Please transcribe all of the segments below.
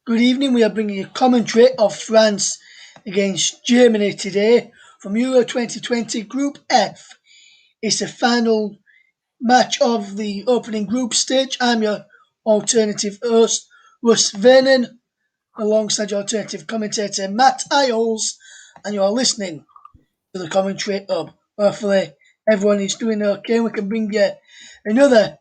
Good evening. We are bringing you commentary of France against Germany today from Euro 2020 Group F. It's the final match of the opening group stage. I'm your alternative host, Russ Vernon, alongside your alternative commentator, Matt Isles, and you are listening to the commentary hub. Hopefully, everyone is doing okay. We can bring you another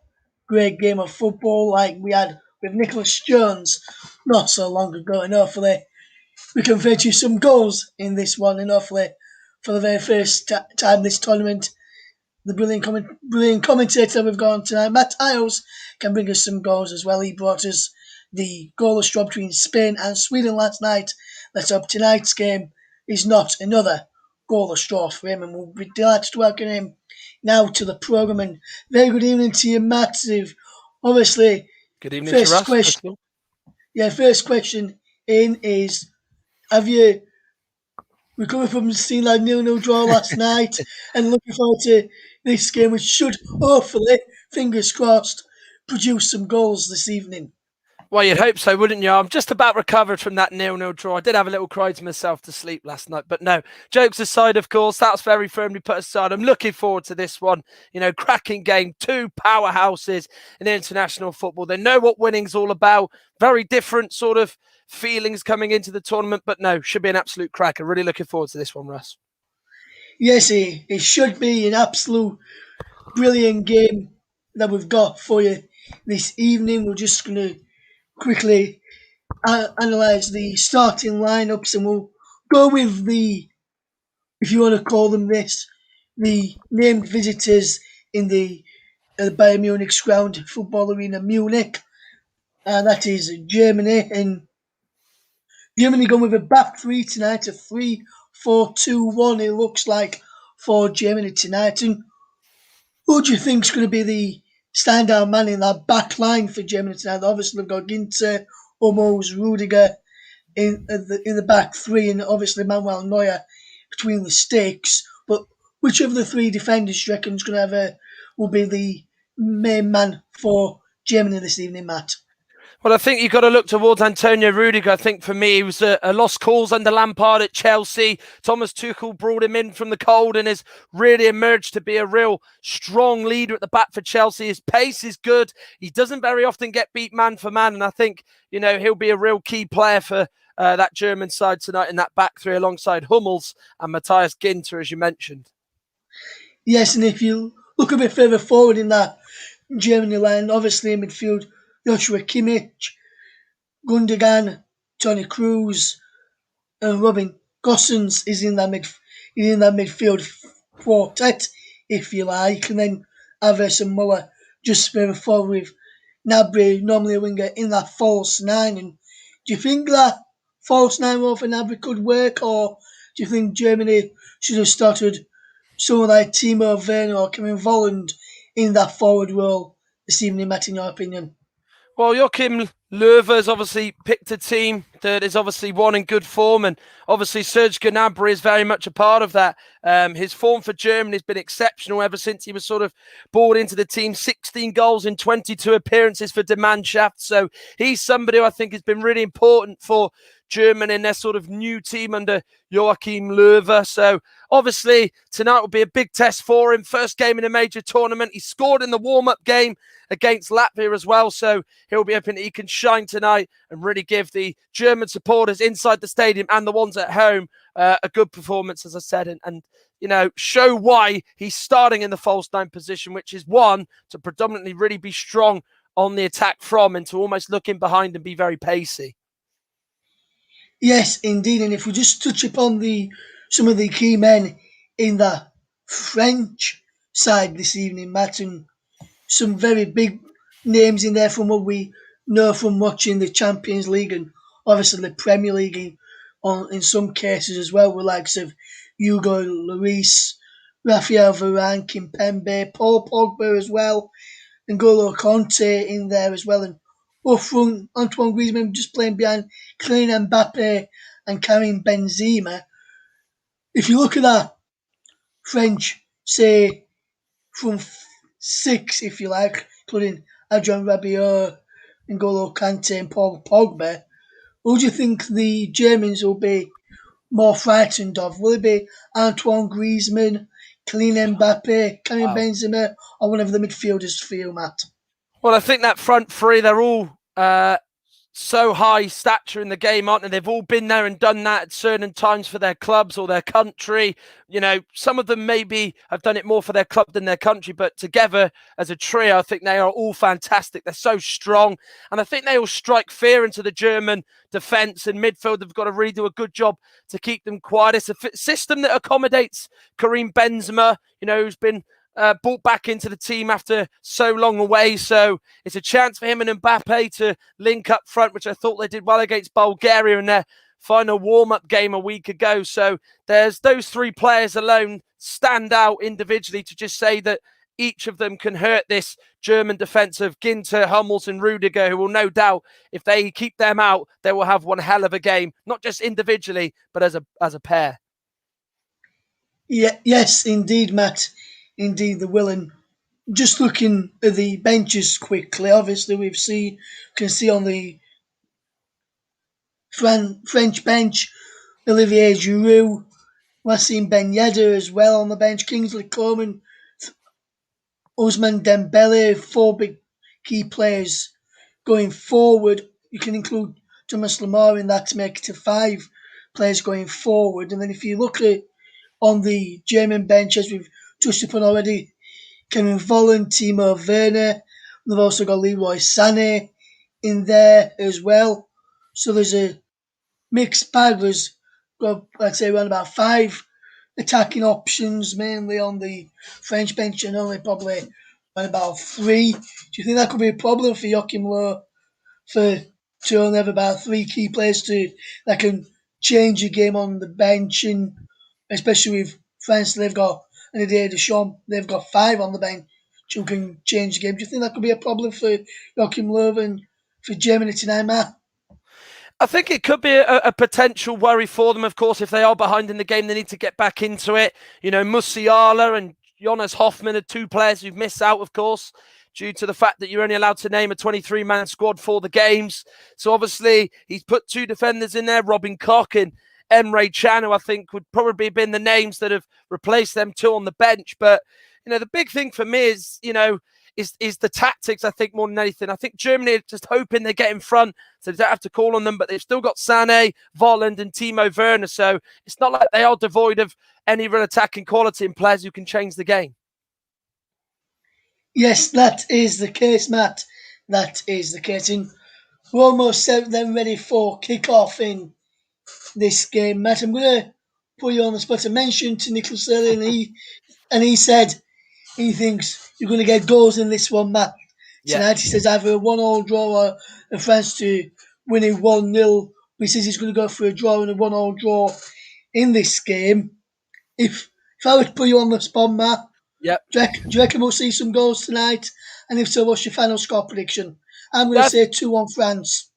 great game of football like we had with Nicholas Jones not so long ago, and hopefully we can fetch you some goals in this one, and hopefully for the very first time this tournament, the brilliant commentator we've got on tonight, Matt Isles, can bring us some goals as well. He brought us the goalless draw between Spain and Sweden last night. Let's hope tonight's game is not another goalless draw for him, and we'll be delighted to welcome him now to the programme. And very good evening to you, Matt. Obviously, Good evening to Russ. First question in is, have you recovered from seeing that 0-0 draw last night and looking forward to this game, which should hopefully, fingers crossed, produce some goals this evening? Well, you'd hope so, wouldn't you? I'm just about recovered from that 0-0 draw. I did have a little cry to myself to sleep last night, but no, jokes aside, of course, that's very firmly put aside. I'm looking forward to this one. Cracking game, two powerhouses in international football. They know what winning's all about. Very different sort of feelings coming into the tournament, but no, should be an absolute cracker. Really looking forward to this one, Russ. Yes, it should be an absolute brilliant game that we've got for you this evening. We're just going to quickly analyse the starting lineups, and we'll go with the, if you want to call them this, the named visitors in the Bayern Munich's ground football arena, Munich, and that is Germany. And Germany going with a back three tonight, a 3-4-2-1. It looks like for Germany tonight. And who do you think is going to be the standout man in that back line for Germany tonight? Obviously, we've got Ginter, Hummels, Rudiger in the back three, and obviously Manuel Neuer between the sticks. But which of the three defenders do you reckon is going to will be the main man for Germany this evening, Matt? Well, I think you've got to look towards Antonio Rudiger. I think for me, he was a lost cause under Lampard at Chelsea. Thomas Tuchel brought him in from the cold and has really emerged to be a real strong leader at the back for Chelsea. His pace is good. He doesn't very often get beat man for man. And I think, he'll be a real key player for that German side tonight in that back three alongside Hummels and Matthias Ginter, as you mentioned. Yes, and if you look a bit further forward in that Germany line, obviously in midfield, Joshua Kimmich, Gundogan, Toni Kroos, and Robin Gosens is in that midfield quartet, if you like, and then Havertz and Muller just further forward with Gnabry, normally a winger, in that false nine. And do you think that false nine role for Gnabry could work, or do you think Germany should have started someone like Timo Werner or Kevin Volland in that forward role this evening, Matt, in your opinion? Well, Joachim Löw has obviously picked a team that is obviously one in good form, and obviously Serge Gnabry is very much a part of that. His form for Germany has been exceptional ever since he was sort of brought into the team. 16 goals in 22 appearances for Die Mannschaft. So he's somebody who I think has been really important for Germany in their sort of new team under Joachim Löw. So obviously tonight will be a big test for him. First game in a major tournament. He scored in the warm-up game against Latvia as well. So he'll be hoping that he can shine tonight and really give the German supporters inside the stadium and the ones at home a good performance, as I said, and show why he's starting in the false nine position, which is one, to predominantly really be strong on the attack from and to almost look in behind and be very pacey. Yes, indeed. And if we just touch upon some of the key men in the French side this evening, Matt, and some very big names in there from what we know from watching the Champions League and obviously the Premier League in some cases as well, with likes of Hugo Lloris, Raphael Varane, Kimpembe, Paul Pogba as well, and N'Golo Conte in there as well, and up front, Antoine Griezmann just playing behind Kylian Mbappe and Karim Benzema. If you look at that French, say, from six, if you like, including Adrien Rabiot, N'Golo Kante and Paul Pogba, who do you think the Germans will be more frightened of? Will it be Antoine Griezmann, Kylian Mbappe, Karim Wow. Benzema, or one of the midfielders for you, Matt? Well, I think that front three, they're all so high stature in the game, aren't they? They've all been there and done that at certain times for their clubs or their country. You know, some of them maybe have done it more for their club than their country, but together as a trio, I think they are all fantastic. They're so strong, and I think they all strike fear into the German defence and midfield. They've got to really do a good job to keep them quiet. It's a system that accommodates Karim Benzema, you know, who's been brought back into the team after so long away. So it's a chance for him and Mbappe to link up front, which I thought they did well against Bulgaria in their final warm-up game a week ago. So there's those three players alone stand out individually to just say that each of them can hurt this German defence of Ginter, Hummels and Rudiger, who will no doubt, if they keep them out, they will have one hell of a game, not just individually, but as a pair. Yeah, yes, indeed, Matt. Indeed, the willing. Just looking at the benches quickly, obviously can see on the French bench, Olivier Giroud, Wassim Ben Yedder as well on the bench, Kingsley Coman, Ousmane Dembele, four big key players going forward. You can include Thomas Lemar in that to make it to five players going forward. And then if you look at on the German bench, as we've touched upon already, Kevin Volland, Timo Werner. They've also got Leroy Sané in there as well. So there's a mixed bag. There's got, I'd say, around about five attacking options, mainly on the French bench, and only probably around about three. Do you think that could be a problem for Joachim Löw to only have about three key players that can change a game on the bench, and especially with France, they've got Didier Deschamps, they've got five on the bench who can change the game. Do you think that could be a problem for Joachim Löw and for Germany tonight, Matt? I think it could be a potential worry for them. Of course, if they are behind in the game, they need to get back into it. You know, Musiala and Jonas Hoffmann are two players who've missed out, of course, due to the fact that you're only allowed to name a 23-man squad for the games. So obviously, he's put two defenders in there, Robin Koch and Emre Can, who I think would probably have been the names that have replaced them two on the bench. But, you know, the big thing for me is, you know, is the tactics, I think, more than anything. I think Germany are just hoping they get in front so they don't have to call on them, but they've still got Sané, Volland and Timo Werner. So it's not like they are devoid of any real attacking quality and players who can change the game. Yes, that is the case, Matt. That is the case. And we're almost set then ready for kick-off in this game, Matt. I'm going to put you on the spot. I mentioned to Nicholas earlier, and he said he thinks you're going to get goals in this one, Matt. Tonight, he says either a 1-1 draw or a France to winning 1-0. He says he's going to go for a draw and a 1-1 draw in this game. If I were to put you on the spot, Matt, do you reckon we'll see some goals tonight? And if so, what's your final score prediction? I'm going to say 2-1 France.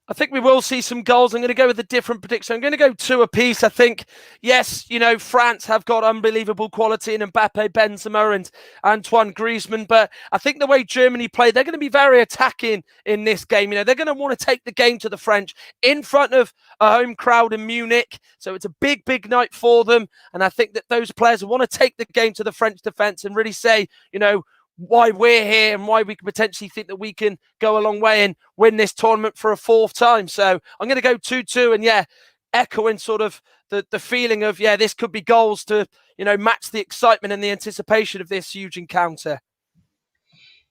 I think we will see some goals. I'm going to go with a different prediction. I'm going to go two apiece. I think, yes, you know, France have got unbelievable quality in Mbappe, Benzema and Antoine Griezmann. But I think the way Germany play, they're going to be very attacking in this game. You know, they're going to want to take the game to the French in front of a home crowd in Munich. So it's a big, big night for them. And I think that those players want to take the game to the French defence and really say, you know, why we're here and why we can potentially think that we can go a long way and win this tournament for a fourth time. So I'm going to go 2-2 and, yeah, echoing sort of the feeling of, yeah, this could be goals to, you know, match the excitement and the anticipation of this huge encounter.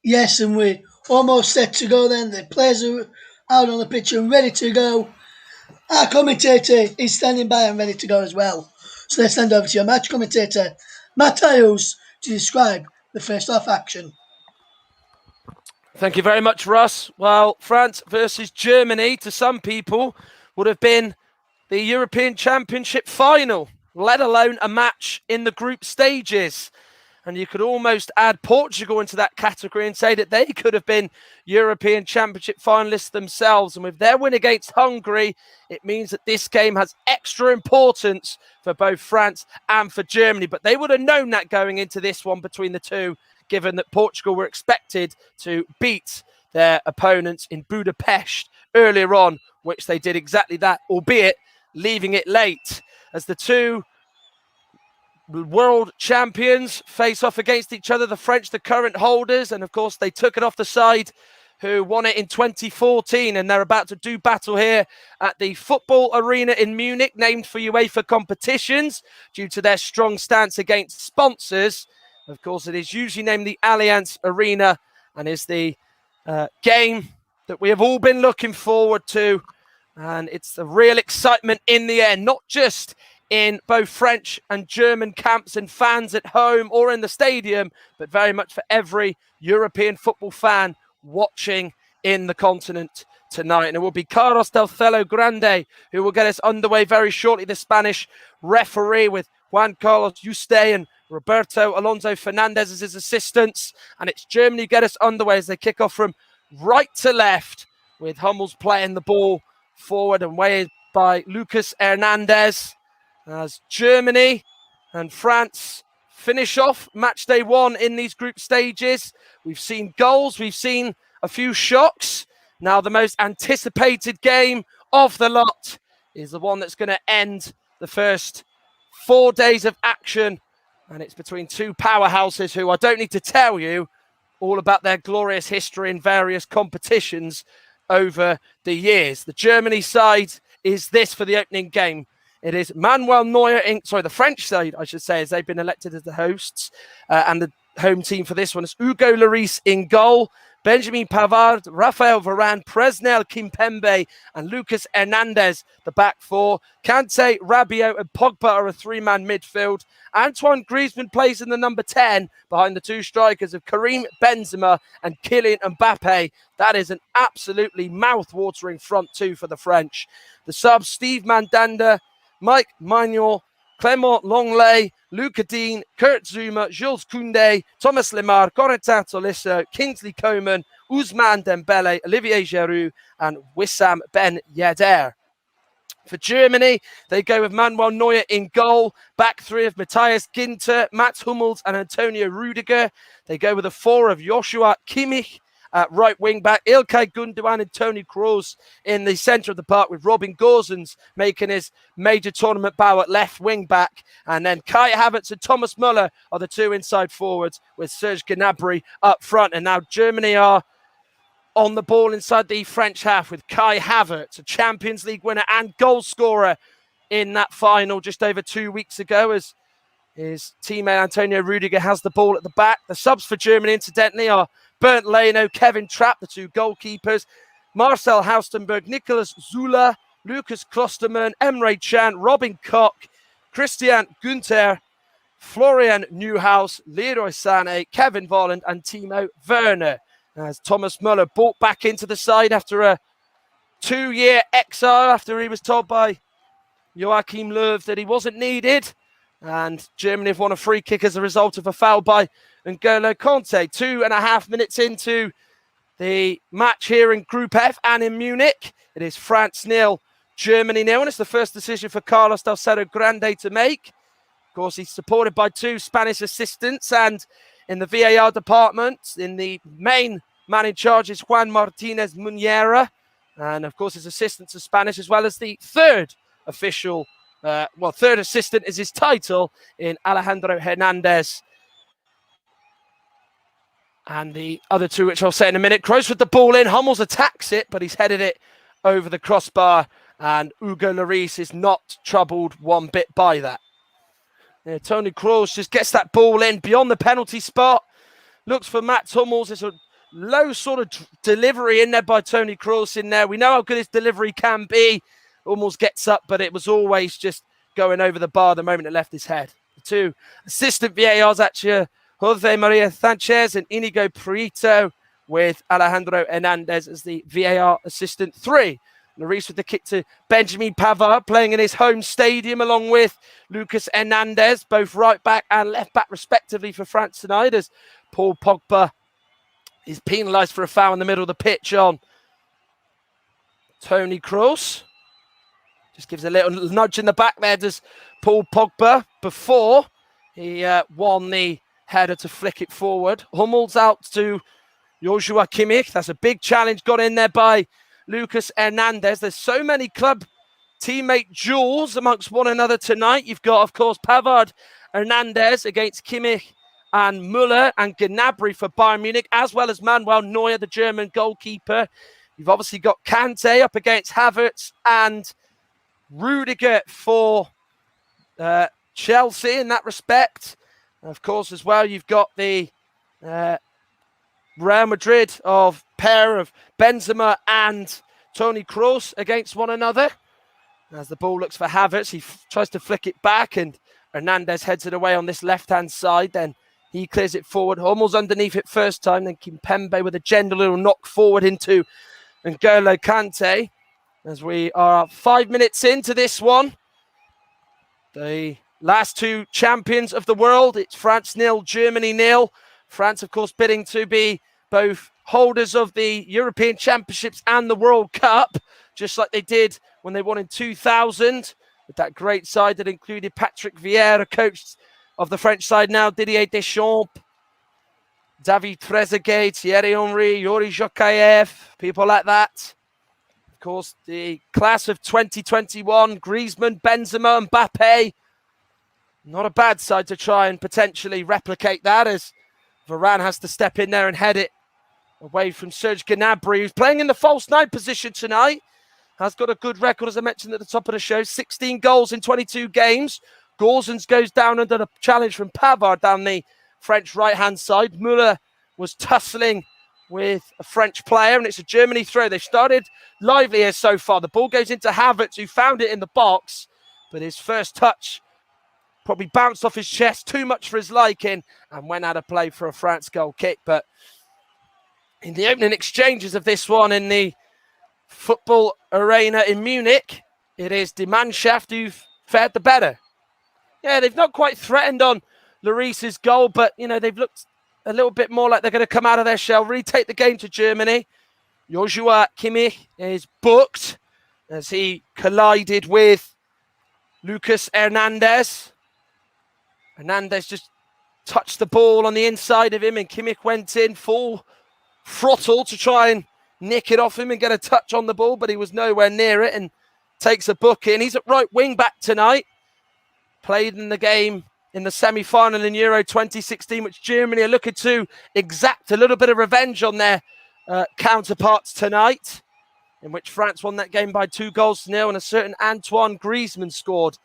Yes, and we're almost set to go then. The players are out on the pitch and ready to go. Our commentator is standing by and ready to go as well. So let's hand over to your match commentator, Matthias, to describe the first half action. Thank you very much, Russ. Well, France versus Germany, to some people, would have been the European Championship final, let alone a match in the group stages. And you could almost add Portugal into that category and say that they could have been European Championship finalists themselves. And with their win against Hungary, it means that this game has extra importance for both France and for Germany. But they would have known that going into this one between the two, given that Portugal were expected to beat their opponents in Budapest earlier on, which they did exactly that, albeit leaving it late, as the two world champions face off against each other. The French, the current holders, and of course they took it off the side who won it in 2014, and they're about to do battle here at the football arena in Munich, named for UEFA competitions due to their strong stance against sponsors. Of course, it is usually named the Allianz Arena, and is the game that we have all been looking forward to, and it's the real excitement in the air, not just in both French and German camps and fans at home or in the stadium, but very much for every European football fan watching in the continent tonight. And it will be Carlos Del Celo Grande who will get us underway very shortly, the Spanish referee, with Juan Carlos Yuste and Roberto Alonso Fernandez as his assistants. And it's Germany get us underway as they kick off from right to left, with Hummels playing the ball forward and way by Lucas Hernandez, as Germany and France finish off match day one in these group stages. We've seen goals, we've seen a few shocks. Now the most anticipated game of the lot is the one that's going to end the first 4 days of action, and it's between two powerhouses who I don't need to tell you all about their glorious history in various competitions over the years. The Germany side is this for the opening game. It is Manuel Neuer, the French side, I should say, as they've been elected as the hosts. And the home team for this one is Hugo Lloris in goal, Benjamin Pavard, Raphael Varane, Presnel Kimpembe, and Lucas Hernandez, the back four. Kante, Rabiot, and Pogba are a three-man midfield. Antoine Griezmann plays in the number 10 behind the two strikers of Karim Benzema and Kylian Mbappe. That is an absolutely mouth-watering front two for the French. The subs, Steve Mandanda, Mike Maignan, Clément Lenglet, Luca Dean, Kurt Zouma, Jules Koundé, Thomas Lemar, Corentin Tolisso, Kingsley Coman, Ousmane Dembele, Olivier Giroud, and Wissam Ben Yedder. For Germany, they go with Manuel Neuer in goal, back three of Matthias Ginter, Mats Hummels, and Antonio Rudiger. They go with a four of Joshua Kimmich at right wing back, Ilkay Gundogan and Toni Kroos in the centre of the park, with Robin Gosens making his major tournament bow at left wing back. And then Kai Havertz and Thomas Müller are the two inside forwards, with Serge Gnabry up front. And now Germany are on the ball inside the French half, with Kai Havertz, a Champions League winner and goal scorer in that final just over 2 weeks ago, as his teammate Antonio Rudiger has the ball at the back. The subs for Germany, incidentally, are Bernd Leno, Kevin Trapp, the two goalkeepers, Marcel Haustenberg, Nicolas Zula, Lucas Klostermann, Emre Can, Robin Koch, Christian Günther, Florian Neuhaus, Leroy Sané, Kevin Volland, and Timo Werner. As Thomas Müller brought back into the side after a 2-year exile, after he was told by Joachim Löw that he wasn't needed. And Germany have won a free kick as a result of a foul by N'Golo Kante. 2.5 minutes into the match here in Group F and in Munich. It is France 0, Germany 0, and it's the first decision for Carlos Del Celo Grande to make. Of course, he's supported by two Spanish assistants, and in the VAR department, in the main man in charge is Juan Martinez Munera, and of course his assistants are Spanish, as well as the third official, third assistant is his title, in Alejandro Hernandez. And the other two, which I'll say in a minute. Kroos with the ball in. Hummels attacks it, but he's headed it over the crossbar. And Hugo Lloris is not troubled one bit by that. Yeah, Toni Kroos just gets that ball in beyond the penalty spot. Looks for Mats Hummels. It's a low sort of delivery in there by Toni Kroos in there. We know how good his delivery can be. Hummels gets up, but it was always just going over the bar the moment it left his head. The two assistant VARs actually Jose Maria Sanchez and Inigo Prieto, with Alejandro Hernandez as the VAR assistant 3. Lloris with the kick to Benjamin Pavard, playing in his home stadium along with Lucas Hernandez, both right back and left back respectively for France tonight, as Paul Pogba is penalised for a foul in the middle of the pitch on Toni Kroos. Just gives a little nudge in the back there, does Paul Pogba, before he won the header to flick it forward. Hummels out to Joshua Kimmich. That's a big challenge got in there by Lucas Hernandez. There's so many club teammate duels amongst one another tonight. You've got, of course, Pavard, Hernandez against Kimmich and Müller and Gnabry for Bayern Munich, as well as Manuel Neuer, the German goalkeeper. You've obviously got Kante up against Havertz and Rudiger for Chelsea in that respect. And of course, as well, you've got the Real Madrid pair of Benzema and Toni Kroos against one another. As the ball looks for Havertz, he tries to flick it back and Hernandez heads it away on this left-hand side. Then he clears it forward. Hummels underneath it first time. Then Kimpembe with a gentle little knock forward into N'Golo Kante. As we are 5 minutes into this one. The last two champions of the world. It's France 0, Germany 0. France, of course, bidding to be both holders of the European Championships and the World Cup, just like they did when they won in 2000, with that great side that included Patrick Vieira, coach of the French side now, Didier Deschamps, David Trezeguet, Thierry Henry, Yuri Zhokayev, people like that. Of course, the class of 2021, Griezmann, Benzema, Mbappe. Not a bad side to try and potentially replicate that, as Varane has to step in there and head it away from Serge Gnabry, who's playing in the false nine position tonight. Has got a good record, as I mentioned at the top of the show. 16 goals in 22 games. Gosens goes down under the challenge from Pavard down the French right-hand side. Müller was tussling with a French player, and it's a Germany throw. They started lively here so far. The ball goes into Havertz, who found it in the box, but his first touch probably bounced off his chest, too much for his liking, and went out of play for a France goal kick. But in the opening exchanges of this one in the football arena in Munich, it is Die Mannschaft who've fared the better. Yeah, they've not quite threatened on Lloris's goal, but, you know, they've looked a little bit more like they're going to come out of their shell, really take the game to Germany. Joshua Kimmich is booked as he collided with Lucas Hernandez. Hernandez just touched the ball on the inside of him, and Kimmich went in full throttle to try and nick it off him and get a touch on the ball, but he was nowhere near it and takes a booking. He's at right wing back tonight. Played in the game in the semi-final in Euro 2016, which Germany are looking to exact a little bit of revenge on their counterparts tonight, in which France won that game by 2-0, and a certain Antoine Griezmann scored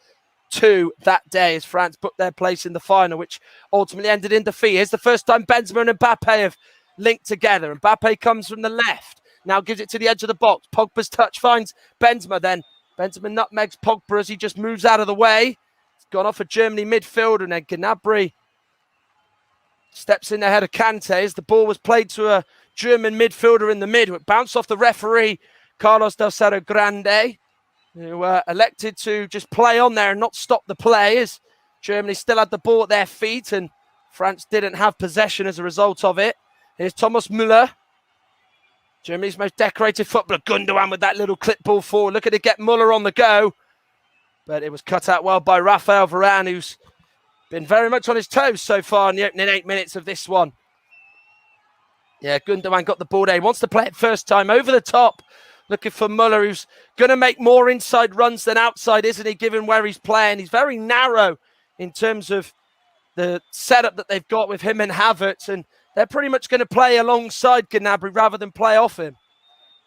2 that day as France booked their place in the final, which ultimately ended in defeat. Here's the first time Benzema and Mbappe have linked together. Mbappe comes from the left, now gives it to the edge of the box. Pogba's touch finds Benzema, then Benzema nutmegs Pogba as he just moves out of the way. It's gone off a Germany midfielder, and then Gnabry steps in ahead of Kante as the ball was played to a German midfielder in the mid, who bounced off the referee, Carlos del Cerro Grande, who elected to just play on there and not stop the play, as Germany still had the ball at their feet and France didn't have possession as a result of it. Here's Thomas Müller, Germany's most decorated footballer. Gundogan with that little clip ball forward. Looking to get Müller on the go, but it was cut out well by Raphael Varane, who's been very much on his toes so far in the opening 8 minutes of this one. Yeah, Gundogan got the ball there. He wants to play it first time over the top, looking for Müller, who's going to make more inside runs than outside, isn't he, given where he's playing? He's very narrow in terms of the setup that they've got with him and Havertz, and they're pretty much going to play alongside Gnabry rather than play off him.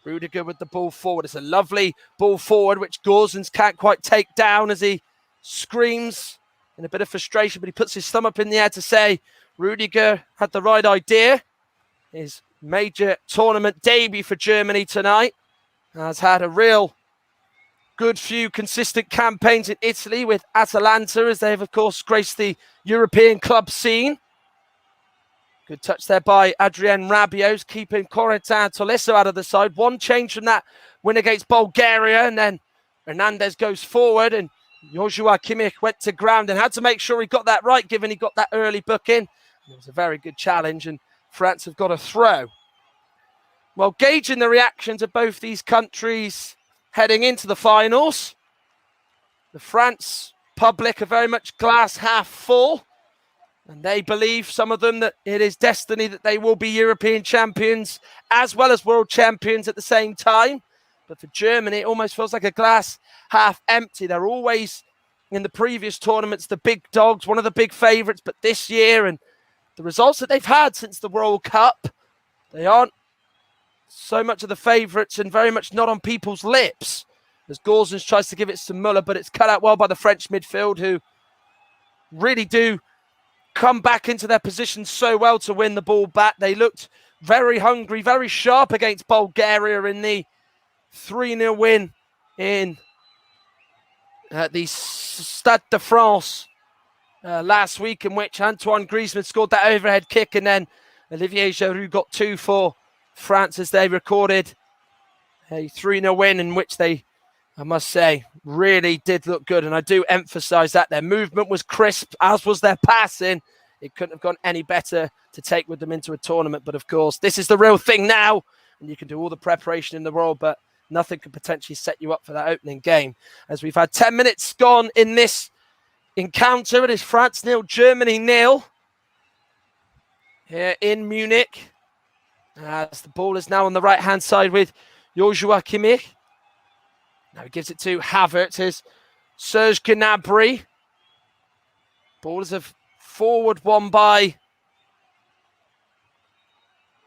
Rudiger with the ball forward. It's a lovely ball forward, which Gosens can't quite take down as he screams in a bit of frustration, but he puts his thumb up in the air to say Rudiger had the right idea. His major tournament debut for Germany tonight has had a real good few consistent campaigns in Italy with Atalanta, as they've, of course, graced the European club scene. Good touch there by Adrien Rabiot, keeping Corentin Tolisso out of the side. One change from that win against Bulgaria, and then Hernandez goes forward, and Joshua Kimmich went to ground and had to make sure he got that right, given he got that early booking. It was a very good challenge, and France have got a throw. Well, gauging the reactions of both these countries heading into the finals, the France public are very much glass half full, And they believe, some of them, that it is destiny that they will be European champions as well as world champions at the same time. But for Germany, it almost feels like a glass half empty. They're always, in the previous tournaments, the big dogs, one of the big favourites. But this year, and the results that they've had since the World Cup, they aren't so much of the favourites and very much not on people's lips. As Gosens tries to give it to Müller, but it's cut out well by the French midfield, who really do come back into their position so well to win the ball back. They looked very hungry, very sharp against Bulgaria in the 3-0 win in the Stade de France last week, in which Antoine Griezmann scored that overhead kick, and then Olivier Giroud got 2 for France as they recorded a 3-0 win in which they, I must say, really did look good. And I do emphasise that their movement was crisp, as was their passing. It couldn't have gone any better to take with them into a tournament. But of course, this is the real thing now. And you can do all the preparation in the world, but nothing could potentially set you up for that opening game. As we've had 10 minutes gone in this encounter, it is France 0, Germany 0 here in Munich. As the ball is now on the right-hand side with Joshua Kimmich. Now he gives it to Havertz. Here's Serge Gnabry. Ball is a forward one by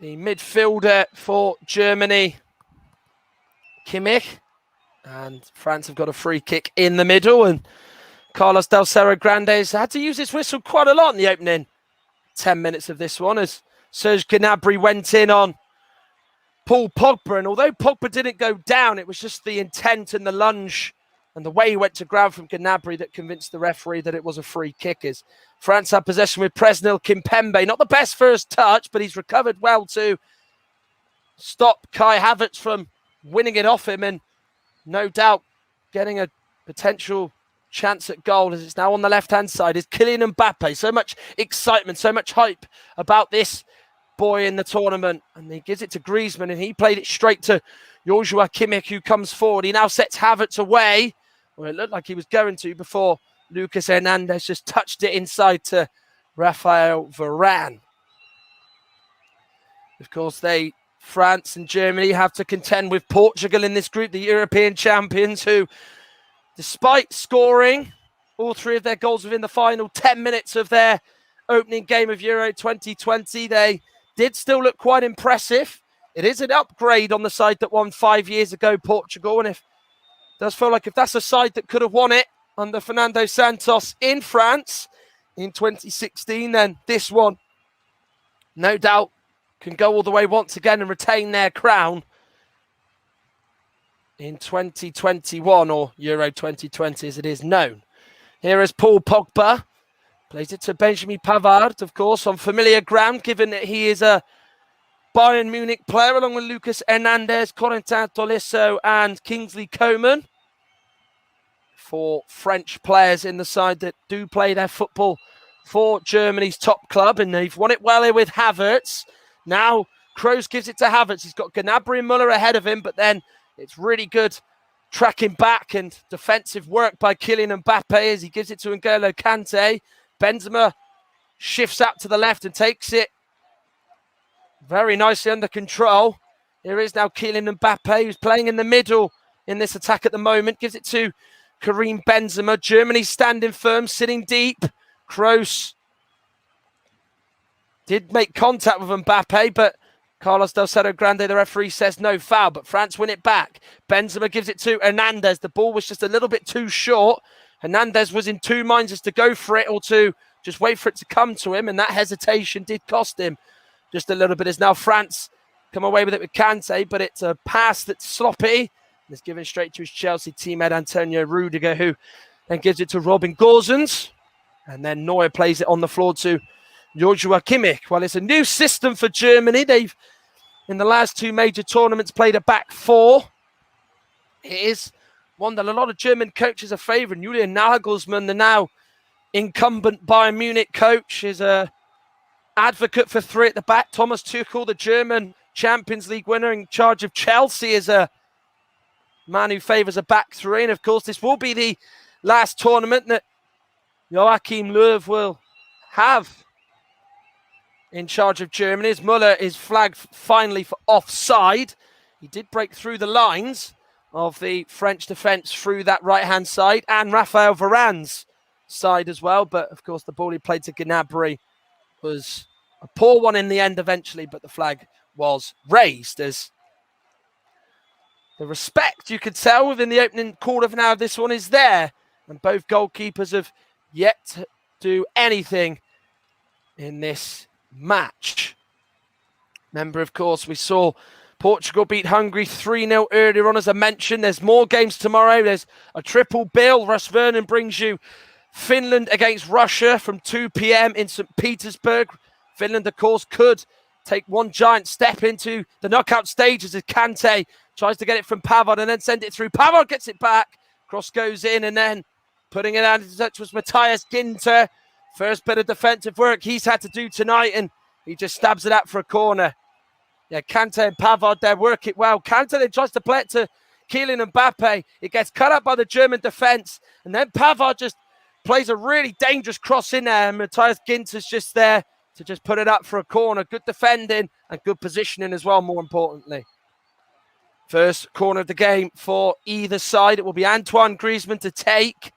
the midfielder for Germany, Kimmich. And France have got a free kick in the middle. And Carlos del Cerro Grande has had to use his whistle quite a lot in the opening 10 minutes of this one, as Serge Gnabry went in on Paul Pogba. And although Pogba didn't go down, it was just the intent and the lunge and the way he went to ground from Gnabry that convinced the referee that it was a free kick. As France had possession with Presnel Kimpembe. Not the best first touch, but he's recovered well to stop Kai Havertz from winning it off him, and no doubt getting a potential chance at goal, as it's now on the left-hand side, is Kylian Mbappe. So much excitement, so much hype about this boy in the tournament. And he gives it to Griezmann, and he played it straight to Joshua Kimmich, who comes forward. He now sets Havertz away, or it looked like he was going to, before Lucas Hernandez just touched it inside to Raphael Varane. Of course, France and Germany have to contend with Portugal in this group, the European champions, who, despite scoring all 3 of their goals within the final 10 minutes of their opening game of Euro 2020, they did still look quite impressive. It is an upgrade on the side that won 5 years ago, Portugal. And it does feel like if that's a side that could have won it under Fernando Santos in France in 2016, then this one, no doubt, can go all the way once again and retain their crown in 2021, or Euro 2020 as it is known. Here is Paul Pogba. Plays it to Benjamin Pavard, of course, on familiar ground, given that he is a Bayern Munich player, along with Lucas Hernandez, Corentin Tolisso and Kingsley Coman. 4 French players in the side that do play their football for Germany's top club, and they've won it well here with Havertz. Now Kroos gives it to Havertz. He's got Gnabry and Müller ahead of him, but then it's really good tracking back and defensive work by Kylian Mbappe as he gives it to N'Golo Kante. Benzema shifts out to the left and takes it very nicely under control. Here is now Kylian Mbappe, who's playing in the middle in this attack at the moment. Gives it to Karim Benzema. Germany standing firm, sitting deep. Kroos did make contact with Mbappe, but Carlos del Cerro Grande, the referee, says no foul, but France win it back. Benzema gives it to Hernandez. The ball was just a little bit too short. Hernandez was in 2 minds as to go for it or to just wait for it to come to him, and that hesitation did cost him just a little bit. As now France come away with it with Kante, but it's a pass that's sloppy. It's given straight to his Chelsea teammate Antonio Rudiger, who then gives it to Robin Gosens. And then Neuer plays it on the floor to Joshua Kimmich. Well, it's a new system for Germany. They've, in the last 2 major tournaments, played a back 4. It is one that a lot of German coaches are favouring. Julian Nagelsmann, the now incumbent Bayern Munich coach, is a advocate for 3 at the back. Thomas Tuchel, the German Champions League winner in charge of Chelsea, is a man who favours a back 3. And of course, this will be the last tournament that Joachim Löw will have in charge of Germany as Muller is flagged finally for offside. He did break through the lines of the French defence through that right-hand side and Raphael Varane's side as well. But, of course, the ball he played to Gnabry was a poor one in the end eventually, but the flag was raised as the respect you could tell within the opening quarter of an hour of this one is there. And both goalkeepers have yet to do anything in this match. Remember, of course, we saw Portugal beat Hungary 3-0 earlier on, as I mentioned. There's more games tomorrow. There's a triple bill. Russ Vernon brings you Finland against Russia from 2 p.m. in St. Petersburg. Finland, of course, could take one giant step into the knockout stages as Kante tries to get it from Pavard and then send it through. Pavard gets it back. Cross goes in and then putting it out into touch was Matthias Ginter. First bit of defensive work he's had to do tonight, and he just stabs it out for a corner. Yeah, Kante and Pavard there work it well. Kante then tries to play it to Kylian Mbappe. It gets cut up by the German defence, and then Pavard just plays a really dangerous cross in there, and Matthias Ginter's just there to just put it up for a corner. Good defending and good positioning as well, more importantly. First corner of the game for either side. It will be Antoine Griezmann to take.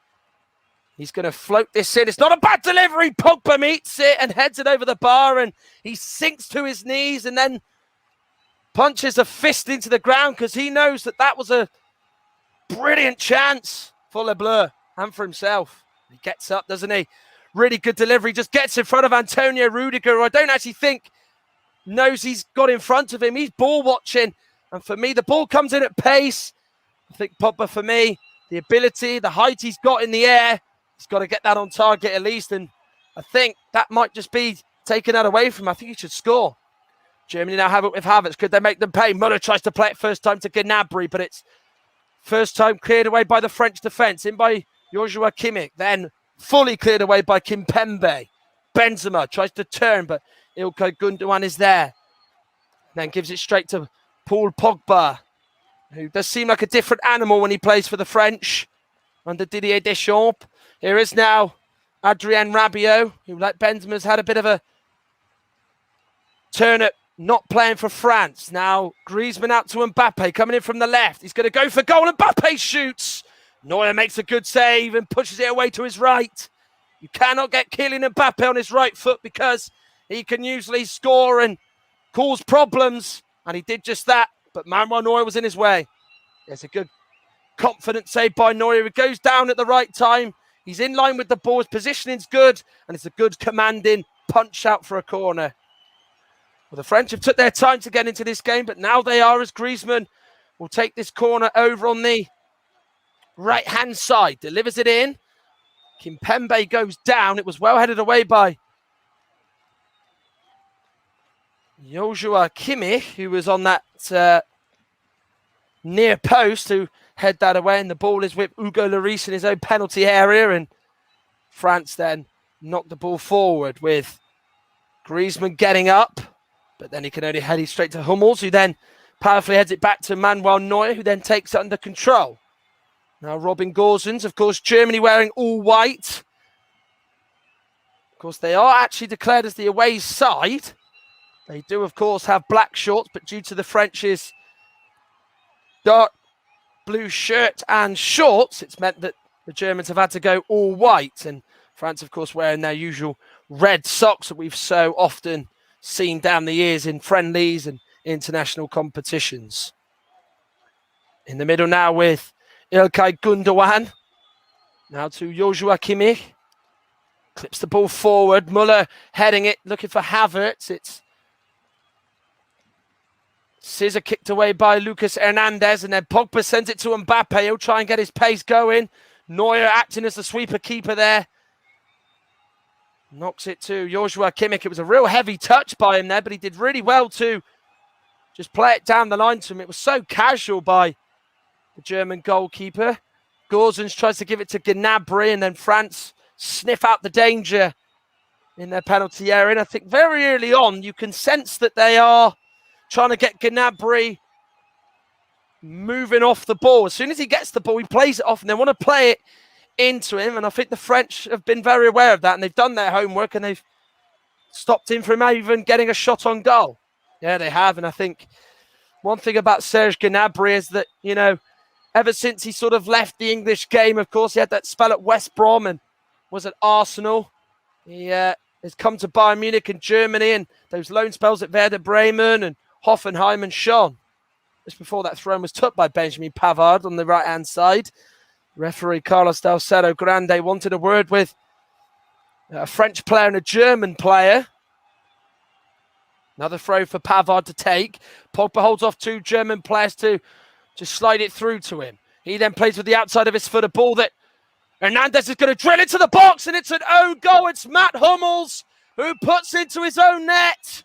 He's going to float this in. It's not a bad delivery. Pogba meets it and heads it over the bar, and he sinks to his knees and then punches a fist into the ground because he knows that that was a brilliant chance for Le Bleu and for himself. He gets up, doesn't he? Really good delivery. Just gets in front of Antonio Rudiger, who I don't actually think knows he's got in front of him. He's ball watching. And for me, the ball comes in at pace. I think Pogba, for me, the ability, the height he's got in the air, he's got to get that on target at least. And I think that might just be taking that away from him. I think he should score. Germany now have it with Havertz. Could they make them pay? Muller tries to play it first time to Gnabry, but it's first time cleared away by the French defence. In by Joshua Kimmich. Then fully cleared away by Kimpembe. Benzema tries to turn, but Ilkay Gundogan is there. Then gives it straight to Paul Pogba, who does seem like a different animal when he plays for the French under Didier Deschamps. Here is now Adrien Rabiot, who, like Benzema's, had a bit of a turn at not playing for France. Now Griezmann out to Mbappe, coming in from the left. He's going to go for goal. Mbappe shoots. Neuer makes a good save and pushes it away to his right. You cannot get Kylian Mbappe on his right foot because he can usually score and cause problems. And he did just that, but Manuel Neuer was in his way. There's a good confident save by Neuer. He goes down at the right time. He's in line with the ball. His positioning's good, and it's a good commanding punch out for a corner. Well, the French have took their time to get into this game, but now they are, as Griezmann will take this corner over on the right-hand side. Delivers it in. Kimpembe goes down. It was well headed away by Joshua Kimmich, who was on that near post, who head that away, and the ball is with Hugo Lloris in his own penalty area, and France then knocked the ball forward with Griezmann getting up, but then he can only head it straight to Hummels, who then powerfully heads it back to Manuel Neuer, who then takes it under control. Now Robin Gosens, of course, Germany wearing all white. Of course, they are actually declared as the away side. They do, of course, have black shorts, but due to the French's dark blue shirt and shorts, it's meant that the Germans have had to go all white. And France, of course, wearing their usual red socks that we've so often seen down the years in friendlies and international competitions. In the middle now with Ilkay Gundogan. Now to Joshua Kimmich. Clips the ball forward. Muller heading it, looking for Havertz. It's scissor kicked away by Lucas Hernandez, and then Pogba sends it to Mbappe. He'll try and get his pace going. Neuer acting as the sweeper keeper there. Knocks it to Joshua Kimmich. It was a real heavy touch by him there, but he did really well to just play it down the line to him. It was so casual by the German goalkeeper. Gosens tries to give it to Gnabry, and then France sniff out the danger in their penalty area. And I think very early on, you can sense that they are trying to get Gnabry moving off the ball. As soon as he gets the ball, he plays it off, and they want to play it into him. And I think the French have been very aware of that, and they've done their homework, and they've stopped him from even getting a shot on goal. Yeah, they have. And I think one thing about Serge Gnabry is that, you know, ever since he sort of left the English game, of course, he had that spell at West Brom and was at Arsenal. He has come to Bayern Munich in Germany, and those loan spells at Werder Bremen and Hoffenheim and Schon. Just before that throw was took by Benjamin Pavard on the right-hand side. Referee Carlos Dalcero Grande wanted a word with a French player and a German player. Another throw for Pavard to take. Pogba holds off two German players to just slide it through to him. He then plays with the outside of his foot, a ball that Hernandez is going to drill into the box, and it's an own goal. It's Matt Hummels who puts into his own net.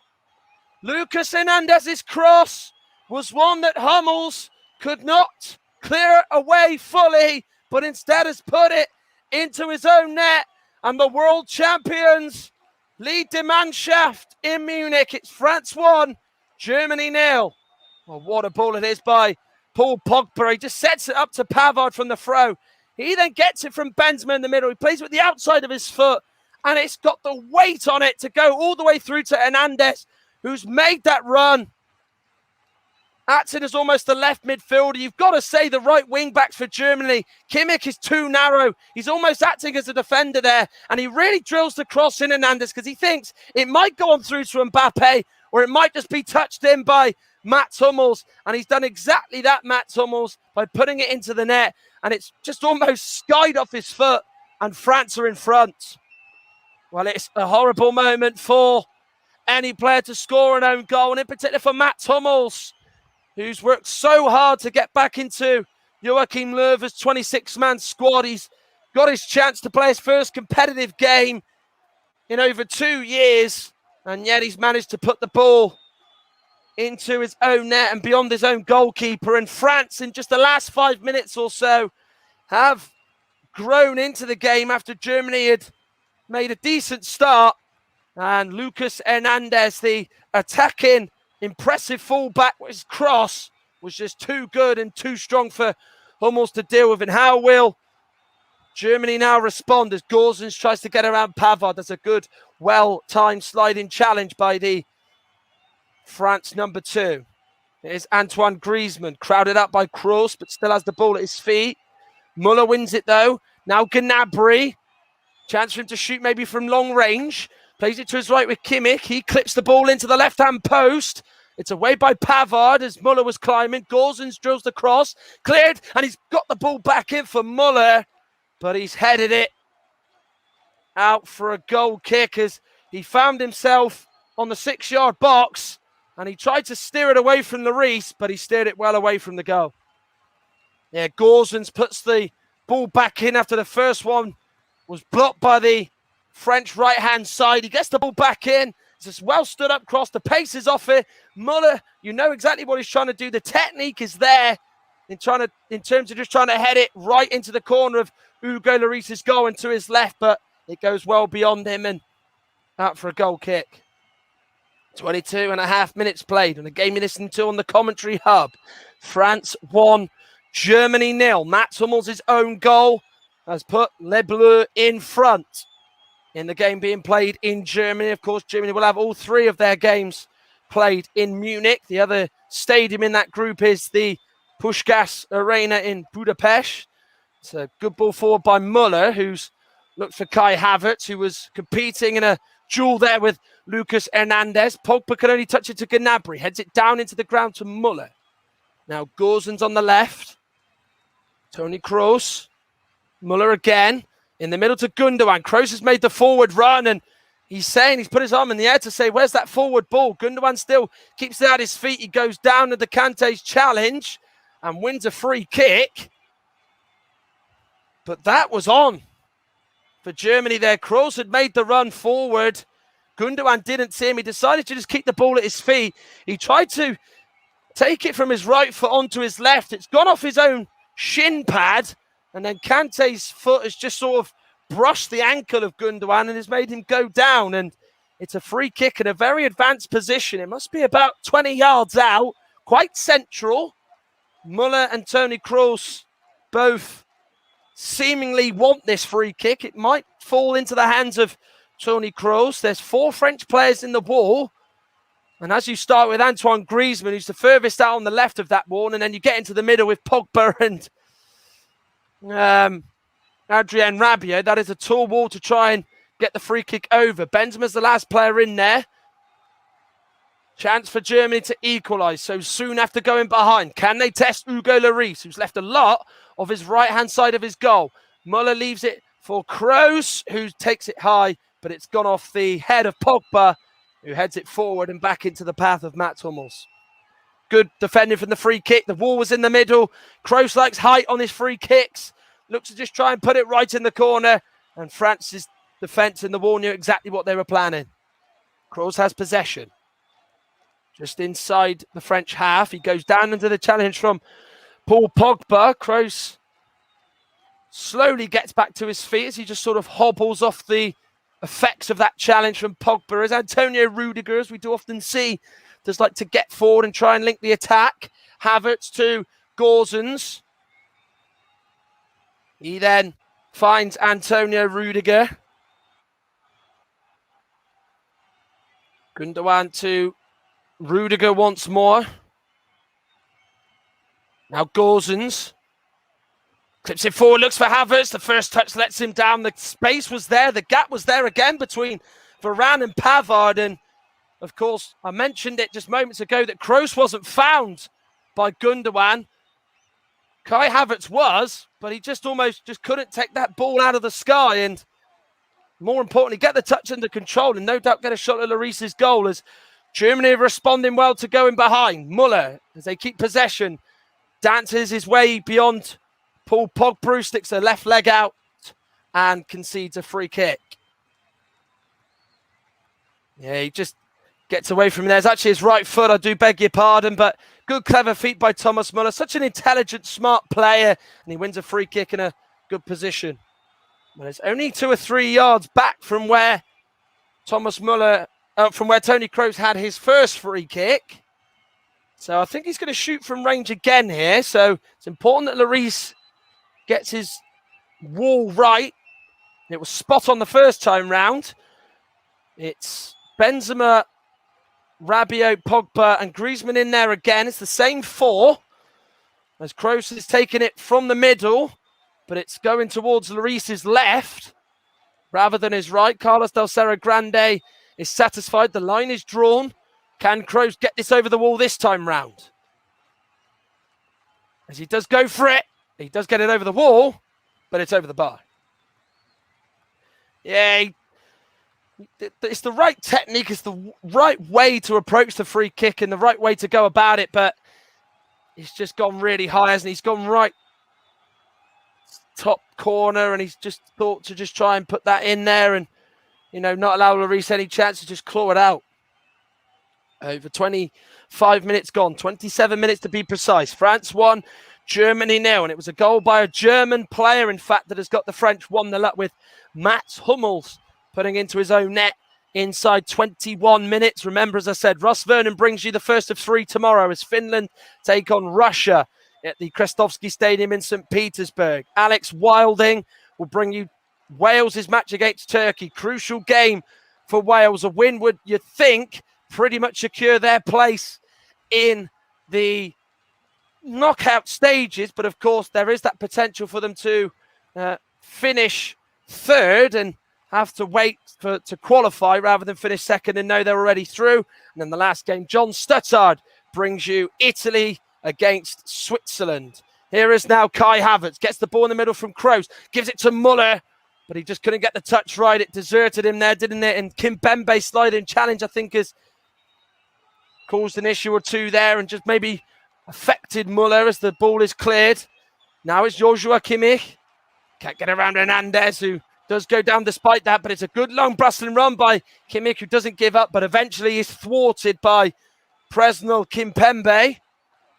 Lucas Hernandez's cross was one that Hummels could not clear away fully, but instead has put it into his own net. And the world champions lead the Mannschaft in Munich. It's France 1, Germany 0. Well, what a ball it is by Paul Pogba. He just sets it up to Pavard from the throw. He then gets it from Benzema in the middle. He plays with the outside of his foot, and it's got the weight on it to go all the way through to Hernandez, who's made that run. Acting as almost a left midfielder. You've got to say the right wing backs for Germany. Kimmich is too narrow. He's almost acting as a defender there. And he really drills the cross in Hernandez because he thinks it might go on through to Mbappe, or it might just be touched in by Mats Hummels. And he's done exactly that, Mats Hummels, by putting it into the net. And it's just almost skied off his foot. And France are in front. Well, it's a horrible moment for any player to score an own goal. And in particular for Mats Hummels, who's worked so hard to get back into Joachim Löw's 26-man squad. He's got his chance to play his first competitive game in over 2 years, and yet he's managed to put the ball into his own net and beyond his own goalkeeper. And France, in just the last 5 minutes or so, have grown into the game after Germany had made a decent start. And Lucas Hernandez, the attacking impressive fullback, his cross was just too good and too strong for Hummels to deal with. And how will Germany now respond as Gosens tries to get around Pavard? That's a good, well-timed sliding challenge by the France number 2. It is Antoine Griezmann, crowded up by Kroos, but still has the ball at his feet. Muller wins it though. Now Gnabry, chance for him to shoot maybe from long range. Plays it to his right with Kimmich. He clips the ball into the left-hand post. It's away by Pavard as Muller was climbing. Gosens drills the cross. Cleared, and he's got the ball back in for Muller. But he's headed it out for a goal kick as he found himself on the 6-yard box. And he tried to steer it away from Lloris, but he steered it well away from the goal. Yeah, Gosens puts the ball back in after the first one was blocked by the French right-hand side. He gets the ball back in. It's just well stood up cross. The pace is off it. Muller, you know exactly what he's trying to do. The technique is there in terms of just trying to head it right into the corner of Hugo Lloris's goal and to his left, but it goes well beyond him and out for a goal kick. 22 and a half minutes played on a game you're listening to on the commentary hub. France 1, Germany 0. Mats Hummels' own goal has put Les Bleus in front. In the game being played in Germany, of course, Germany will have all 3 of their games played in Munich. The other stadium in that group is the Puskás Arena in Budapest. It's a good ball forward by Muller, who's looked for Kai Havertz, who was competing in a duel there with Lucas Hernandez. Pogba can only touch it to Gnabry. Heads it down into the ground to Muller. Now Gosens on the left. Toni Kroos. Muller again. In the middle to Gundogan. Kroos has made the forward run and he's put his arm in the air to say, where's that forward ball? Gundogan still keeps it at his feet. He goes down to the Kante's challenge and wins a free kick. But that was on for Germany there. Kroos had made the run forward. Gundogan didn't see him. He decided to just keep the ball at his feet. He tried to take it from his right foot onto his left. It's gone off his own shin pad. And then Kante's foot has just sort of brushed the ankle of Gundogan and has made him go down. And it's a free kick in a very advanced position. It must be about 20 yards out, quite central. Muller and Toni Kroos both seemingly want this free kick. It might fall into the hands of Toni Kroos. There's 4 French players in the wall. And as you start with Antoine Griezmann, who's the furthest out on the left of that wall, and then you get into the middle with Pogba and Adrien Rabiot, that is a tall wall to try and get the free kick over. Benzema's the last player in there. Chance for Germany to equalise so soon after going behind. Can they test Hugo Lloris, who's left a lot of his right-hand side of his goal? Muller leaves it for Kroos, who takes it high, but it's gone off the head of Pogba, who heads it forward and back into the path of Mats Hummels. Good defending from the free kick. The wall was in the middle. Kroos likes height on his free kicks. Looks to just try and put it right in the corner. And France's defence in the wall knew exactly what they were planning. Kroos has possession. Just inside the French half. He goes down into the challenge from Paul Pogba. Kroos slowly gets back to his feet as he just sort of hobbles off the effects of that challenge from Pogba. As Antonio Rudiger, as we do often see, does like to get forward and try and link the attack. Havertz to Gosens. He then finds Antonio Rudiger. Gundogan to Rudiger once more. Now Gosens clips it forward, looks for Havertz. The first touch lets him down. The space was there. The gap was there again between Varane and Pavard. And, of course, I mentioned it just moments ago that Kroos wasn't found by Gundogan. Kai Havertz was, but he just almost just couldn't take that ball out of the sky. And, more importantly, get the touch under control and no doubt get a shot at Lloris's goal as Germany are responding well to going behind. Muller, as they keep possession, dances his way beyond Paul Pogba, sticks the left leg out and concedes a free kick. Yeah, he just gets away from him. There's actually his right foot, I do beg your pardon, but good, clever feet by Thomas Muller. Such an intelligent, smart player, and he wins a free kick in a good position. Well, it's only 2 or 3 yards back from where Thomas Muller, from where Toni Kroos had his first free kick. So I think he's going to shoot from range again here. So it's important that Lloris gets his wall right. It was spot on the first time round. It's Benzema, Rabiot, Pogba and Griezmann in there again. It's the same 4 as Kroos is taking it from the middle, but it's going towards Lloris's left rather than his right. Carlos del Cerro Grande is satisfied. The line is drawn. Can Kroos get this over the wall this time round? As he does go for it. He does get it over the wall, but it's over the bar. Yeah, it's the right technique. It's the right way to approach the free kick and the right way to go about it, but he's just gone really high, hasn't he? He's gone right top corner, and he's just thought to just try and put that in there and, you know, not allow Lloris any chance to just claw it out. Over 25 minutes gone, 27 minutes to be precise. France 1, Germany 0, and it was a goal by a German player, in fact, that has got the French 1-0 up, with Mats Hummels putting into his own net inside 21 minutes. Remember, as I said, Ross Vernon brings you the first of 3 tomorrow as Finland take on Russia at the Krestovsky Stadium in St. Petersburg. Alex Wilding will bring you Wales' match against Turkey. Crucial game for Wales. A win would, you think, pretty much secure their place in the knockout stages. But, of course, there is that potential for them to finish third and have to wait to qualify rather than finish second and know they're already through. And then the last game, John Stuttard brings you Italy against Switzerland. Here is now Kai Havertz. Gets the ball in the middle from Kroos. Gives it to Muller, but he just couldn't get the touch right. It deserted him there, didn't it? And Kimpembe sliding challenge, I think, has caused an issue or two there and just maybe affected Muller as the ball is cleared. Now it's Joshua Kimmich. Can't get around Hernandez, who does go down despite that, but it's a good long bustling run by Kimmich, who doesn't give up, but eventually is thwarted by Presnel Kimpembe.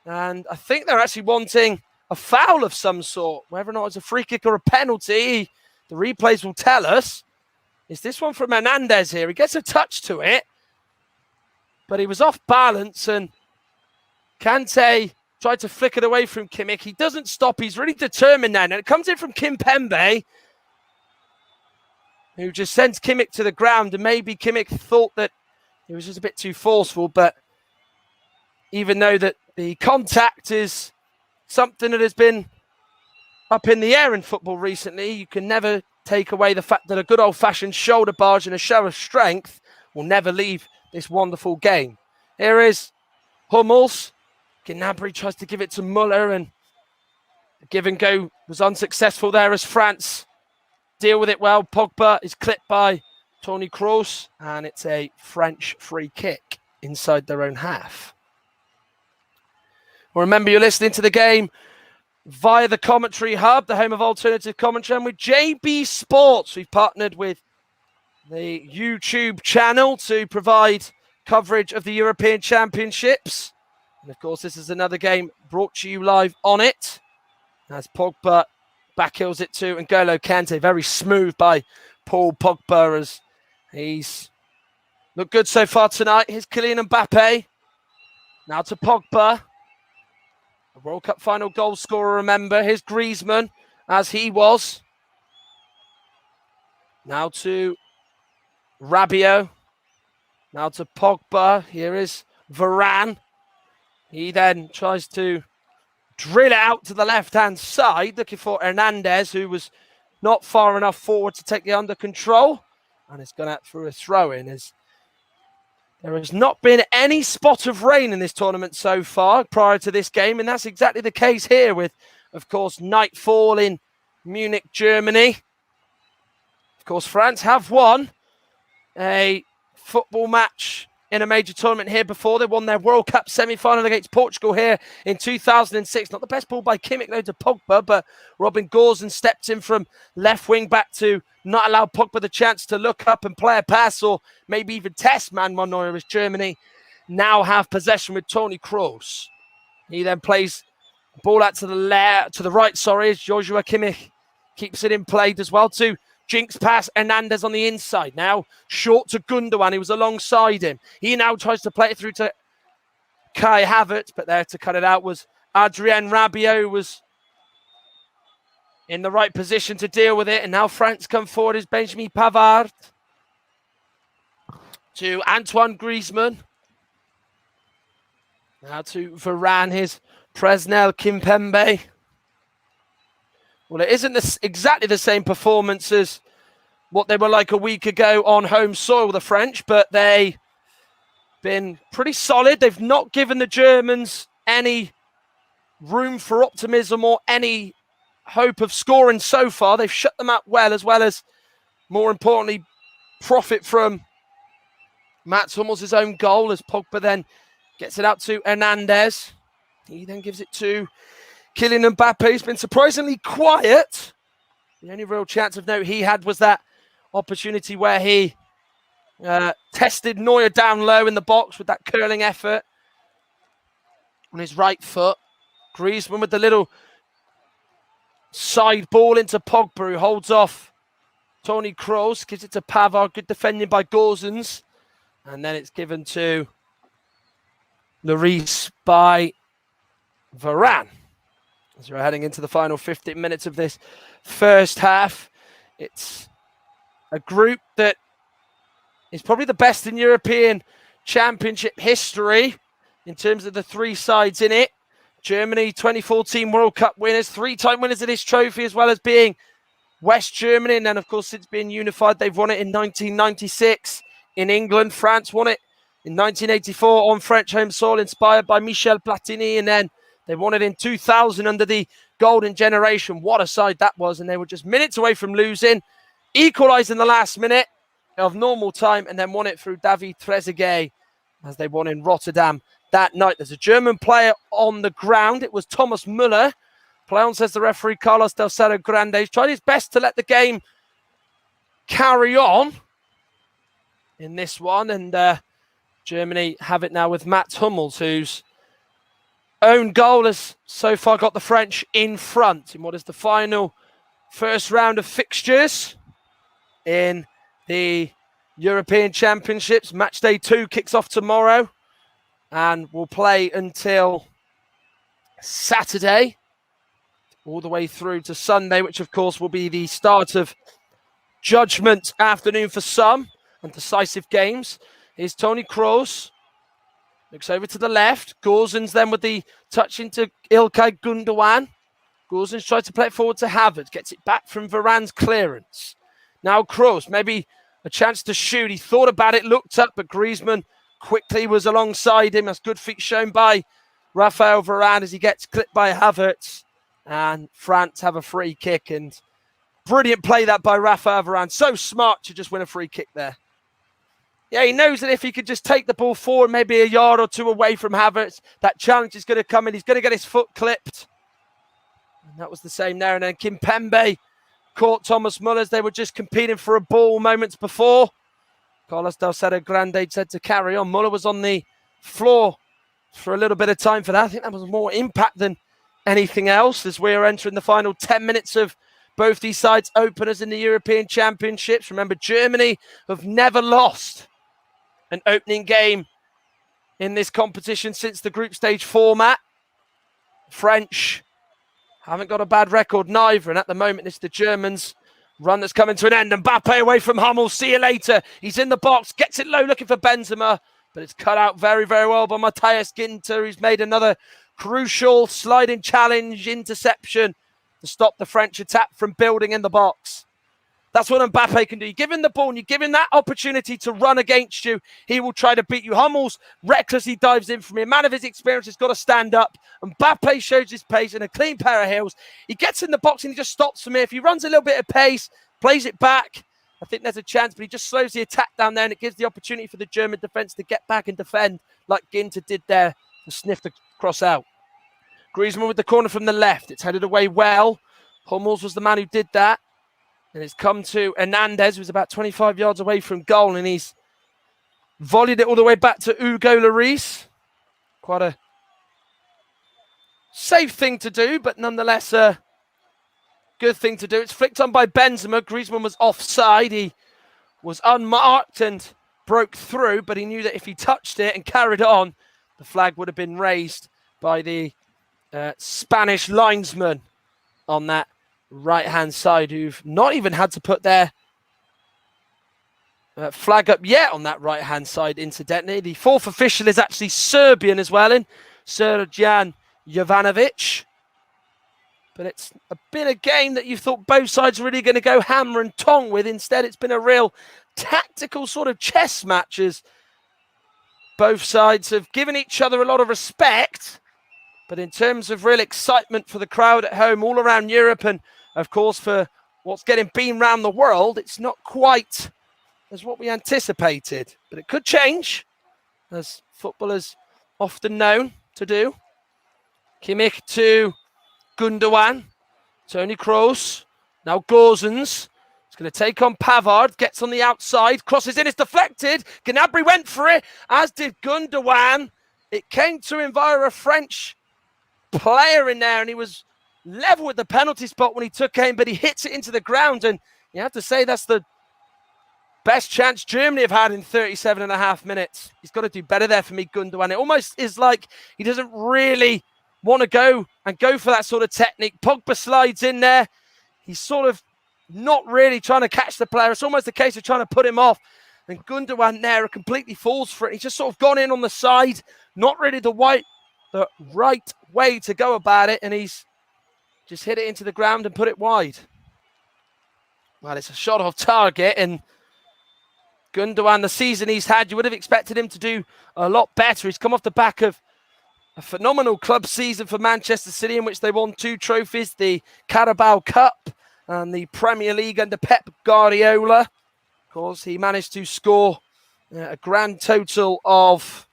And I think they're actually wanting a foul of some sort, whether or not it's a free kick or a penalty. The replays will tell us. Is this one from Hernandez here? He gets a touch to it, but he was off balance, and Kante tried to flick it away from Kimmich. He doesn't stop. He's really determined then, and it comes in from Kimpembe. who just sends Kimmich to the ground, and maybe Kimmich thought that he was just a bit too forceful, but even though that the contact is something that has been up in the air in football recently, you can never take away the fact that a good old-fashioned shoulder barge and a show of strength will never leave this wonderful game. Here is Hummels. Gnabry tries to give it to Muller, and the give and go was unsuccessful there as France deal with it well. Pogba is clipped by Toni Kroos, and it's a French free kick inside their own half. Well, remember, you're listening to the game via the Commentary Hub, the home of alternative commentary, and with JB Sports. We've partnered with the YouTube channel to provide coverage of the European Championships. And of course, this is another game brought to you live on it, as Pogba backhills it to N'Golo Kante. Very smooth by Paul Pogba, as he's looked good so far tonight. Here's Kylian Mbappe. Now to Pogba. A World Cup final goal scorer, remember. Here's Griezmann, as he was. Now to Rabiot. Now to Pogba. Here is Varane. He then tries to drill it out to the left-hand side, looking for Hernandez, who was not far enough forward to take the under control. And it's gone out through a throw-in, as there has not been any spot of rain in this tournament so far prior to this game, and that's exactly the case here with, of course, nightfall in Munich, Germany. Of course, France have won a football match in a major tournament here before. They won their World Cup semi-final against Portugal here in 2006. Not the best ball by Kimmich, though, to Pogba, but Robin Gosens stepped in from left wing back to not allow Pogba the chance to look up and play a pass, or maybe even test Manuel Neuer, as Germany now have possession with Toni Kroos. He then plays the ball out to the right, as Joshua Kimmich keeps it in play as well to Jinx pass, Hernandez on the inside. Now short to Gundogan, he was alongside him. He now tries to play it through to Kai Havertz, but there to cut it out was Adrien Rabiot, who was in the right position to deal with it. And now France come forward as Benjamin Pavard to Antoine Griezmann. Now to Varane, his Presnel Kimpembe. Well, it isn't exactly the same performance as what they were like a week ago on home soil, the French, but they've been pretty solid. They've not given the Germans any room for optimism or any hope of scoring so far. They've shut them out well as, more importantly, profit from Mats Hummels' own goal, as Pogba then gets it out to Hernandez. He then gives it to Kylian Mbappe. He's been surprisingly quiet. The only real chance of note he had was that opportunity where he tested Neuer down low in the box with that curling effort on his right foot. Griezmann with the little side ball into Pogba, who holds off Toni Kroos, gives it to Pavard. Good defending by Gosens. And then it's given to Lloris by Varane. As we're heading into the final 15 minutes of this first half, it's a group that is probably the best in European Championship history in terms of the three sides in it. Germany, 2014 World Cup winners, three-time winners of this trophy, as well as being West Germany. And then, of course, since being unified, they've won it in 1996 in England. France won it in 1984 on French home soil, inspired by Michel Platini. And then they won it in 2000 under the Golden Generation. What a side that was. And they were just minutes away from losing, equalised in the last minute of normal time, and then won it through David Trezeguet as they won in Rotterdam that night. There's a German player on the ground. It was Thomas Müller. Play on, says the referee, Carlos Del Cerro Grande. He's tried his best to let the game carry on in this one. And Germany have it now with Mats Hummels, whose own goal has so far got the French in front in what is the final first round of fixtures in the European Championships. Match day 2 kicks off tomorrow and will play until Saturday, all the way through to Sunday, which of course will be the start of judgment afternoon for some and decisive games. Here's Tony Kroos. Looks over to the left. Gosens then with the touch into Ilkay Gundogan. Gosens tries to play it forward to Havertz. Gets it back from Varane's clearance. Now Kroos, maybe a chance to shoot. He thought about it, looked up, but Griezmann quickly was alongside him. That's good feet shown by Raphael Varane as he gets clipped by Havertz. And France have a free kick. And brilliant play that by Raphael Varane. So smart to just win a free kick there. Yeah, he knows that if he could just take the ball forward, maybe a yard or two away from Havertz, that challenge is going to come in. He's going to get his foot clipped. And that was the same there. And then Kimpembe caught Thomas Muller. They were just competing for a ball moments before. Carlos Dalcedo Grande said to carry on. Muller was on the floor for a little bit of time for that. I think that was more impact than anything else as we are entering the final 10 minutes of both these sides' openers in the European Championships. Remember, Germany have never lost an opening game in this competition since the group stage format. French haven't got a bad record neither, and at the moment it's the Germans' run that's coming to an end. And Mbappe away from Hummel. See you later. He's in the box, gets it low, looking for Benzema, but it's cut out very, very well by Matthias Ginter, who's made another crucial sliding challenge interception to stop the French attack from building in the box. That's what Mbappe can do. You give him the ball and you give him that opportunity to run against you. He will try to beat you. Hummel's reckless. He dives in from here. Man of his experience has got to stand up. Mbappe shows his pace and a clean pair of heels. He gets in the box and he just stops from here. If he runs a little bit of pace, plays it back, I think there's a chance, but he just slows the attack down there and it gives the opportunity for the German defence to get back and defend like Ginter did there to sniff the cross out. Griezmann with the corner from the left. It's headed away well. Hummels was the man who did that. And it's come to Hernandez, who's about 25 yards away from goal, and he's volleyed it all the way back to Hugo Lloris. Quite a safe thing to do, but nonetheless a good thing to do. It's flicked on by Benzema. Griezmann was offside. He was unmarked and broke through, but he knew that if he touched it and carried on, the flag would have been raised by the Spanish linesman on that right-hand side, who've not even had to put their flag up yet on that right-hand side, incidentally. The fourth official is actually Serbian as well, in Srđan Jovanovic. But it's been a game that you thought both sides were really going to go hammer and tong with. Instead, it's been a real tactical sort of chess match as both sides have given each other a lot of respect. But in terms of real excitement for the crowd at home, all around Europe, and of course for what's getting beamed around the world, it's not quite as what we anticipated. But it could change, as footballers often known to do. Kimmich to Gundogan. Toni Kroos. Now Gosens. He's going to take on Pavard. Gets on the outside. Crosses in. It's deflected. Gnabry went for it, as did Gundogan. It came to him via a French player in there, and he was level with the penalty spot when he took aim, but he hits it into the ground, and you have to say that's the best chance Germany have had in 37 and a half minutes. He's got to do better there for me, Gundogan. It almost is like he doesn't really want to go for that sort of technique. Pogba slides in there. He's sort of not really trying to catch the player. It's almost a case of trying to put him off, and Gundogan there completely falls for it. He's just sort of gone in on the side, not really the right way to go about it, and he's just hit it into the ground and put it wide. Well, it's a shot off target, and Gundogan, the season he's had, you would have expected him to do a lot better. He's come off the back of a phenomenal club season for Manchester City, in which they won 2 trophies, the Carabao Cup and the Premier League under Pep Guardiola. Of course, he managed to score a grand total of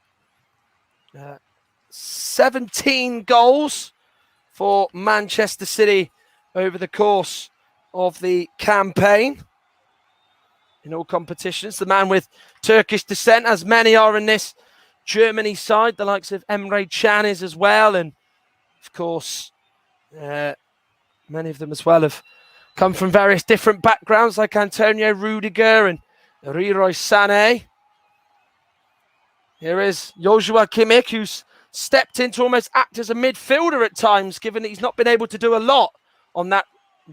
17 goals for Manchester City over the course of the campaign in all competitions. The man with Turkish descent, as many are in this Germany side, the likes of Emre Can is as well, and of course many of them as well have come from various different backgrounds, like Antonio Rudiger and Leroy Sané. Here is Joshua Kimmich, who's stepped in to almost act as a midfielder at times, given that he's not been able to do a lot on that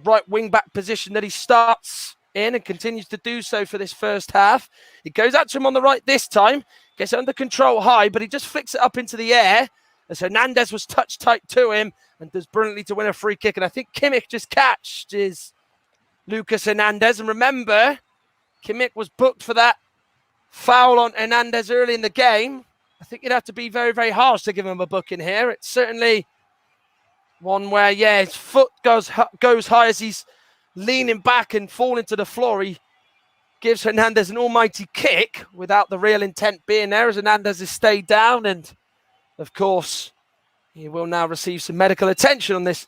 right wing-back position that he starts in and continues to do so for this first half. It goes out to him on the right this time, gets under control high, but he just flicks it up into the air as Hernandez was touch tight to him and does brilliantly to win a free kick. And I think Kimmich just catched his Lucas Hernandez. And remember, Kimmich was booked for that foul on Hernandez early in the game. I think you'd have to be very, very harsh to give him a booking here. It's certainly one where, his foot goes high as he's leaning back and falling to the floor. He gives Hernandez an almighty kick without the real intent being there, as Hernandez has stayed down. And, of course, he will now receive some medical attention on this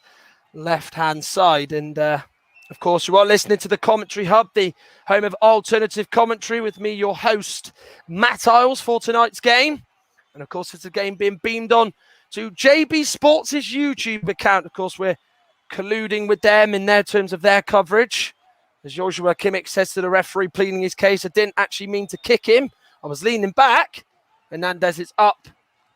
left-hand side. And, of course, you are listening to the Commentary Hub, the home of alternative commentary, with me, your host, Matt Isles, for tonight's game. And, of course, it's a game being beamed on to JB Sports' YouTube account. Of course, we're colluding with them in their terms of their coverage. As Joshua Kimmich says to the referee pleading his case, I didn't actually mean to kick him. I was leaning back. Hernandez is up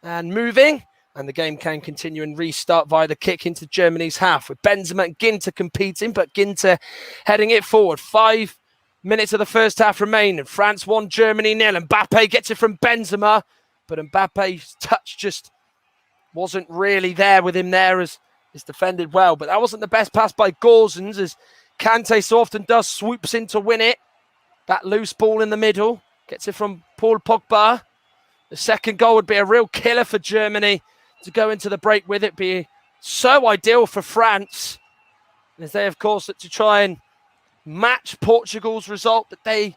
and moving. And the game can continue and restart via the kick into Germany's half, with Benzema and Ginter competing, but Ginter heading it forward. 5 minutes of the first half remaining. France 1, Germany 0. Mbappe gets it from Benzema, but Mbappe's touch just wasn't really there with him there, as it's defended well. But that wasn't the best pass by Gosens, as Kante so often does, swoops in to win it. That loose ball in the middle, gets it from Paul Pogba. The second goal would be a real killer for Germany to go into the break with. It be so ideal for France, as they, of course, look to try and match Portugal's result that they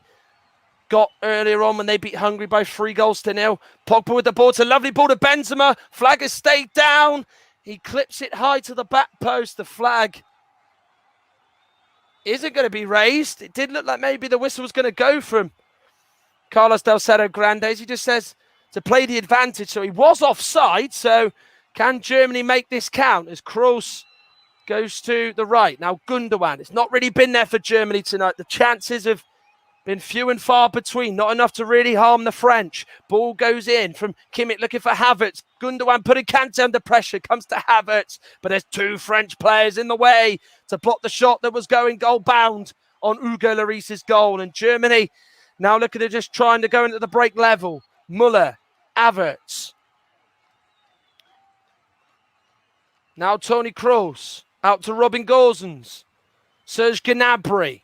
got earlier on when they beat Hungary by 3-0. Pogba with the ball. It's a lovely ball to Benzema. Flag has stayed down. He clips it high to the back post. The flag isn't going to be raised. It did look like maybe the whistle was going to go from Carlos Del Cerro Grandes. He just says to play the advantage. So he was offside. So can Germany make this count as Kroos goes to the right? Now Gundogan. It's not really been there for Germany tonight. The chances have been few and far between. Not enough to really harm the French. Ball goes in from Kimmich looking for Havertz. Gundogan putting Kante under pressure. Comes to Havertz. But there's 2 French players in the way to block the shot that was going goal bound on Hugo Lloris's goal. And Germany now looking at just trying to go into the break level. Muller, Havertz. Now Toni Kroos. Out to Robin Gosens. Serge Gnabry.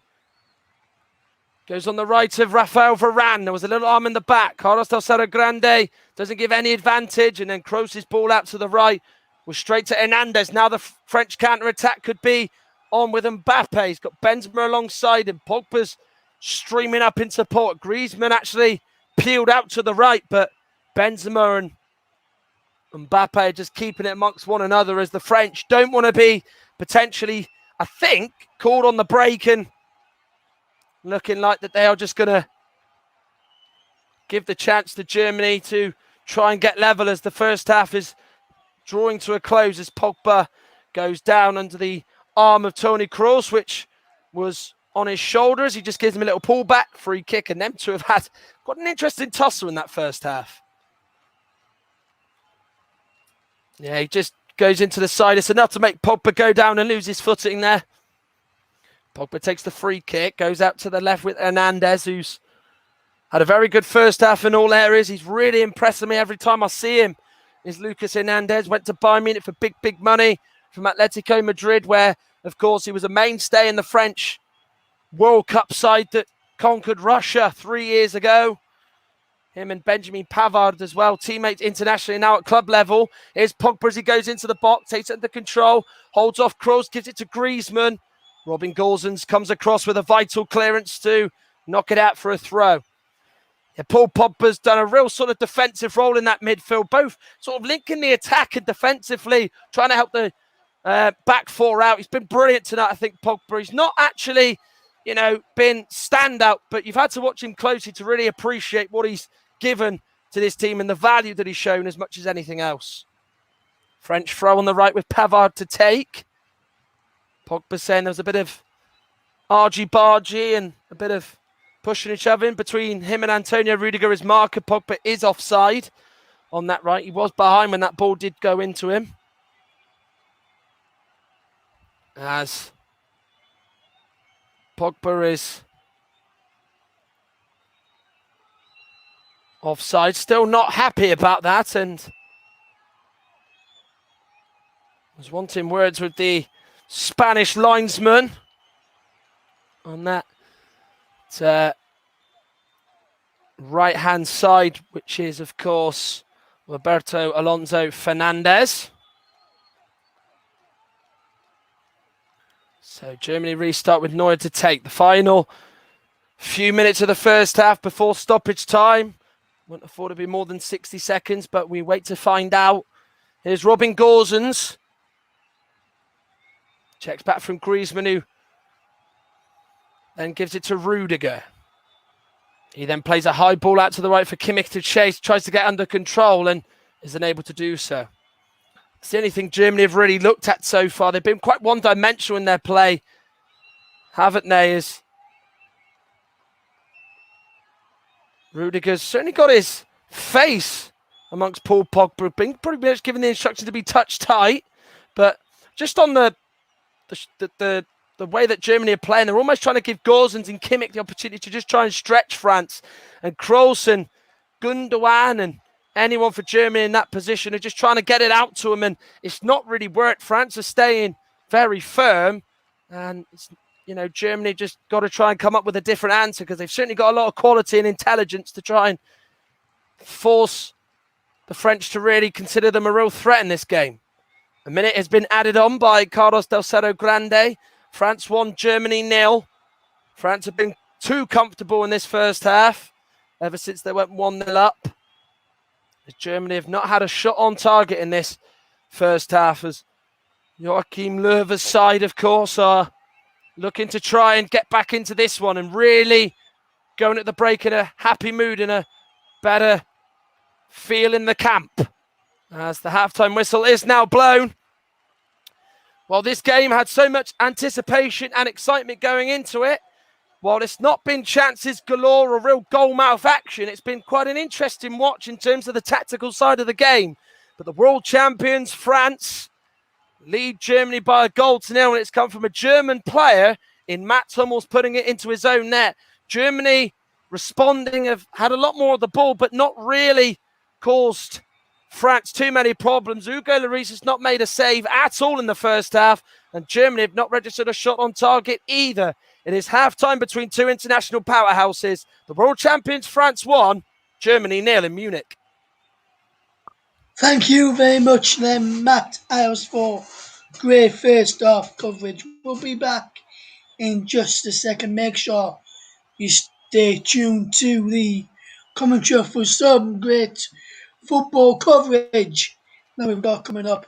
Goes on the right of Rafael Varane. There was a little arm in the back. Carlos Del Cerro Grande doesn't give any advantage. And then Kroos' ball out to the right was straight to Hernandez. Now the French counter-attack could be on with Mbappe. He's got Benzema alongside him. Pogba's streaming up in support. Griezmann actually peeled out to the right. But Benzema and Mbappe are just keeping it amongst one another, as the French don't want to be potentially, I think, called on the break and looking like that they are just going to give the chance to Germany to try and get level, as the first half is drawing to a close, as Pogba goes down under the arm of Toni Kroos, which was on his shoulders. He just gives him a little pullback, free kick, and them two have had quite an interesting tussle in that first half. Yeah, he just goes into the side. It's enough to make Pogba go down and lose his footing there. Pogba takes the free kick, goes out to the left with Hernandez, who's had a very good first half in all areas. He's really impressing me every time I see him. Is Lucas Hernandez. Went to Bayern Munich for big, big money from Atletico Madrid, where, of course, he was a mainstay in the French World Cup side that conquered Russia 3 years ago. Him and Benjamin Pavard as well, teammates internationally now at club level. Here's Pogba as he goes into the box, takes it under control, holds off Kroos, gives it to Griezmann. Robin Gosens comes across with a vital clearance to knock it out for a throw. Yeah, Paul Pogba's done a real sort of defensive role in that midfield, both sort of linking the attack and defensively, trying to help the back four out. He's been brilliant tonight, I think, Pogba. He's not actually, been standout, but you've had to watch him closely to really appreciate what he's given to this team and the value that he's shown as much as anything else. French throw on the right with Pavard to take. Pogba saying there was a bit of argy-bargy and a bit of pushing each other in between him and Antonio Rudiger. His marker, Pogba, is offside on that right. He was behind when that ball did go into him. As Pogba is Offside, still not happy about that, and was wanting words with the Spanish linesman on that right-hand side, which is, of course, Roberto Alonso Fernandez. So Germany restart with Neuer to take. The final few minutes of the first half before stoppage time. Wouldn't have thought it'd be more than 60 seconds, but we wait to find out. Here's Robin Gosens. Checks back from Griezmann, who then gives it to Rudiger. He then plays a high ball out to the right for Kimmich to chase, tries to get under control and is unable to do so. It's the only thing Germany have really looked at so far. They've been quite one-dimensional in their play, haven't they? As Rudiger's certainly got his face amongst Paul Pogba, being pretty much given the instruction to be touch tight, but just on the way that Germany are playing, they're almost trying to give Gosens and Kimmich the opportunity to just try and stretch France. And Kroos and Gundogan and anyone for Germany in that position are just trying to get it out to them, and it's not really worked. France are staying very firm, and it's, Germany just got to try and come up with a different answer, because they've certainly got a lot of quality and intelligence to try and force the French to really consider them a real threat in this game. A minute has been added on by Carlos Del Cerro Grande. France 1, Germany 0. France have been too comfortable in this first half ever since they went 1-0 up. Germany have not had a shot on target in this first half, as Joachim Löw's side, of course, are looking to try and get back into this one and really going at the break in a happy mood, in a better feel in the camp. As the halftime whistle is now blown. While this game had so much anticipation and excitement going into it, while it's not been chances galore or real goal-mouth action, it's been quite an interesting watch in terms of the tactical side of the game. But the world champions, France, lead Germany by a goal to nil, and it's come from a German player in Mats Hummels putting it into his own net. Germany responding, have had a lot more of the ball, but not really caused France too many problems. Hugo Lloris has not made a save at all in the first half, and Germany have not registered a shot on target either. It is half-time between two international powerhouses. The world champions France 1, Germany 0 in Munich. Thank you very much then, Matt Iles, for great first half coverage. We'll be back in just a second. Make sure you stay tuned to the commentary for some great football coverage that we've got coming up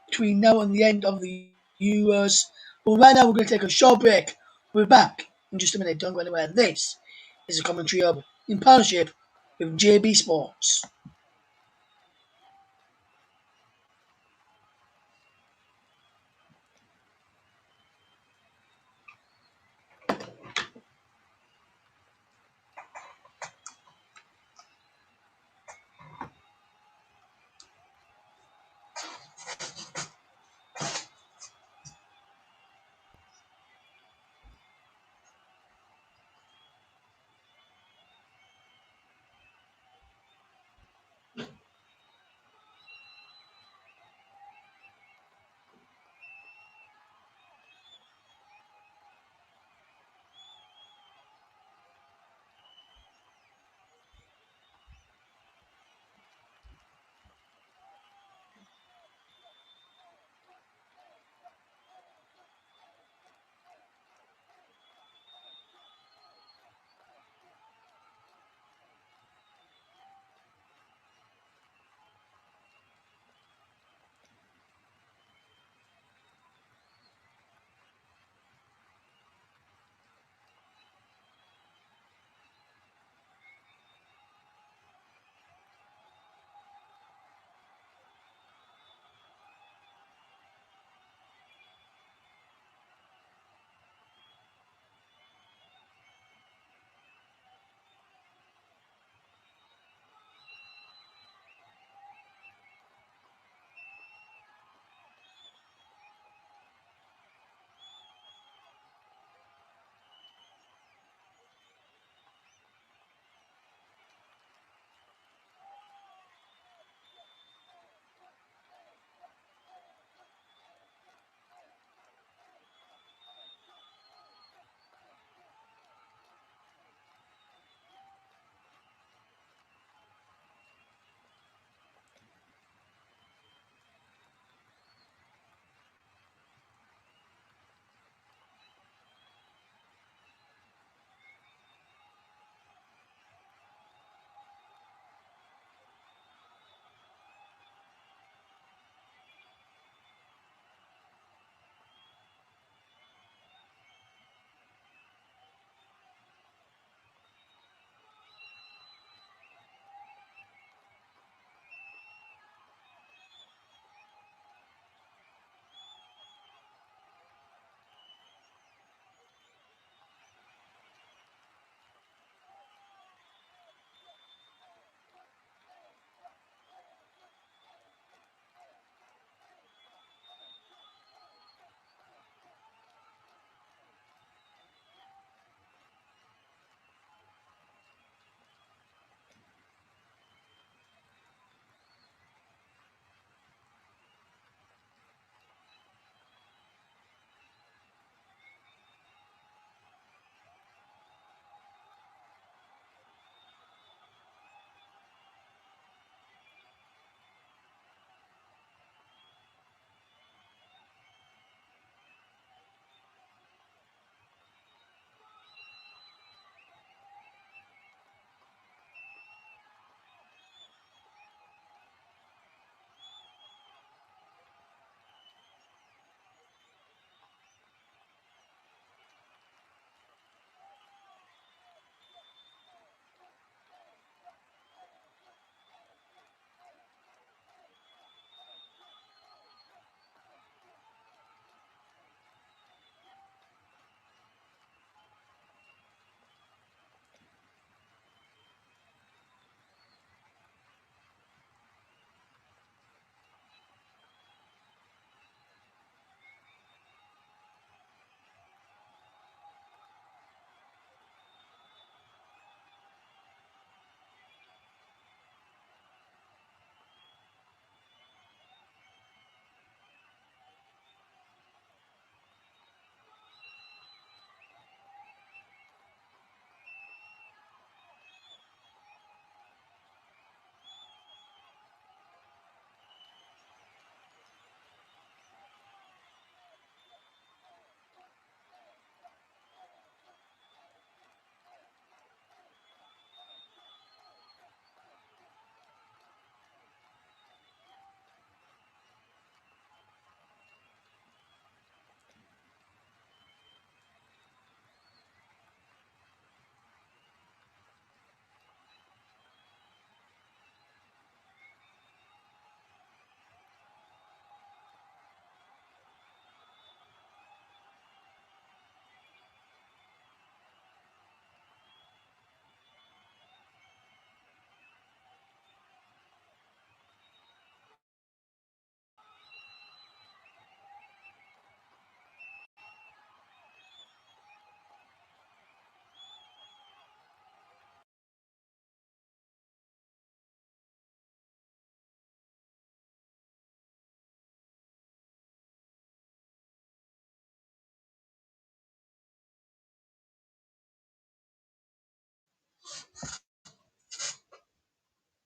between now and the end of the Euros. But right now we're going to take a short break. We're back in just a minute. Don't go anywhere. This is a commentary hub in partnership with JB Sports.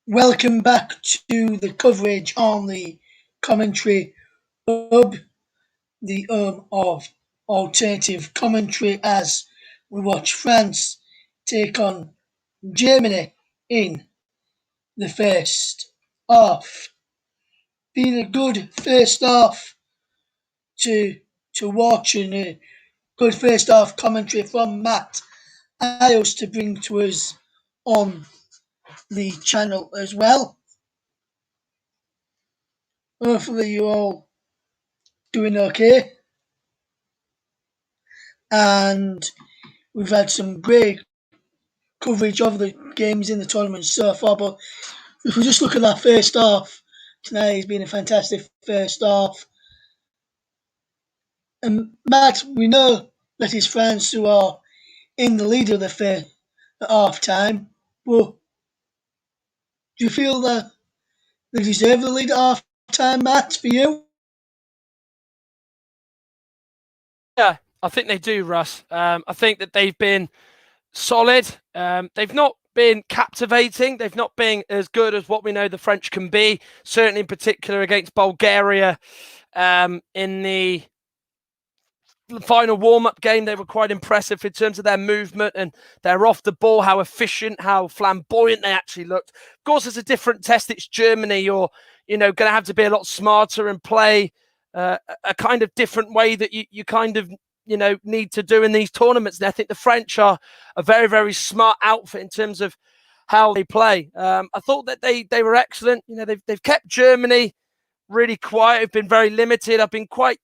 Welcome back to the coverage on the Commentary Hub, the of alternative commentary, as we watch France take on Germany in the first half. Been a good first half to watch, and a good first half commentary from Matt Iles to bring to us on the channel as well. Hopefully you're all doing okay. And we've had some great coverage of the games in the tournament so far. But if we just look at that first half, tonight has been a fantastic first half. And Matt, we know that it's France who are in the lead of the at half time. But do you feel that they deserve the lead at half time, Matt, for you? Yeah, I think they do, Russ. I think that they've been solid. They've not been captivating. They've not been as good as what we know the French can be, certainly in particular against Bulgaria in the final warm-up game. They were quite impressive in terms of their movement and they're off the ball, how efficient, how flamboyant they actually looked. Of course, it's a different test. It's Germany. You're, going to have to be a lot smarter and play a kind of different way that you kind of, need to do in these tournaments. And I think the French are a very, very smart outfit in terms of how they play. I thought that they were excellent. They've kept Germany really quiet. Have been very limited. I've been quite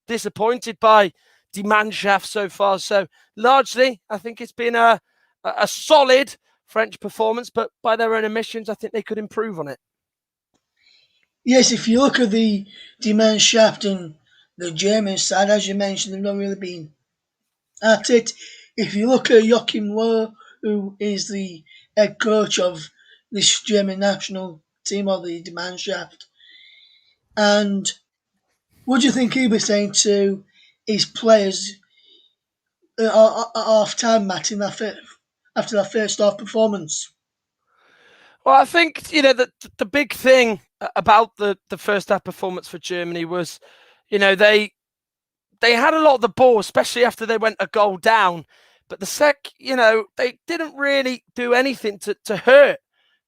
disappointed by Die Mannschaft so far. So largely, I think it's been a solid French performance, but by their own admissions, I think they could improve on it. Yes, if you look at the Die Mannschaft and the German side, as you mentioned, they've not really been at it. If you look at Joachim Löw, who is the head coach of this German national team, or the Die Mannschaft, and what do you think he was saying to his players at half time, Matt, after that first half performance? Well, I think, the big thing about the first half performance for Germany was, they had a lot of the ball, especially after they went a goal down. But they didn't really do anything to hurt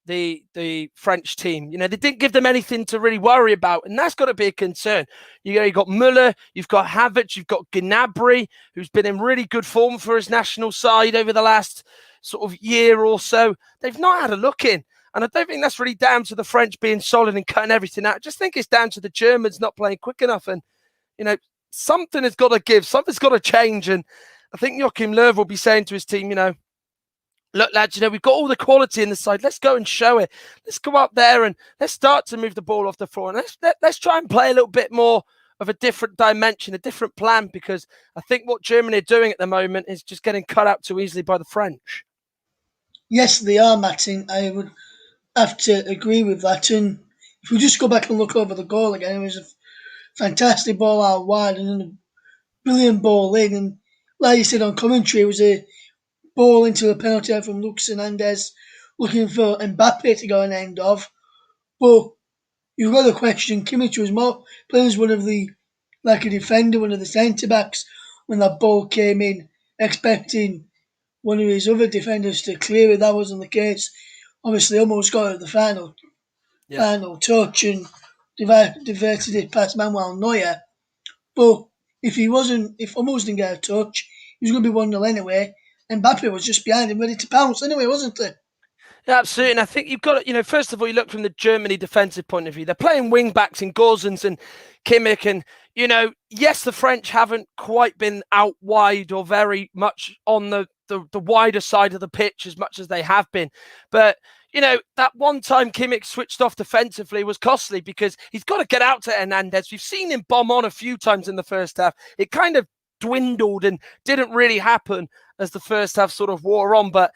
the French team. They didn't give them anything to really worry about, and that's got to be a concern. You've got Müller, you've got Havertz, you've got Gnabry, who's been in really good form for his national side over the last sort of year or so. They've not had a look in. And I don't think that's really down to the French being solid and cutting everything out. I just think it's down to the Germans not playing quick enough. And, something has got to give. Something's got to change. And I think Joachim Löw will be saying to his team, look, lads, we've got all the quality in the side. Let's go and show it. Let's go up there and let's start to move the ball off the floor. And let's try and play a little bit more of a different dimension, a different plan, because I think what Germany are doing at the moment is just getting cut out too easily by the French. Yes, they are, Martin. I would have to agree with that. And if we just go back and look over the goal again, it was a fantastic ball out wide and a brilliant ball in. And like you said on commentary, it was a ball into the penalty from Lucas Hernandez, looking for Mbappe to go and end of. But you've got to question Kimmich was more playing one of the, like a defender, one of the centre backs when that ball came in, expecting one of his other defenders to clear it. That wasn't the case. Obviously, almost got at the final touch and diverted it past Manuel Neuer. But if Hummels didn't get a touch, he was going to be 1-0 anyway. And Mbappe was just behind him, ready to pounce anyway, wasn't he? Yeah, absolutely. And I think you've got to, first of all, you look from the Germany defensive point of view. They're playing wing backs in Gosens and Kimmich. And, yes, the French haven't quite been out wide or very much on the wider side of the pitch as much as they have been. But, that one time Kimmich switched off defensively was costly because he's got to get out to Hernandez. We've seen him bomb on a few times in the first half. It kind of dwindled and didn't really happen as the first half sort of wore on. But,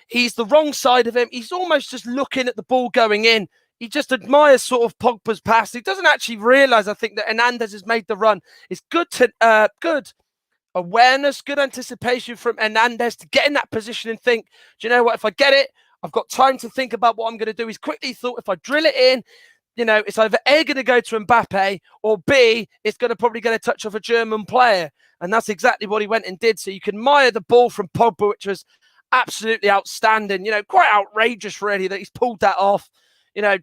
he's the wrong side of him. He's almost just looking at the ball going in. He just admires sort of Pogba's pass. He doesn't actually realise, I think, that Hernandez has made the run. It's good awareness, good anticipation from Hernandez to get in that position and think, do you know what, if I get it, I've got time to think about what I'm going to do. He's quickly thought, if I drill it in, it's either A, going to go to Mbappe, or B, it's going to probably get a touch off a German player. And that's exactly what he went and did. So you can admire the ball from Pogba, which was absolutely outstanding. Quite outrageous, really, that he's pulled that off.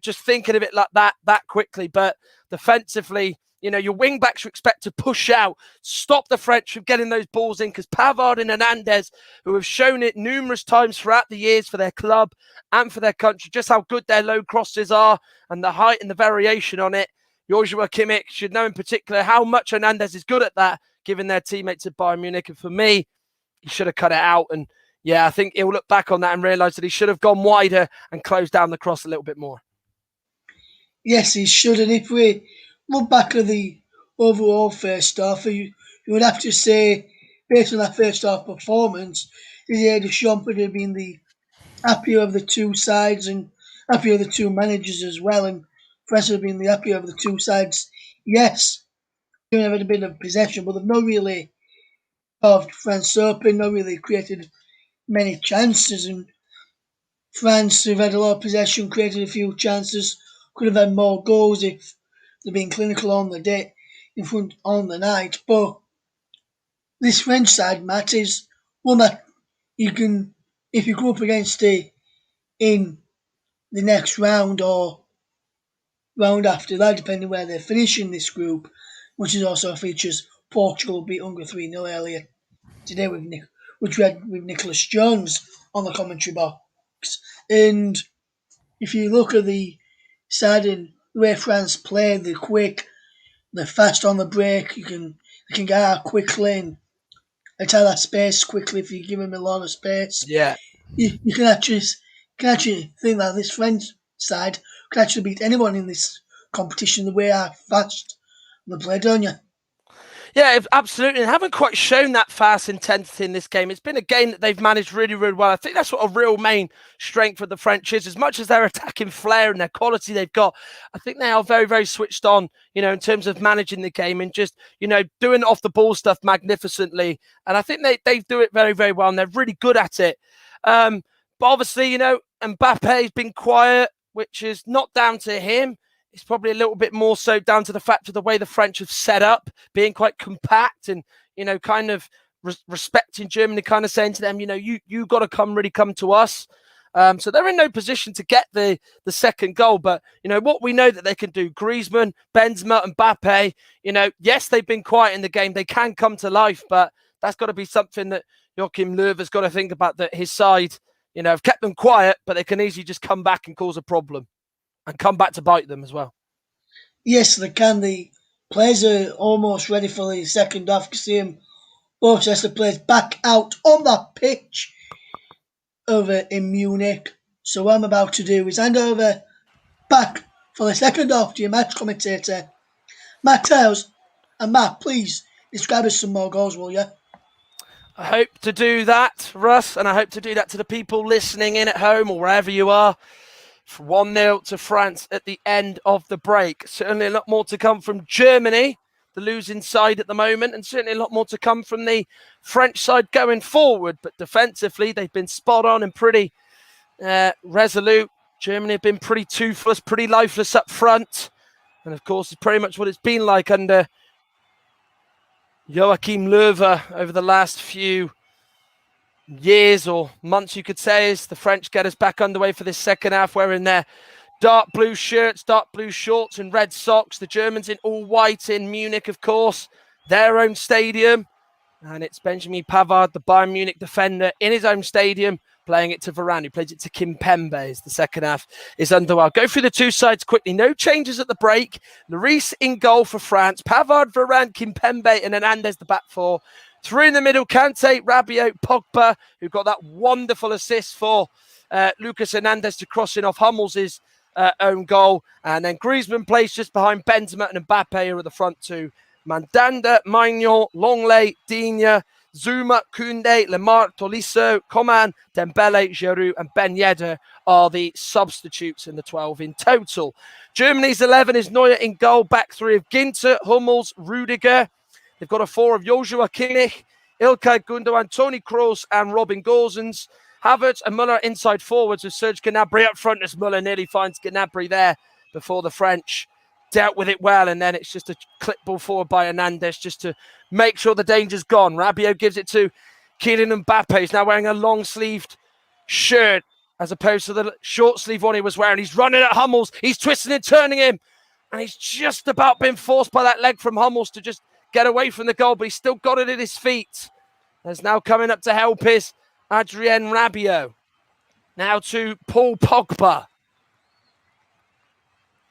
Just thinking of it like that quickly. But defensively, your wing backs you expect to push out, stop the French from getting those balls in, because Pavard and Hernandez, who have shown it numerous times throughout the years for their club and for their country, just how good their low crosses are and the height and the variation on it. Joshua Kimmich should know in particular how much Hernandez is good at that, given their teammates at Bayern Munich. And for me, he should have cut it out. And yeah, I think he'll look back on that and realise that he should have gone wider and closed down the cross a little bit more. Yes, he should. And if we look back at the overall first half, you would have to say, based on that first half performance, Didier Deschamps would have been the happier of the two sides and happier of the two managers as well. And France would have been the happier of the two sides. Yes, they've had a bit of possession, but they've not really carved France open, not really created many chances. And France have had a lot of possession, created a few chances, could have had more goals if they've been clinical on the day, in front on the night. But this French side, Matt, is one that you can, if you go up against it in the next round or round after that, depending where they're finishing this group, which is also features Portugal beat Hungary 3-0 earlier today, which we had with Nicholas Jones on the commentary box. And if you look at the side and the way France play, they're quick, they're fast on the break, they can get out quickly and attack that space quickly if you give them a lot of space. Yeah. You can actually think that this French side could actually beat anyone in this competition the way how fast they play, don't you? Yeah, absolutely. And haven't quite shown that fast intensity in this game. It's been a game that they've managed really, really well. I think that's what a real main strength of the French is. As much as their attacking flair and their quality they've got, I think they are very, very switched on, in terms of managing the game and just, doing off the ball stuff magnificently. And I think they do it very, very well, and they're really good at it. But obviously, Mbappe's been quiet, which is not down to him. It's probably a little bit more so down to the fact of the way the French have set up, being quite compact and, kind of respecting Germany, kind of saying to them, you got to come to us. So they're in no position to get the second goal. But, what we know that they can do, Griezmann, Benzema and Mbappe, yes, they've been quiet in the game. They can come to life, but that's got to be something that Joachim Löw has got to think about, that his side, have kept them quiet, but they can easily just come back and cause a problem. And come back to bite them as well. Yes, they can. The players are almost ready for the second half. You can see them, both sets of players back out on that pitch over in Munich. So what I'm about to do is hand over back for the second half to your match commentator, Matt Tales. And Matt, please describe us some more goals, will you? I hope to do that, Russ, and I hope to do that to the people listening in at home or wherever you are. 1-0 to France at the end of the break. Certainly a lot more to come from Germany, the losing side at the moment, and certainly a lot more to come from the French side going forward. But defensively, they've been spot on and pretty resolute. Germany have been pretty toothless, pretty lifeless up front. And of course, it's pretty much what it's been like under Joachim Löw over the last few years or months, you could say, as the French get us back underway for this second half, wearing their dark blue shirts, dark blue shorts and red socks. The Germans in all white in Munich, of course, their own stadium. And it's Benjamin Pavard, the Bayern Munich defender, in his own stadium, playing it to Varane, who plays it to Kimpembe as the second half is underway. I'll go through the two sides quickly. No changes at the break. Lloris in goal for France. Pavard, Varane, Kimpembe and Hernandez, the back four. Three in the middle, Kante, Rabiot, Pogba, who got that wonderful assist for Lucas Hernandez to cross in off Hummels' own goal. And then Griezmann plays just behind Benzema and Mbappe, who are the front two. Mandanda, Maignan, Longley, Digne, Zuma, Koundé, Lemar, Tolisso, Coman, Dembele, Giroud and Ben Yedder are the substitutes in the 12 in total. Germany's 11 is Neuer in goal, back three of Ginter, Hummels, Rudiger. They've got a four of Joshua Kimmich Ilkay Gundogan, Toni Kroos and Robin Gosens. Havertz and Muller inside forwards with Serge Gnabry up front as Muller nearly finds Gnabry there before the French dealt with it well, and then it's just a clip ball forward by Hernandez just to make sure the danger's gone. Rabiot gives it to Kylian Mbappe. He's now wearing a long-sleeved shirt as opposed to the short-sleeve one he was wearing. He's running at Hummels. He's twisting and turning him, and he's just about been forced by that leg from Hummels to just get away from the goal, but he's still got it at his feet. There's now coming up to help is Adrien Rabiot. Now to Paul Pogba.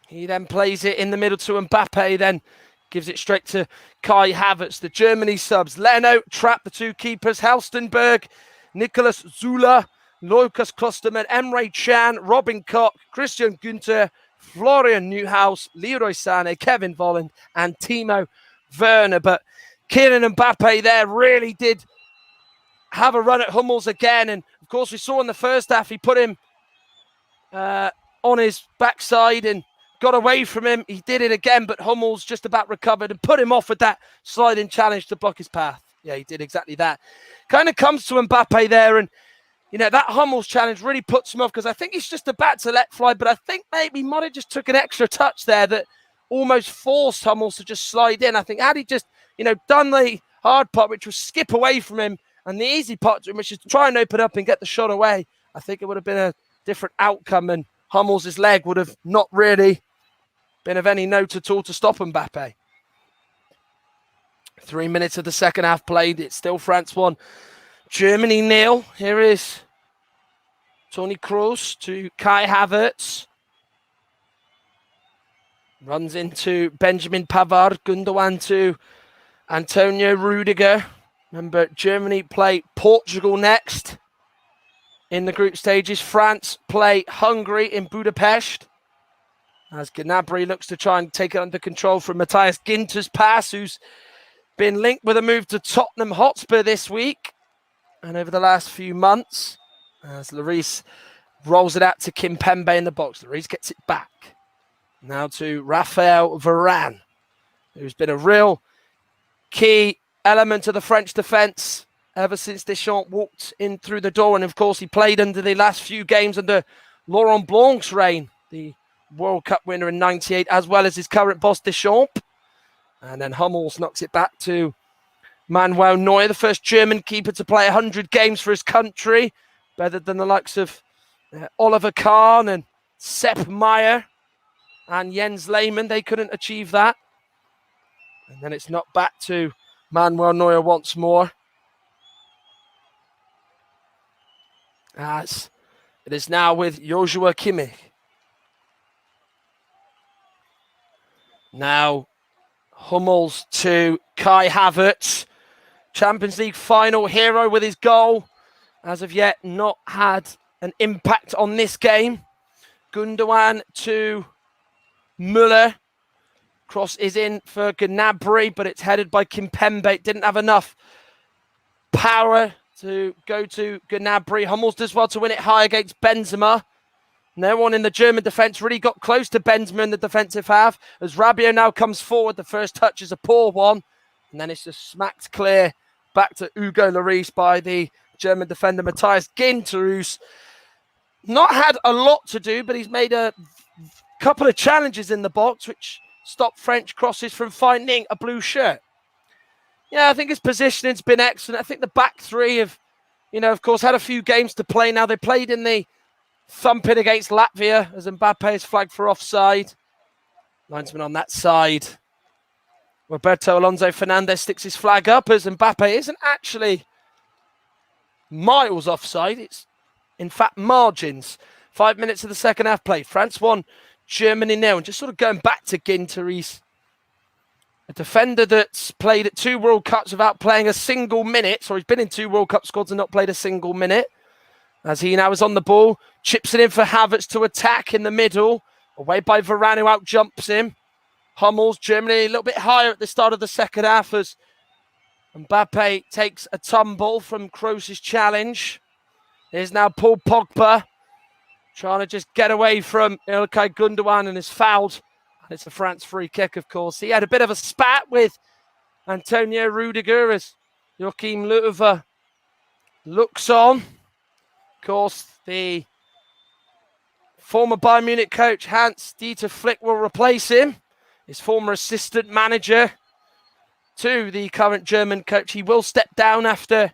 He then plays it in the middle to Mbappe, then gives it straight to Kai Havertz. The Germany subs. Leno trapped the two keepers. Halstenberg, Nicolas Zula, Lucas Klosterman, Emre Can, Robin Koch, Christian Günther, Florian Neuhaus, Leroy Sané, Kevin Volland, and Timo Werner. But Kylian Mbappe there really did have a run at Hummels again. And of course, we saw in the first half, he put him on his backside and got away from him. He did it again, but Hummels just about recovered and put him off with that sliding challenge to block his path. Yeah, he did exactly that. Kind of comes to Mbappe there, and you know, that Hummels challenge really puts him off because I think he's just about to let fly, but I think maybe Motta just took an extra touch there that almost forced Hummels to just slide in. I think had he just, you know, done the hard part, which was skip away from him, and the easy part to him, which is to try and open up and get the shot away, I think it would have been a different outcome, and Hummels' leg would have not really been of any note at all to stop Mbappe. 3 minutes of the second half played. It's still France 1, Germany 0. Here is Toni Kroos to Kai Havertz. Runs into Benjamin Pavard. Gundogan to Antonio Rudiger. Remember, Germany play Portugal next in the group stages. France play Hungary in Budapest. As Gnabry looks to try and take it under control from Matthias Ginter's pass, who's been linked with a move to Tottenham Hotspur this week and over the last few months. As Lloris rolls it out to Kimpembe in the box. Lloris gets it back. Now to Raphael Varane, who's been a real key element of the French defence ever since Deschamps walked in through the door. And of course, he played under the last few games under Laurent Blanc's reign, the World Cup winner in 98, as well as his current boss, Deschamps. And then Hummels knocks it back to Manuel Neuer, the first German keeper to play 100 games for his country, better than the likes of Oliver Kahn and Sepp Maier and Jens Lehmann. They couldn't achieve that. And then it's knocked back to Manuel Neuer once more. As it is now with Joshua Kimmich. Now, Hummels to Kai Havertz. Champions League final hero with his goal. As of yet, not had an impact on this game. Gundogan to Müller. Cross is in for Gnabry, but it's headed by Kimpembe. It didn't have enough power to go to Gnabry. Hummels does well to win it high against Benzema. No one in the German defence really got close to Benzema in the defensive half. As Rabiot now comes forward, the first touch is a poor one. And then it's just smacked clear back to Hugo Lloris by the German defender Matthias Ginter, who's not had a lot to do, but he's made a couple of challenges in the box, which stopped French crosses from finding a blue shirt. Yeah, I think his positioning's been excellent. I think the back three have, of course, had a few games to play now. They played in the thumping against Latvia as Mbappe is flagged for offside. Linesman on that side. Roberto Alonso Fernandez sticks his flag up as Mbappe isn't actually miles offside. It's, in fact, margins. 5 minutes of the second half played. France 1, Germany 0. And just sort of going back to Ginter, he's a defender that's played at 2 World Cups without playing a single minute. So he's been in 2 World Cup squads and not played a single minute. As he now is on the ball, chips it in for Havertz to attack in the middle. Away by Varane, who out-jumps him. Hummels, Germany, a little bit higher at the start of the second half as Mbappe takes a tumble from Kroos' challenge. Here's now Paul Pogba trying to just get away from Ilkay Gundogan and is fouled. And it's a France free kick, of course. He had a bit of a spat with Antonio Rudiger as Joachim Löw looks on. Of course, the former Bayern Munich coach Hans-Dieter Flick will replace him. His former assistant manager to the current German coach. He will step down after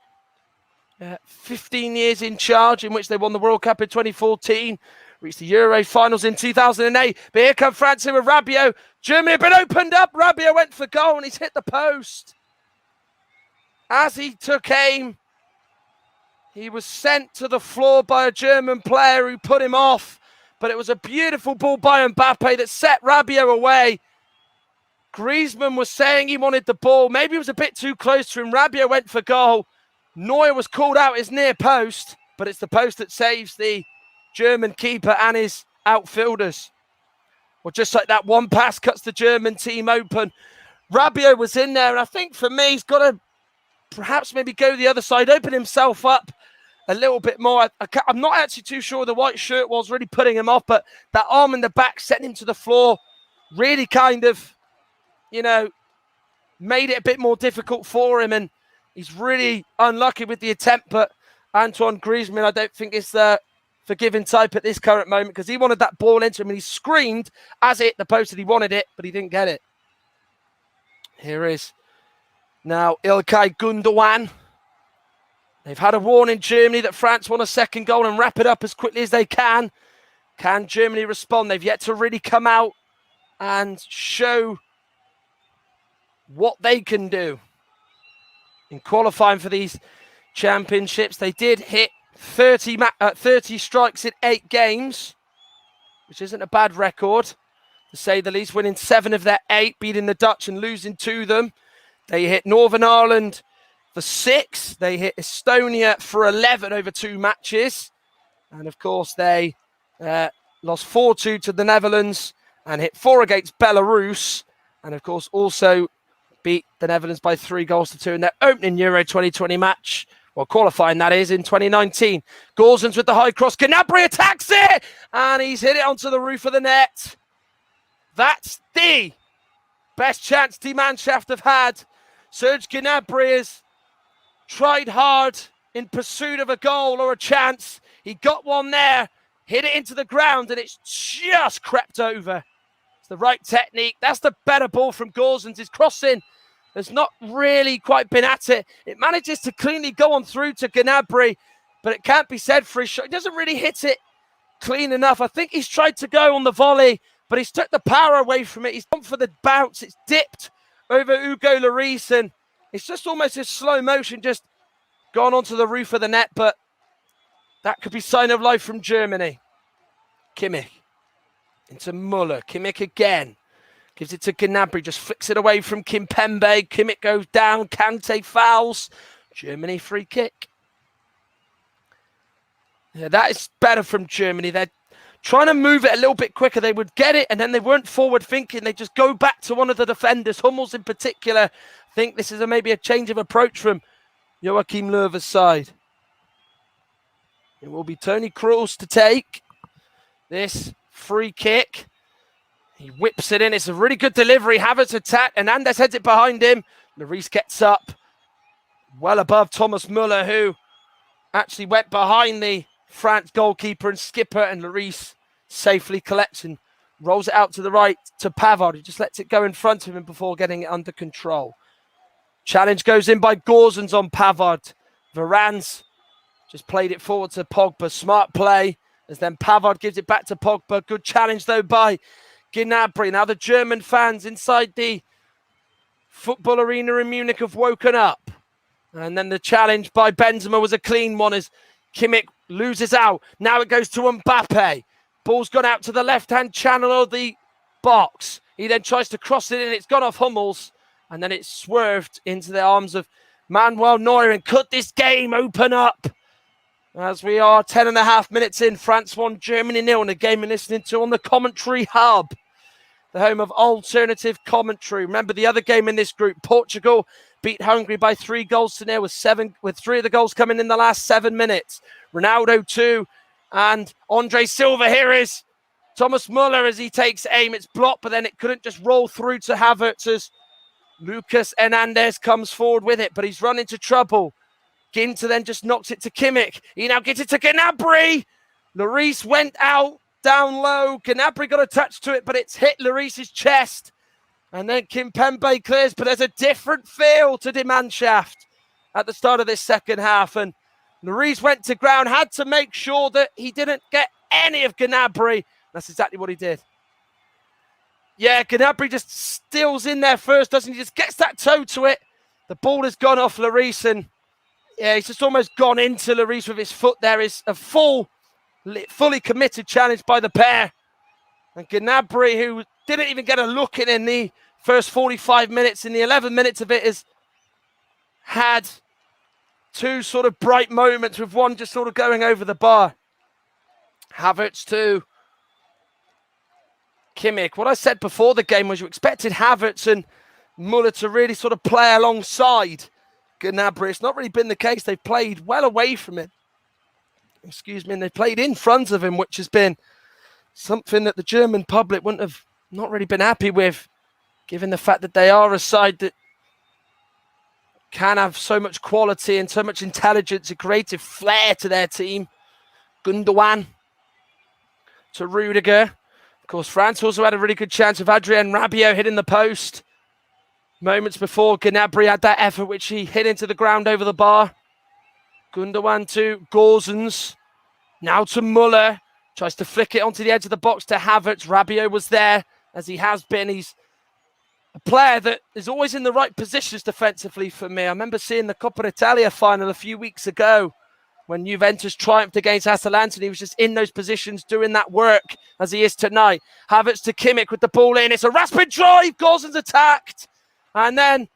15 years in charge, in which they won the World Cup in 2014, reached the Euro finals in 2008. But here come France with Rabiot. Germany have been opened up. Rabiot went for goal and he's hit the post. As he took aim, he was sent to the floor by a German player who put him off. But it was a beautiful ball by Mbappe that set Rabiot away. Griezmann was saying he wanted the ball. Maybe he was a bit too close to him. Rabiot went for goal. Neuer was called out his near post, but it's the post that saves the German keeper and his outfielders. Well, just like that, one pass cuts the German team open. Rabiot was in there, and I think for me, he's got to perhaps maybe go the other side, open himself up a little bit more. I'm not actually too sure the white shirt was really putting him off, but that arm in the back sent him to the floor, really kind of, made it a bit more difficult for him, and he's really unlucky with the attempt. But Antoine Griezmann, I don't think is the forgiving type at this current moment, because he wanted that ball into him and he screamed as it hit the post that he wanted it, but he didn't get it. Here is now Ilkay Gundogan. They've had a warning, Germany, that France want a second goal and wrap it up as quickly as they can. Can Germany respond? They've yet to really come out and show what they can do. In qualifying for these championships, they did hit 30 strikes in 8 games, which isn't a bad record, to say the least, winning 7 of their 8, beating the Dutch and losing to them. They hit Northern Ireland for 6. They hit Estonia for 11 over 2 matches. And, of course, they lost 4-2 to the Netherlands and hit 4 against Belarus. And, of course, also beat the Netherlands by 3-2 in their opening Euro 2020 match. Well, qualifying, that is, in 2019. Gosens with the high cross. Gnabry attacks it! And he's hit it onto the roof of the net. That's the best chance Die Mannschaft have had. Serge Gnabry has tried hard in pursuit of a goal or a chance. He got one there, hit it into the ground, and it's just crept over. It's the right technique. That's the better ball from Gosens. His crossing has not really quite been at it. It manages to cleanly go on through to Gnabry, but it can't be said for his shot. He doesn't really hit it clean enough. I think he's tried to go on the volley, but he's took the power away from it. He's gone for the bounce. It's dipped over Hugo Lloris, and it's just almost in slow motion, just gone onto the roof of the net, but that could be sign of life from Germany. Kimmich into Müller. Kimmich again. Gives it to Gnabry, just flicks it away from Kimpembe. Kimmich goes down. Kante fouls. Germany free kick. Yeah, that is better from Germany. They're trying to move it a little bit quicker. They would get it, and then they weren't forward thinking. They just go back to one of the defenders. Hummels in particular. I think this is maybe a change of approach from Joachim Löw's side. It will be Toni Kroos to take this free kick. He whips it in. It's a really good delivery. Havertz attack. Hernandez heads it behind him. Lloris gets up well above Thomas Müller, who actually went behind the France goalkeeper and skipper, and Lloris safely collects and rolls it out to the right to Pavard, who just lets it go in front of him before getting it under control. Challenge goes in by Gosens on Pavard. Varane's just played it forward to Pogba. Smart play, as then Pavard gives it back to Pogba. Good challenge, though, by Gnabry. Now the German fans inside the football arena in Munich have woken up. And then the challenge by Benzema was a clean one as Kimmich loses out. Now it goes to Mbappe. Ball's gone out to the left-hand channel of the box. He then tries to cross it in. It's gone off Hummels. And then it's swerved into the arms of Manuel Neuer. And could this game open up? As we are 10.5 minutes in, France 1, Germany 0, and a game you're listening to on the Commentary Hub, the home of alternative commentary. Remember the other game in this group, Portugal beat Hungary by 3-0 with 3 of the goals coming in the last 7 minutes. Ronaldo 2 and Andre Silva. Here is Thomas Müller as he takes aim. It's blocked, but then it couldn't just roll through to Havertz as Lucas Hernandez comes forward with it, but he's run into trouble. Ginter then just knocks it to Kimmich. He now gets it to Gnabry. Lloris went out down low. Gnabry got a touch to it, but it's hit Lloris's chest. And then Kimpembe clears, but there's a different feel to Die Mannschaft at the start of this second half. And Lloris went to ground, had to make sure that he didn't get any of Gnabry. That's exactly what he did. Yeah, Gnabry just steals in there first, doesn't he? Just gets that toe to it. The ball has gone off Lloris, and yeah, he's just almost gone into Lloris with his foot. There is a fully committed challenge by the pair. And Gnabry, who didn't even get a look in the first 45 minutes, in the 11 minutes of it, has had two sort of bright moments, with one just sort of going over the bar. Havertz to Kimmich. What I said before the game was you expected Havertz and Muller to really sort of play alongside Gnabry. It's not really been the case. They've played well away from him. And they've played in front of him, which has been something that the German public wouldn't have not really been happy with, given the fact that they are a side that can have so much quality and so much intelligence and creative flair to their team. Gundogan to Rudiger. Of course, France also had a really good chance of Adrien Rabiot hitting the post moments before Gnabry had that effort, which he hit into the ground over the bar. Gundogan to Gosens. Now to Muller. Tries to flick it onto the edge of the box to Havertz. Rabiot was there, as he has been. He's a player that is always in the right positions defensively for me. I remember seeing the Coppa Italia final a few weeks ago when Juventus triumphed against Atalanta, and he was just in those positions doing that work as he is tonight. Havertz to Kimmich with the ball in. It's a rapid drive. Gosens attacked. And then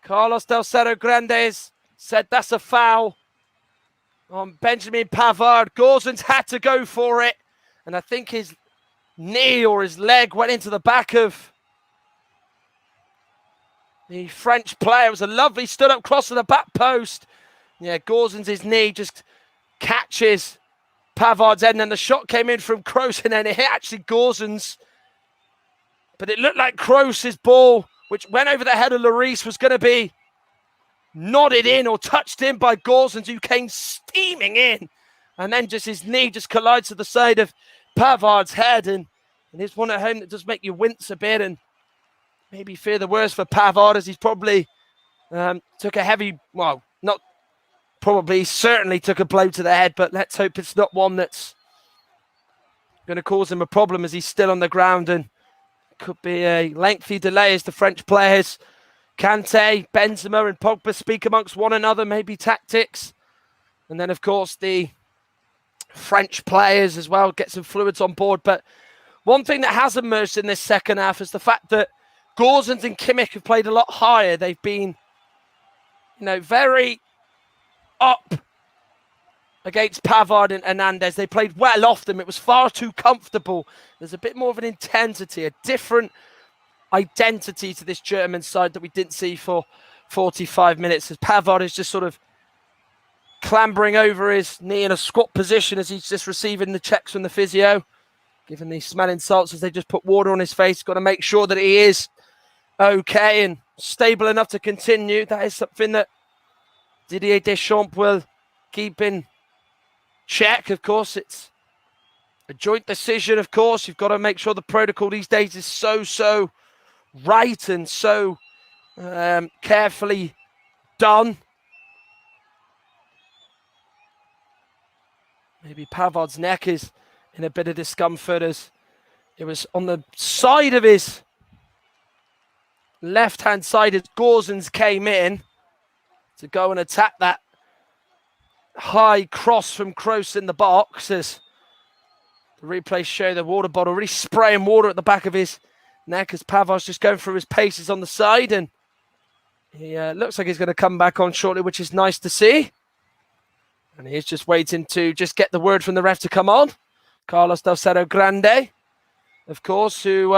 Carlos Del Cerro Grandes said that's a foul on Benjamin Pavard. Gosens had to go for it. And I think his knee or his leg went into the back of the French player. It was a lovely stood-up cross to the back post. Yeah, Gosens' knee just catches Pavard's head, and then the shot came in from Kroos, and then it hit actually Gosens. But it looked like Kroos' ball, which went over the head of Lloris, was going to be nodded in or touched in by Gosens, who came steaming in. And then just his knee just collides to the side of Pavard's head. And it's one at home that does make you wince a bit and maybe fear the worst for Pavard, as he's probably took a heavy, well, not probably, certainly took a blow to the head, but let's hope it's not one that's going to cause him a problem, as he's still on the ground, and could be a lengthy delay as the French players, Kante, Benzema and Pogba, speak amongst one another, maybe tactics. And then, of course, the French players as well get some fluids on board. But one thing that has emerged in this second half is the fact that Gosens and Kimmich have played a lot higher. They've been, very up against Pavard and Hernandez. They played well off them. It was far too comfortable. There's a bit more of an intensity, a different identity to this German side that we didn't see for 45 minutes, as Pavard is just sort of clambering over his knee in a squat position as he's just receiving the checks from the physio, giving these smelling salts as they just put water on his face. Got to make sure that he is okay and stable enough to continue. That is something that Didier Deschamps will keep in check. Of course, it's a joint decision. Of course, you've got to make sure the protocol these days is so right and so carefully done. Maybe Pavard's neck is in a bit of discomfort, as it was on the side of his left-hand side as Gosens came in to go and attack that high cross from Kroos in the box, as the replays show the water bottle really spraying water at the back of his neck as Pavard's just going through his paces on the side, and he looks like he's going to come back on shortly, which is nice to see. And he's just waiting to just get the word from the ref to come on. Carlos Del Cerro Grande, of course, who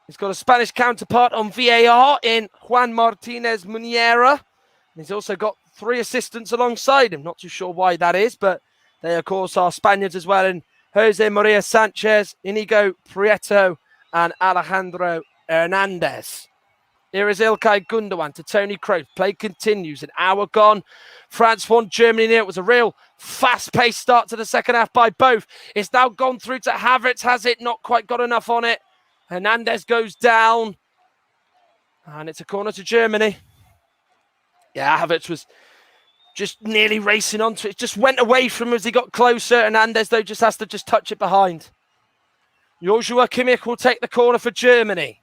he's got a Spanish counterpart on VAR in Juan Martinez Muniera. He's also got 3 assistants alongside him. Not too sure why that is, but they, of course, are Spaniards as well. And Jose Maria Sanchez, Inigo Prieto, and Alejandro Hernandez. Here is Ilkay Gundogan to Toni Kroos. Play continues. An hour gone. France 1, Germany 0. It was a real fast-paced start to the second half by both. It's now gone through to Havertz. Has it not quite got enough on it? Hernandez goes down. And it's a corner to Germany. Yeah, Havertz was just nearly racing onto it. Just went away from him as he got closer. Hernandez, though, just has to just touch it behind. Joshua Kimmich will take the corner for Germany.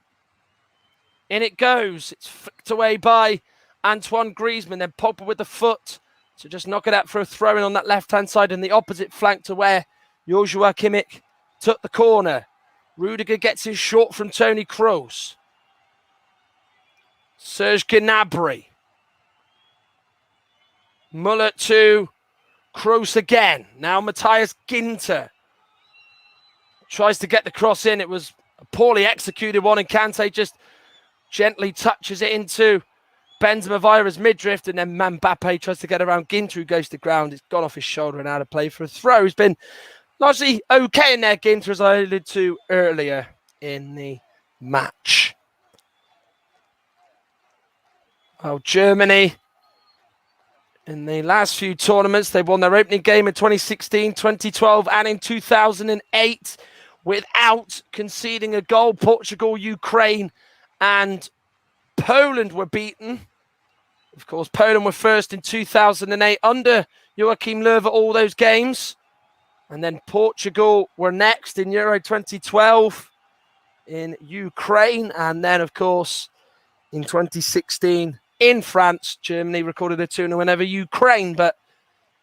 In it goes. It's flicked away by Antoine Griezmann. Then Pogba with the foot to just knock it out for a throw-in on that left-hand side and the opposite flank to where Joshua Kimmich took the corner. Rudiger gets his shot from Toni Kroos. Serge Gnabry. Muller to Kroos again. Now Matthias Ginter tries to get the cross in. It was a poorly executed one, and Kante just gently touches it into Benzema via his midriff, and then Mbappe tries to get around Ginter, who goes to ground. It's gone off his shoulder and out of play for a throw. He's been largely okay in there, Ginter, as I alluded to earlier in the match. Well, Germany, in the last few tournaments, they've won their opening game in 2016, 2012, and in 2008 without conceding a goal. Portugal, Ukraine, and Poland were beaten. Of course, Poland were first in 2008 under Joachim Löw at all those games. And then Portugal were next in Euro 2012 in Ukraine. And then, of course, in 2016 in France, Germany recorded a 2-0 win over Ukraine. But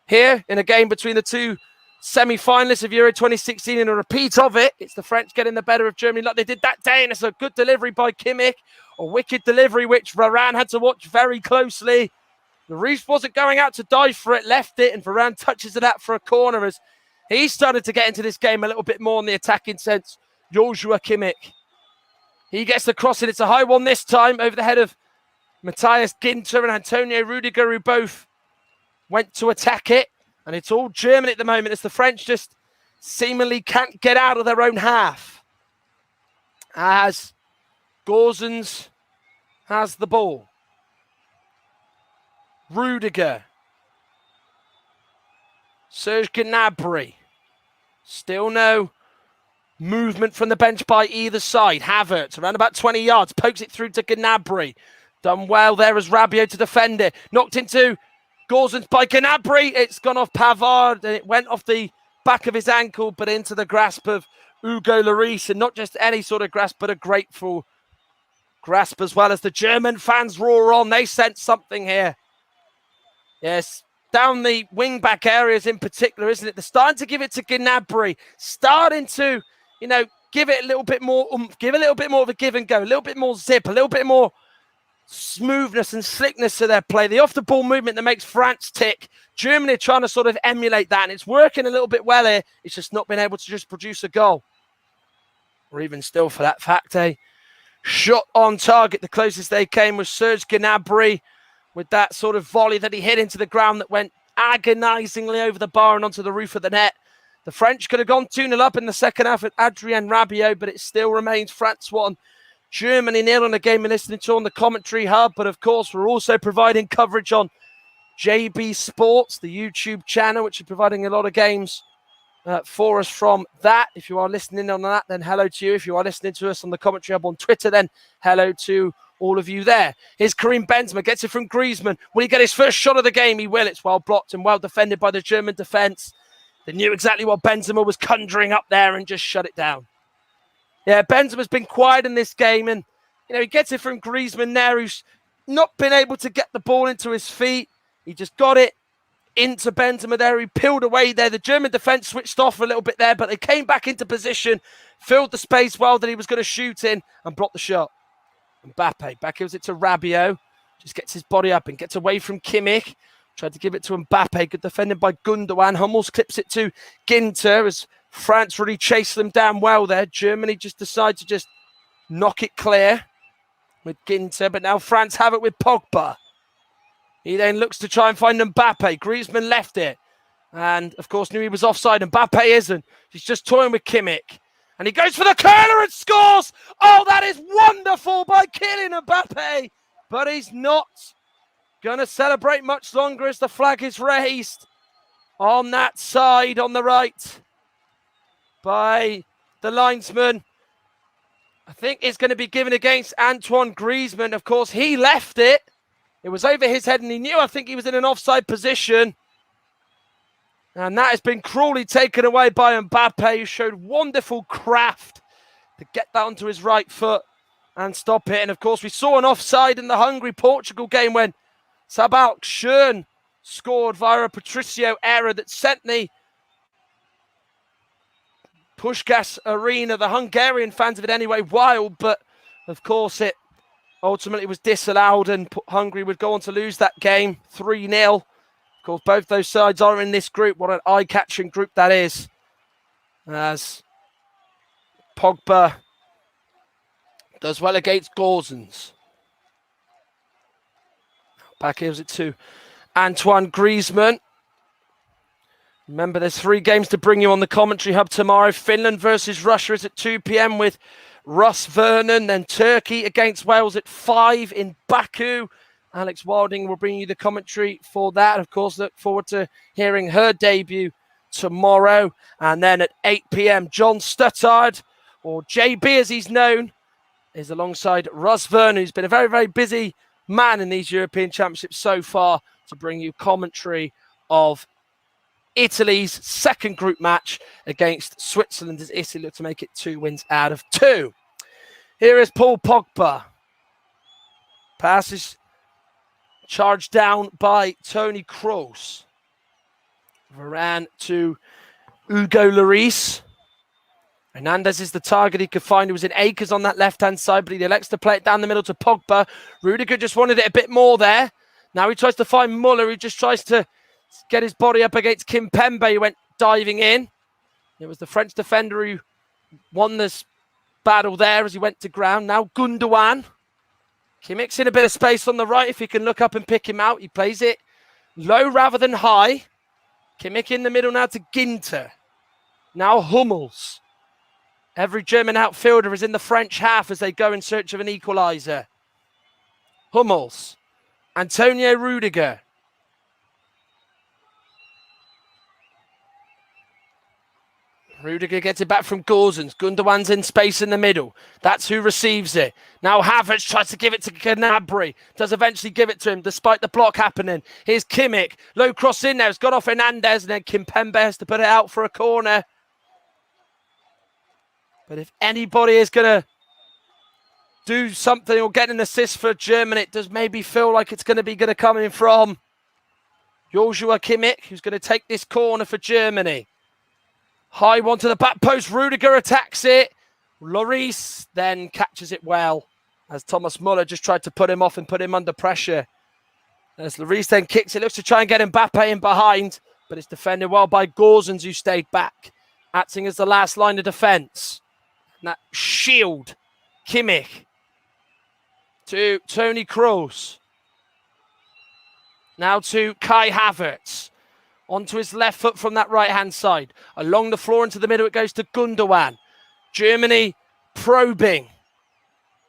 here, in a game between the two semi-finalists of Euro 2016 in a repeat of it, it's the French getting the better of Germany like they did that day, and it's a good delivery by Kimmich, a wicked delivery which Varane had to watch very closely. The Reef wasn't going out to die for it, left it, and Varane touches it out for a corner as he started to get into this game a little bit more in the attacking sense. Joshua Kimmich, he gets the cross, and it's a high one this time over the head of Matthias Ginter and Antonio Rudiger, who both went to attack it. And it's all Germany at the moment as the French just seemingly can't get out of their own half. As Gosens has the ball. Rudiger. Serge Gnabry. Still no movement from the bench by either side. Havertz around about 20 yards. Pokes it through to Gnabry. Done well there as Rabiot to defend it. Knocked into Gosens by Gnabry. It's gone off Pavard and it went off the back of his ankle, but into the grasp of Hugo Lloris. And not just any sort of grasp, but a grateful grasp as well, as the German fans roar on. They sense something here. Yes, down the wing-back areas in particular, isn't it? They're starting to give it to Gnabry. Starting to, give it a little bit more oomph, give a little bit more of a give and go, a little bit more zip, a little bit more smoothness and slickness to their play. The off-the-ball movement that makes France tick. Germany are trying to sort of emulate that, and it's working a little bit well here. It's just not been able to just produce a goal. Or even still, for that fact, a shot on target. The closest they came was Serge Gnabry with that sort of volley that he hit into the ground that went agonizingly over the bar and onto the roof of the net. The French could have gone 2-0 up in the second half with Adrien Rabiot, but it still remains France 1, Germany 0 on the game we're listening to on the commentary hub. But of course, we're also providing coverage on JB Sports, the YouTube channel, which is providing a lot of games for us from that. If you are listening on that, then hello to you. If you are listening to us on the commentary hub on Twitter, then hello to all of you there. Here's Karim Benzema, gets it from Griezmann. Will he get his first shot of the game? He will. It's well blocked and well defended by the German defence. They knew exactly what Benzema was conjuring up there and just shut it down. Yeah, Benzema's been quiet in this game, and he gets it from Griezmann there, who's not been able to get the ball into his feet. He just got it into Benzema there. He peeled away there. The German defence switched off a little bit there, but they came back into position, filled the space well that he was going to shoot in, and blocked the shot. Mbappe back gives it to Rabiot. Just gets his body up and gets away from Kimmich. Tried to give it to Mbappe. Good defended by Gundogan. Hummels clips it to Ginter as France really chased them down well there. Germany just decide to just knock it clear with Ginter. But now France have it with Pogba. He then looks to try and find Mbappe. Griezmann left it. And, of course, knew he was offside. Mbappe isn't. He's just toying with Kimmich. And he goes for the curler and scores. Oh, that is wonderful by Kylian Mbappe. But he's not going to celebrate much longer as the flag is raised on that side on the right by the linesman. I think it's going to be given against Antoine Griezmann. Of course, he left it. It was over his head and he knew, I think he was in an offside position. And that has been cruelly taken away by Mbappe, who showed wonderful craft to get that onto his right foot and stop it. And of course, we saw an offside in the Hungary-Portugal game when Sabah Schön scored via a Patricio error that sent the Puskás Arena, the Hungarian fans of it anyway, wild. But of course, it ultimately was disallowed and Hungary would go on to lose that game 3-0. Of course, both those sides are in this group. What an eye-catching group that is. As Pogba does well against Gosens. Back gives it to Antoine Griezmann. Remember, there's 3 games to bring you on the commentary hub tomorrow. Finland versus Russia is at 2 p.m. with Russ Vernon. Then Turkey against Wales at 5 in Baku. Alex Wilding will bring you the commentary for that. Of course, look forward to hearing her debut tomorrow. And then at 8 p.m, John Stuttard, or JB as he's known, is alongside Russ Vernon, who's been a very, very busy man in these European Championships so far, to bring you commentary of Italy's second group match against Switzerland as Italy look to make it 2 wins out of 2. Here is Paul Pogba. Passes charged down by Toni Kroos. Varane to Hugo Lloris. Hernandez is the target he could find. He was in acres on that left-hand side, but he elects to play it down the middle to Pogba. Rudiger just wanted it a bit more there. Now he tries to find Muller, who just tries to get his body up against Kimpembe, who went diving in. It was the French defender who won this battle there as he went to ground. Now Gundogan. Kimmich's in a bit of space on the right. If he can look up and pick him out, he plays it low rather than high. Kimmich in the middle now to Ginter. Now Hummels. Every German outfielder is in the French half as they go in search of an equaliser. Hummels. Antonio Rudiger. Rudiger gets it back from Gosens. Gundogan's in space in the middle. That's who receives it. Now Havertz tries to give it to Gnabry. Does eventually give it to him despite the block happening. Here's Kimmich. Low cross in there. It's got off Hernandez and then Kimpembe has to put it out for a corner. But if anybody is going to do something or get an assist for Germany, it does maybe feel like it's going to be coming from Joshua Kimmich, who's going to take this corner for Germany. High one to the back post. Rudiger attacks it. Lloris then catches it well as Thomas Muller just tried to put him off and put him under pressure. As Lloris then kicks it, looks to try and get Mbappe in behind, but it's defended well by Gosens, who stayed back, acting as the last line of defence. And that shield, Kimmich to Toni Kroos. Now to Kai Havertz. Onto his left foot from that right-hand side. Along the floor into the middle, it goes to Gundogan. Germany probing.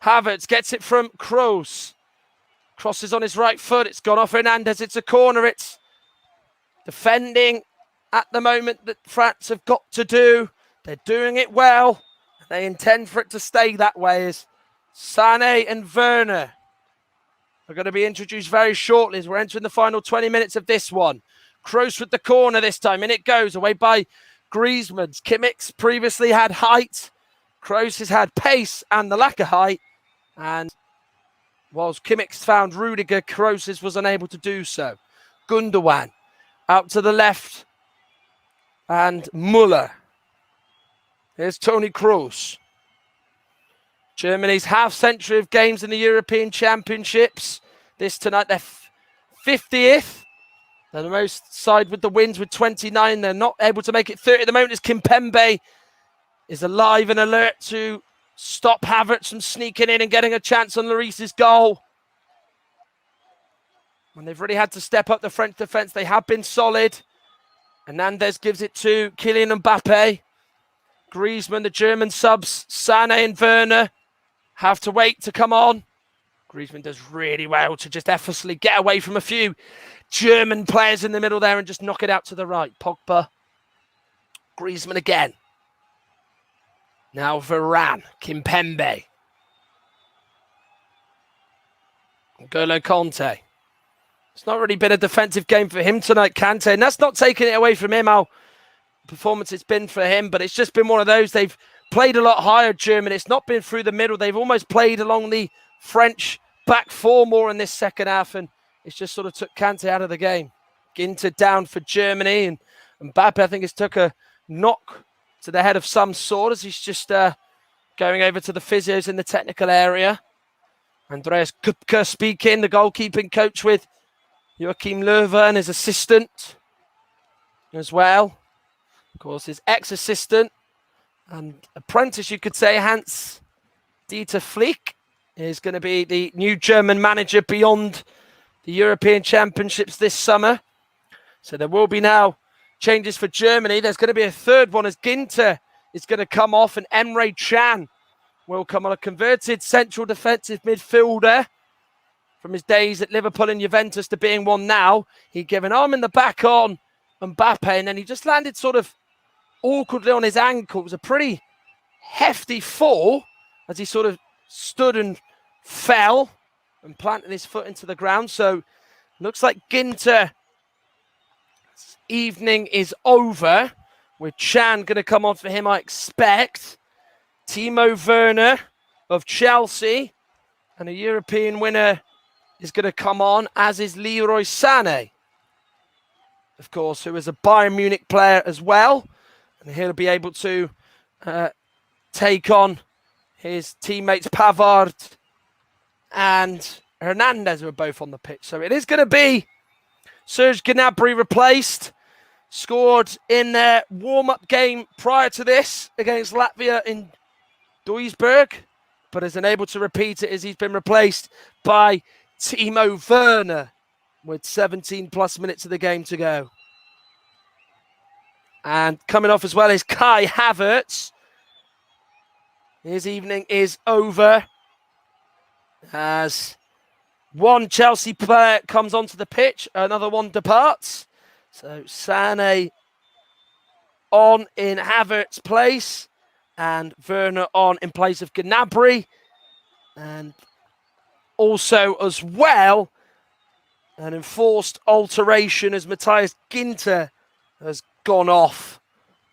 Havertz gets it from Kroos. Crosses on his right foot. It's gone off Hernandez. It's a corner. It's defending at the moment that France have got to do. They're doing it well. They intend for it to stay that way as Sané and Werner are going to be introduced very shortly as we're entering the final 20 minutes of this one. Kroos with the corner this time, and it goes away by Griezmann. Kimmich's previously had height. Kroos has had pace and the lack of height. And whilst Kimmich's found Rudiger, Kroos was unable to do so. Gundogan out to the left. And Muller. Here's Toni Kroos. Germany's half-century of games in the European Championships. This tonight, they're 50th. They're the most side with the wins with 29. They're not able to make it 30 at the moment as Kimpembe is alive and alert to stop Havertz from sneaking in and getting a chance on Lloris's goal. When they've really had to step up the French defence, they have been solid. Hernandez gives it to Kylian Mbappe. Griezmann, the German subs, Sané and Werner have to wait to come on. Griezmann does really well to just effortlessly get away from a few German players in the middle there and just knock it out to the right. Pogba, Griezmann again. Now Varane, Kimpembe. N'Golo Kante. It's not really been a defensive game for him tonight, Kante, and that's not taking it away from him how performance it's been for him, but it's just been one of those. They've played a lot higher, Germany. It's not been through the middle. They've almost played along the French back four more in this second half, and it's just sort of took Kante out of the game. Ginter down for Germany, and Mbappe, I think, has took a knock to the head of some sort as he's just going over to the physios in the technical area. Andreas Kupka speaking, the goalkeeping coach, with Joachim Löw and his assistant as well. Of course, his ex-assistant and apprentice, you could say, Hans Dieter Flick, is going to be the new German manager beyond the European Championships this summer. So there will be now changes for Germany. There's going to be a third one as Ginter is going to come off and Emre Can will come on, a converted central defensive midfielder from his days at Liverpool and Juventus to being one now. He gave an arm in the back on Mbappe and then he just landed sort of awkwardly on his ankle. It was a pretty hefty fall as he sort of stood and fell and planted his foot into the ground. So looks like Ginter's evening is over, with Chan going to come on for him, I expect. Timo Werner of Chelsea and a European winner is going to come on, as is Leroy Sané, of course, who is a Bayern Munich player as well. And he'll be able to take on his teammates Pavard and Hernandez, who are both on the pitch. So it is going to be Serge Gnabry replaced. Scored in their warm-up game prior to this against Latvia in Duisburg, but is unable to repeat it as he's been replaced by Timo Werner with 17 plus minutes of the game to go. And coming off as well is Kai Havertz. His evening is over as one Chelsea player comes onto the pitch, another one departs. So Sané on in Havertz's place and Werner on in place of Gnabry. And also as well, an enforced alteration as Matthias Ginter has gone off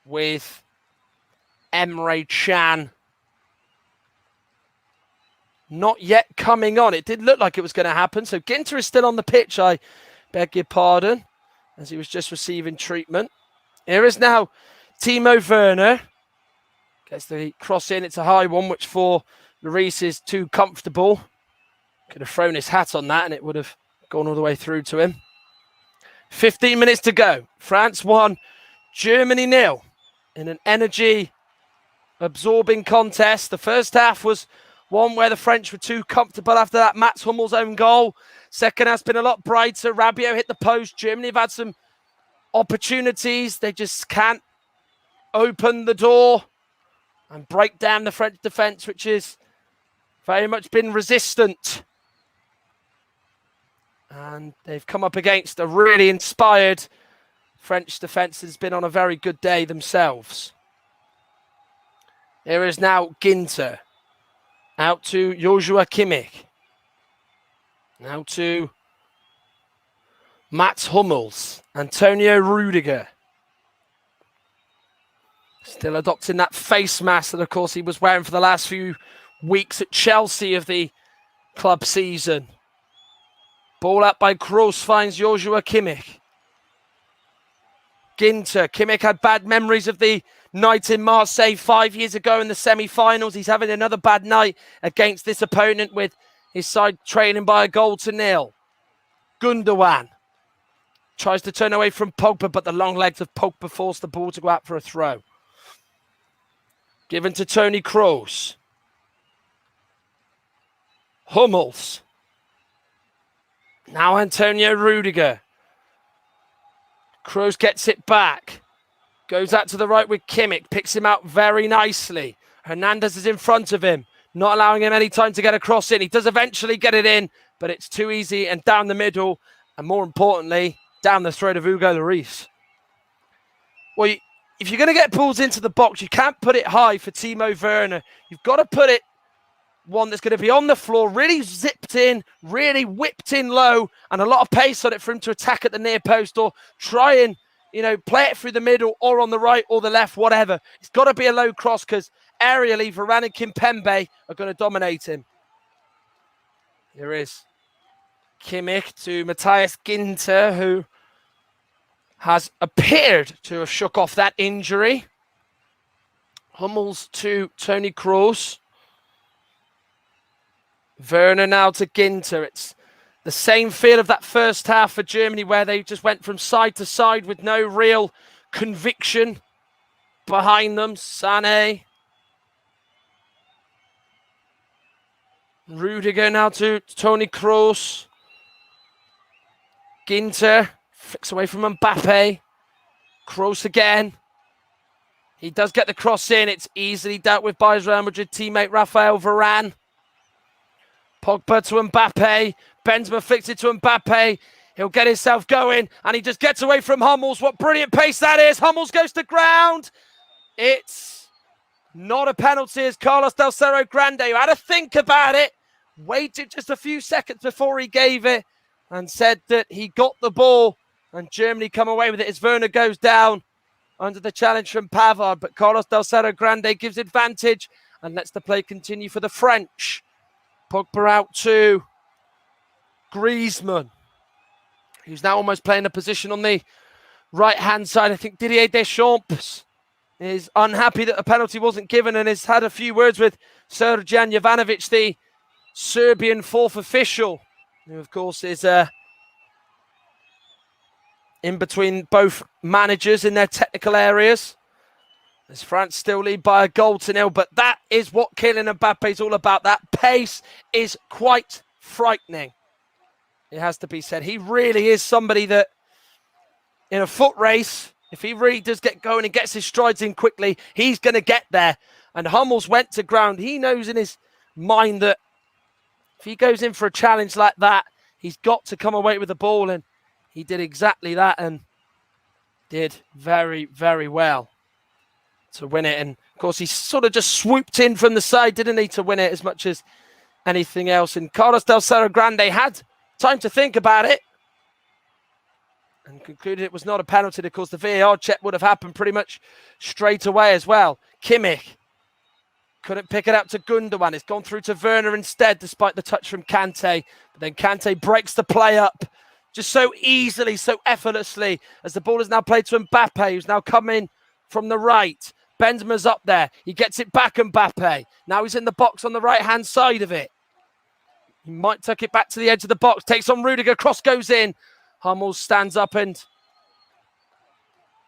with Emre Can not yet coming on. It did look like it was going to happen. So Ginter is still on the pitch, I beg your pardon, as he was just receiving treatment. Here is now Timo Werner. Gets the cross in. It's a high one, which for Lloris is too comfortable. Could have thrown his hat on that and it would have gone all the way through to him. 15 minutes to go. France 1, Germany 0 in an energy-absorbing contest. The first half was one where the French were too comfortable after that Mats Hummels' own goal. Second half's been a lot brighter. Rabiot hit the post. Germany have had some opportunities. They just can't open the door and break down the French defence, which has very much been resistant. And they've come up against a really inspired French defence that has been on a very good day themselves. Here is now Ginter. Out to Joshua Kimmich. Now to Mats Hummels. Antonio Rudiger. Still adopting that face mask that, of course, he was wearing for the last few weeks at Chelsea of the club season. Ball out by Kroos, finds Joshua Kimmich. Ginter. Kimmich had bad memories of the night in Marseille 5 years ago in the semi-finals. He's having another bad night against this opponent with his side trailing by a 1-0. Gundogan tries to turn away from Pogba, but the long legs of Pogba force the ball to go out for a throw. Given to Toni Kroos. Hummels. Now Antonio Rudiger. Kroos gets it back. Goes out to the right with Kimmich. Picks him out very nicely. Hernandez is in front of him, not allowing him any time to get a cross in. He does eventually get it in, but it's too easy and down the middle. And more importantly, down the throat of Hugo Lloris. Well, if you're going to get balls into the box, you can't put it high for Timo Werner. You've got to put it one that's going to be on the floor, really zipped in, really whipped in low, and a lot of pace on it for him to attack at the near post or try and, play it through the middle or on the right or the left, whatever. It's got to be a low cross because aerially, Varane and Kimpembe are going to dominate him. Here is Kimmich to Matthias Ginter, who has appeared to have shook off that injury. Hummels to Toni Kroos. Werner now to Ginter. It's the same feel of that first half for Germany where they just went from side to side with no real conviction behind them. Sané. Rudiger now to Toni Kroos. Ginter. Flicks away from Mbappe. Kroos again. He does get the cross in. It's easily dealt with by his Real Madrid teammate Raphael Varane. Pogba to Mbappe. Benzema flicks it to Mbappe. He'll get himself going. And he just gets away from Hummels. What brilliant pace that is. Hummels goes to ground. It's not a penalty as Carlos Del Cerro Grande, who had to think about it, waited just a few seconds before he gave it and said that he got the ball. And Germany come away with it as Werner goes down under the challenge from Pavard. But Carlos Del Cerro Grande gives advantage and lets the play continue for the French. Pogba out to Griezmann, who's now almost playing a position on the right-hand side. I think Didier Deschamps is unhappy that a penalty wasn't given and has had a few words with Srđan Jovanović, the Serbian fourth official, who, of course, is in between both managers in their technical areas. As France still lead by a 1-0, but that is what Kylian Mbappe is all about. That pace is quite frightening. It has to be said. He really is somebody that, in a foot race, if he really does get going and gets his strides in quickly, he's going to get there. And Hummels went to ground. He knows in his mind that if he goes in for a challenge like that, he's got to come away with the ball. And he did exactly that and did very, very well to win it. And, of course, he sort of just swooped in from the side, didn't he, to win it as much as anything else. And Carlos Del Cerro Grande had time to think about it and concluded it was not a penalty. Of course, the VAR check would have happened pretty much straight away as well. Kimmich couldn't pick it up to Gundogan. It's gone through to Werner instead, despite the touch from Kante. But then Kante breaks the play up just so easily, so effortlessly, as the ball is now played to Mbappe, who's now coming from the right. Benzema's up there. He gets it back, Mbappe. Now he's in the box on the right-hand side of it. He might tuck it back to the edge of the box. Takes on Rudiger. Cross goes in. Hummels stands up and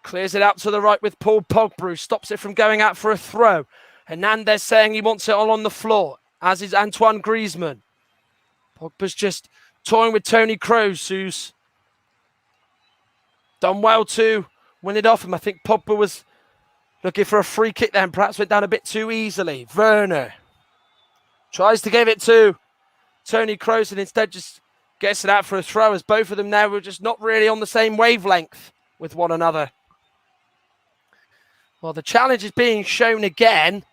clears it out to the right with Paul Pogba, who stops it from going out for a throw. Hernandez saying he wants it all on the floor, as is Antoine Griezmann. Pogba's just toying with Toni Kroos, who's done well to win it off him. I think Pogba was looking for a free kick then, perhaps went down a bit too easily. Werner tries to give it to Toni Kroos and instead just gets it out for a throw, as both of them now were just not really on the same wavelength with one another. Well, the challenge is being shown again.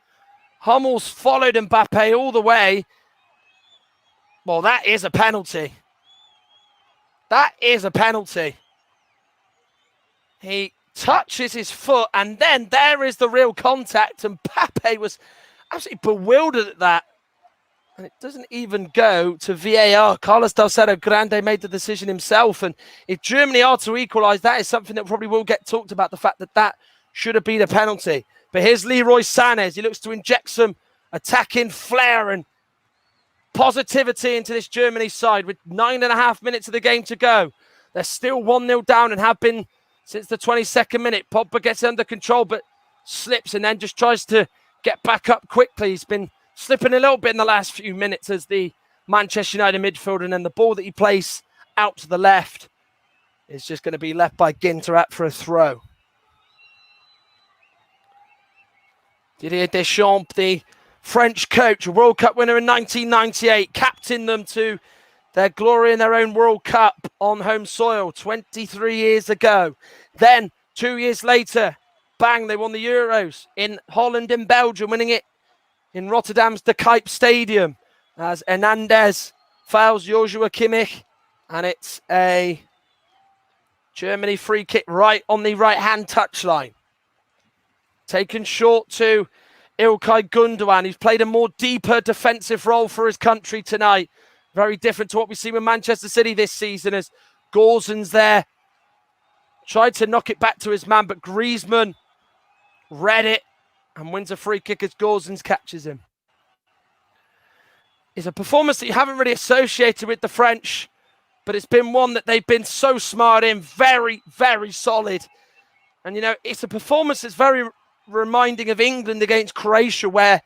Hummels followed Mbappe all the way. Well, that is a penalty. That is a penalty. He touches his foot, and then there is the real contact, and Mbappe was absolutely bewildered at that. And it doesn't even go to VAR. Carlos Del Cerro Grande made the decision himself, and if Germany are to equalise, that is something that probably will get talked about, the fact that that should have been a penalty. But here's Leroy Sané. He looks to inject some attacking flair and positivity into this Germany side with 9.5 minutes of the game to go. They're still 1-0 down and have been since the 22nd minute. Pogba gets under control but slips and then just tries to get back up quickly. He's been slipping a little bit in the last few minutes as the Manchester United midfielder, and then the ball that he plays out to the left is just going to be left by Ginter out for a throw. Didier Deschamps, the French coach, a World Cup winner in 1998, captained them to their glory in their own World Cup on home soil 23 years ago. Then, 2 years later, bang, they won the Euros in Holland and Belgium, winning it in Rotterdam's De Kuip Stadium as Hernandez fouls Joshua Kimmich, and it's a Germany free kick right on the right-hand touchline. Taken short to Ilkay Gundogan, who's played a more deeper defensive role for his country tonight. Very different to what we've seen with Manchester City this season, as Gosens there tried to knock it back to his man, but Griezmann read it and wins a free kick as Gosens catches him. It's a performance that you haven't really associated with the French, but it's been one that they've been so smart in, very, very solid. And, you know, it's a performance that's very reminding of England against Croatia, where,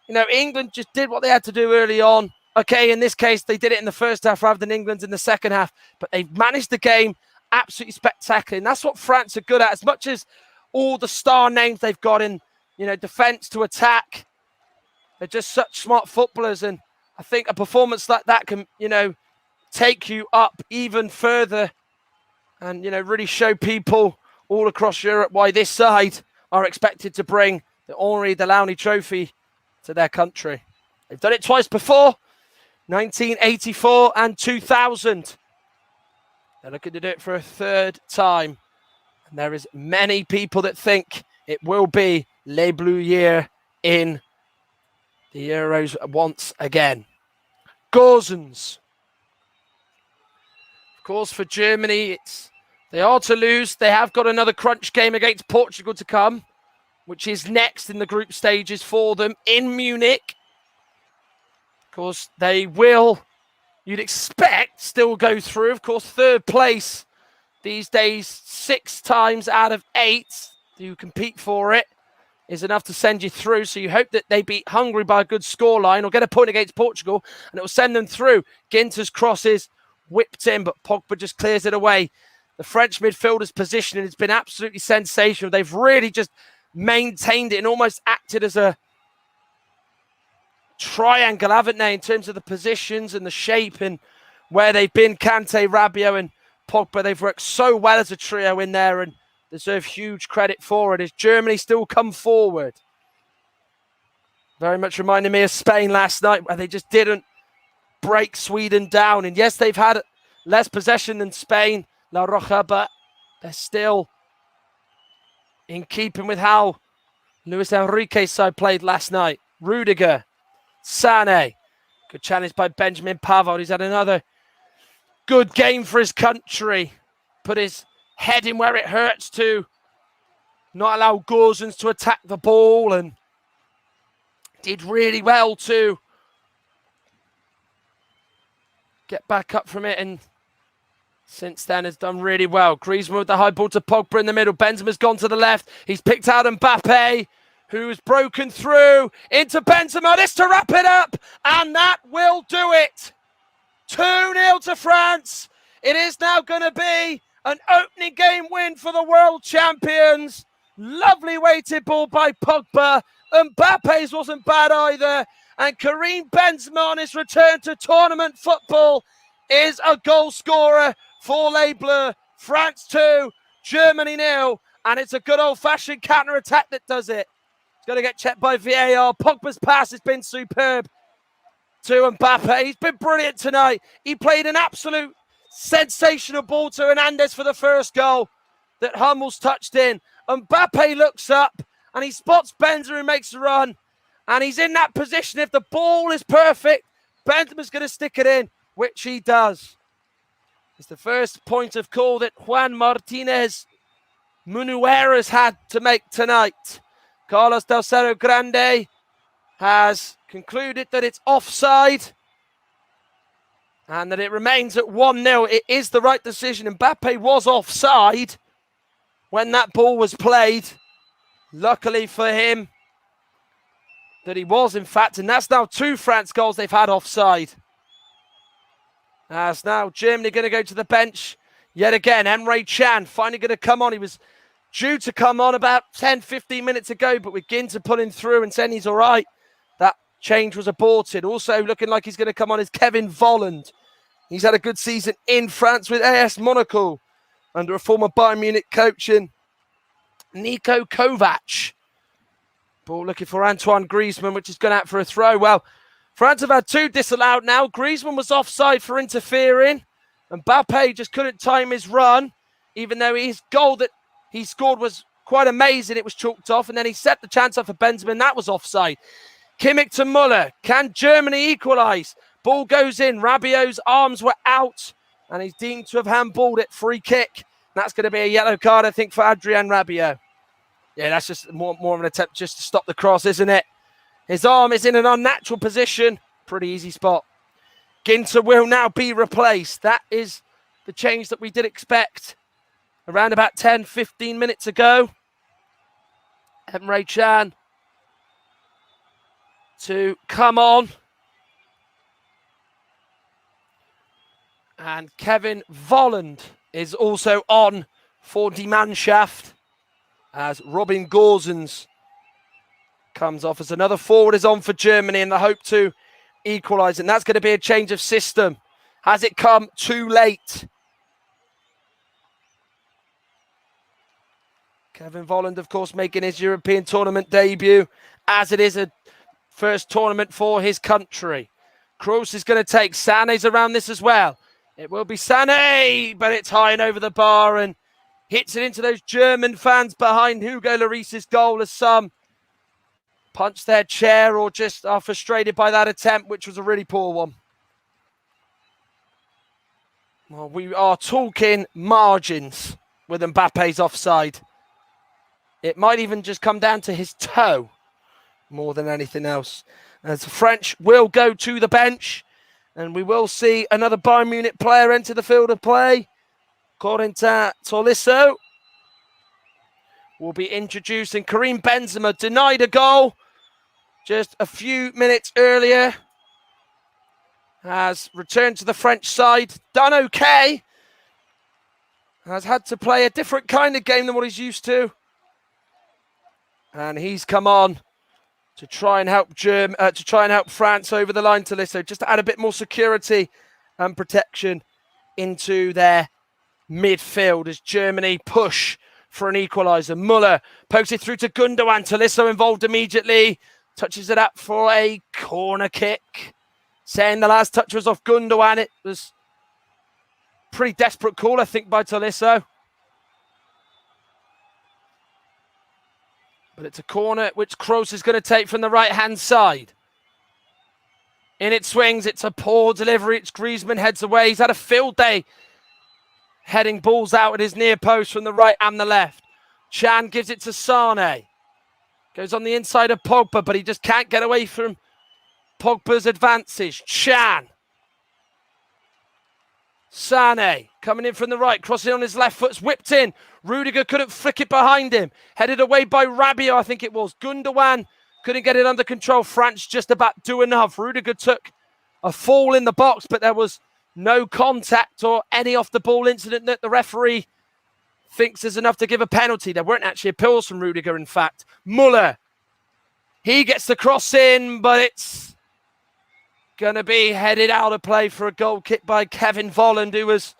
you know, England just did what they had to do early on. Okay, in this case, they did it in the first half rather than England in the second half, but they've managed the game absolutely spectacularly. And that's what France are good at. As much as all the star names they've got in, you know, defense to attack, they're just such smart footballers. And I think a performance like that can, you know, take you up even further and, you know, really show people all across Europe why this side are expected to bring the Henri Delaney Trophy to their country. They've done it twice before, 1984 and 2000. They're looking to do it for a third time. And there is many people that think it will be Les Bleus year in the Euros once again. Gosens. Of course, for Germany, they are to lose. They have got another crunch game against Portugal to come, which is next in the group stages for them in Munich. Of course, they will, you'd expect, still go through. Of course, third place these days, 6 times out of 8 you compete for it is enough to send you through. So you hope that they beat Hungary by a good scoreline or get a point against Portugal, and it will send them through. Ginter's crosses whipped in, but Pogba just clears it away. The French midfielder's positioning has been absolutely sensational. They've really just maintained it and almost acted as a triangle, haven't they, in terms of the positions and the shape and where they've been. Kante, Rabiot and Pogba, they've worked so well as a trio in there and deserve huge credit for it as Germany still come forward. Very much reminded me of Spain last night, where they just didn't break Sweden down. And yes, they've had less possession than Spain, La Roja, but they're still in keeping with how Luis Enrique's side played last night. Rudiger, Sané, good challenge by Benjamin Pavard. He's had another good game for his country. Put his head in where it hurts to not allow Gosens to attack the ball, and did really well to get back up from it, and since then has done really well. Griezmann with the high ball to Pogba in the middle. Benzema's gone to the left. He's picked out Mbappe, who's broken through into Benzema. This to wrap it up, and that will do it. 2-0 to France. It is now going to be an opening game win for the world champions. Lovely weighted ball by Pogba. Mbappe's wasn't bad either. And Karim Benzema on his return to tournament football is a goal scorer for Les Bleus. France 2, Germany 0. And it's a good old-fashioned counter-attack that does it. It's going to get checked by VAR. Pogba's pass has been superb to Mbappe. He's been brilliant tonight. He played an absolute sensational ball to Hernandez for the first goal that Hummels touched in. Mbappe looks up and he spots Benzema, who makes a run. And he's in that position. If the ball is perfect, Benzema's going to stick it in, which he does. It's the first point of call that Juan Martinez Munuera has had to make tonight. Carlos Del Cerro Grande has concluded that it's offside and that it remains at 1-0. It is the right decision. Mbappe was offside when that ball was played. Luckily for him that he was, in fact, and that's now 2 France goals they've had offside. As now Germany going to go to the bench yet again. Emre Can finally going to come on. He was due to come on about 10, 15 minutes ago, but with Ginter pulling through and saying he's all right, that change was aborted. Also looking like he's going to come on is Kevin Volland. He's had a good season in France with AS Monaco under a former Bayern Munich coach in Niko Kovac. Ball looking for Antoine Griezmann, which is going out for a throw. Well, France have had 2 disallowed now. Griezmann was offside for interfering. And Mbappe just couldn't time his run, even though his goal that he scored was quite amazing. It was chalked off, and then he set the chance up for Benzema. That was offside. Kimmich to Muller. Can Germany equalise? Ball goes in. Rabiot's arms were out, and he's deemed to have handballed it. Free kick. That's going to be a yellow card, I think, for Adrien Rabiot. Yeah, that's just more of an attempt just to stop the cross, isn't it? His arm is in an unnatural position. Pretty easy spot. Ginter will now be replaced. That is the change that we did expect around about 10, 15 minutes ago. Emre Can to come on. And Kevin Volland is also on for Die Mannschaft as Robin Gosens comes off as another forward is on for Germany in the hope to equalise. And that's going to be a change of system. Has it come too late? Kevin Volland, of course, making his European tournament debut, as it is a first tournament for his country. Kroos is going to take Sané's around this as well. It will be Sané, but it's high and over the bar and hits it into those German fans behind Hugo Lloris's goal, as some punch their chair or just are frustrated by that attempt, which was a really poor one. Well, we are talking margins with Mbappe's offside. It might even just come down to his toe more than anything else. As the French will go to the bench, and we will see another Bayern Munich player enter the field of play. Corentin Tolisso will be introduced, and Karim Benzema denied a goal just a few minutes earlier. Has returned to the French side, done okay. Has had to play a different kind of game than what he's used to. And he's come on to try and help France over the line. Tolisso, just to add a bit more security and protection into their midfield as Germany push for an equaliser. Muller pokes it through to Gundogan. Tolisso involved immediately. Touches it up for a corner kick. Saying the last touch was off Gundogan. It was a pretty desperate call, I think, by Tolisso. But it's a corner which Kroos is going to take from the right-hand side. In it swings. It's a poor delivery. It's Griezmann heads away. He's had a field day heading balls out at his near post from the right and the left. Can gives it to Sané. Goes on the inside of Pogba, but he just can't get away from Pogba's advances. Can. Sané coming in from the right, crossing on his left foot's whipped in. Rudiger couldn't flick it behind him. Headed away by Rabiot, I think it was. Gundogan couldn't get it under control. France just about do enough. Rudiger took a fall in the box, but there was no contact or any off-the-ball incident that the referee thinks is enough to give a penalty. There weren't actually appeals from Rudiger, in fact. Muller, he gets the cross in, but it's going to be headed out of play for a goal kick by Kevin Volland, who was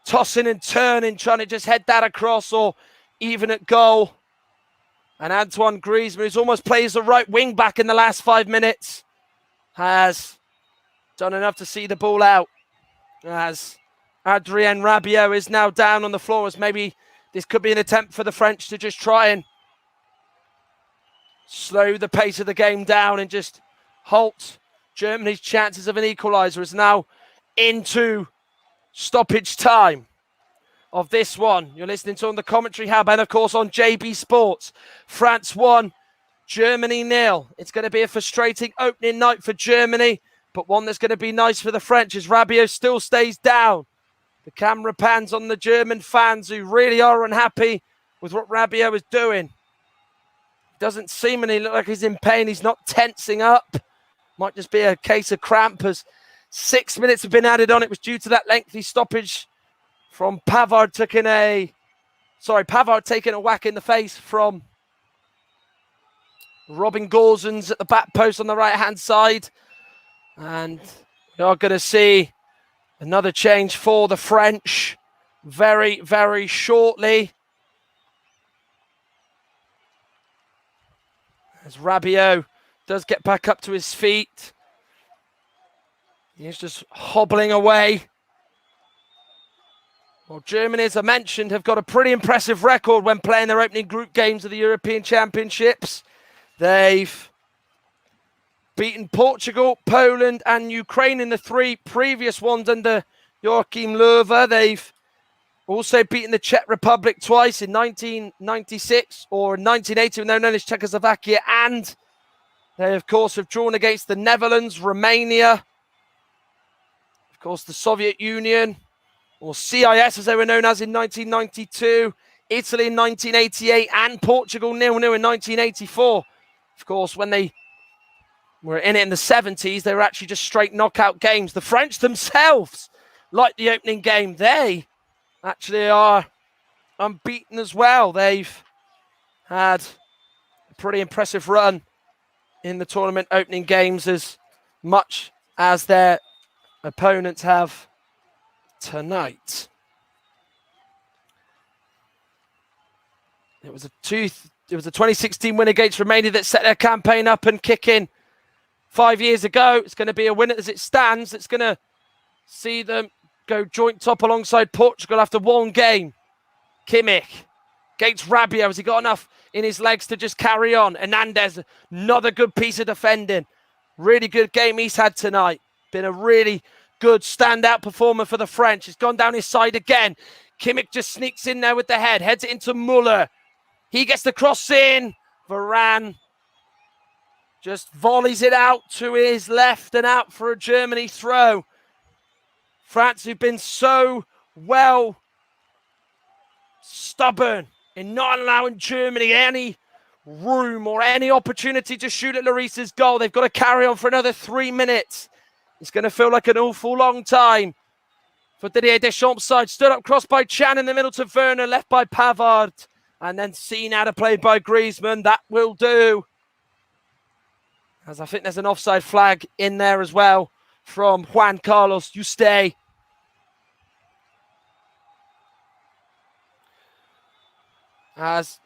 tossing and turning, trying to just head that across or even at goal. And Antoine Griezmann, who's almost plays the right wing back in the last 5 minutes, has done enough to see the ball out. As Adrien Rabiot is now down on the floor, as maybe this could be an attempt for the French to just try and slow the pace of the game down and just halt Germany's chances of an equaliser. Is now into stoppage time of this one. You're listening to On the Commentary Hub and, of course, on JB Sports. France 1, Germany 0. It's going to be a frustrating opening night for Germany, but one that's going to be nice for the French as Rabiot still stays down. The camera pans on the German fans who really are unhappy with what Rabiot is doing. Doesn't seemingly look like he's in pain. He's not tensing up. Might just be a case of cramp as 6 minutes have been added on. It was due to that lengthy stoppage from Pavard taking a Pavard taking a whack in the face from Robin Gosens at the back post on the right-hand side. And we are going to see another change for the French very, very shortly. As Rabiot does get back up to his feet. He's just hobbling away. Well, Germany, as I mentioned, have got a pretty impressive record when playing their opening group games of the European Championships. They've beaten Portugal, Poland and Ukraine in the 3 previous ones under Joachim Löw. They've also beaten the Czech Republic twice in 1996 or 1980 when they were known as Czechoslovakia. And they, of course, have drawn against the Netherlands, Romania, of course, the Soviet Union, or CIS as they were known as in 1992, Italy in 1988 and Portugal 0-0 in 1984. Of course, when they were in it in the 70s, they were actually just straight knockout games. The French themselves, like the opening game, they actually are unbeaten as well. They've had a pretty impressive run in the tournament opening games, as much as their opponents have tonight. It was a 2016 win against Romania that set their campaign up and kicking 5 years ago. It's going to be a win as it stands. It's going to see them go joint top alongside Portugal after one game. Kimmich against Rabiot. Has he got enough in his legs to just carry on? Hernandez, another good piece of defending. Really good game he's had tonight. Been a really good standout performer for the French. He's gone down his side again. Kimmich just sneaks in there with the head. Heads it into Muller. He gets the cross in. Varane just volleys it out to his left and out for a Germany throw. France, who've been so well stubborn in not allowing Germany any room or any opportunity to shoot at Lloris's goal. They've got to carry on for another 3 minutes. It's going to feel like an awful long time for Didier Deschamps' side. Stood up, crossed by Chan in the middle to Werner, left by Pavard, and then seen out of play by Griezmann. That will do. As I think there's an offside flag in there as well from Juan Carlos Juste. As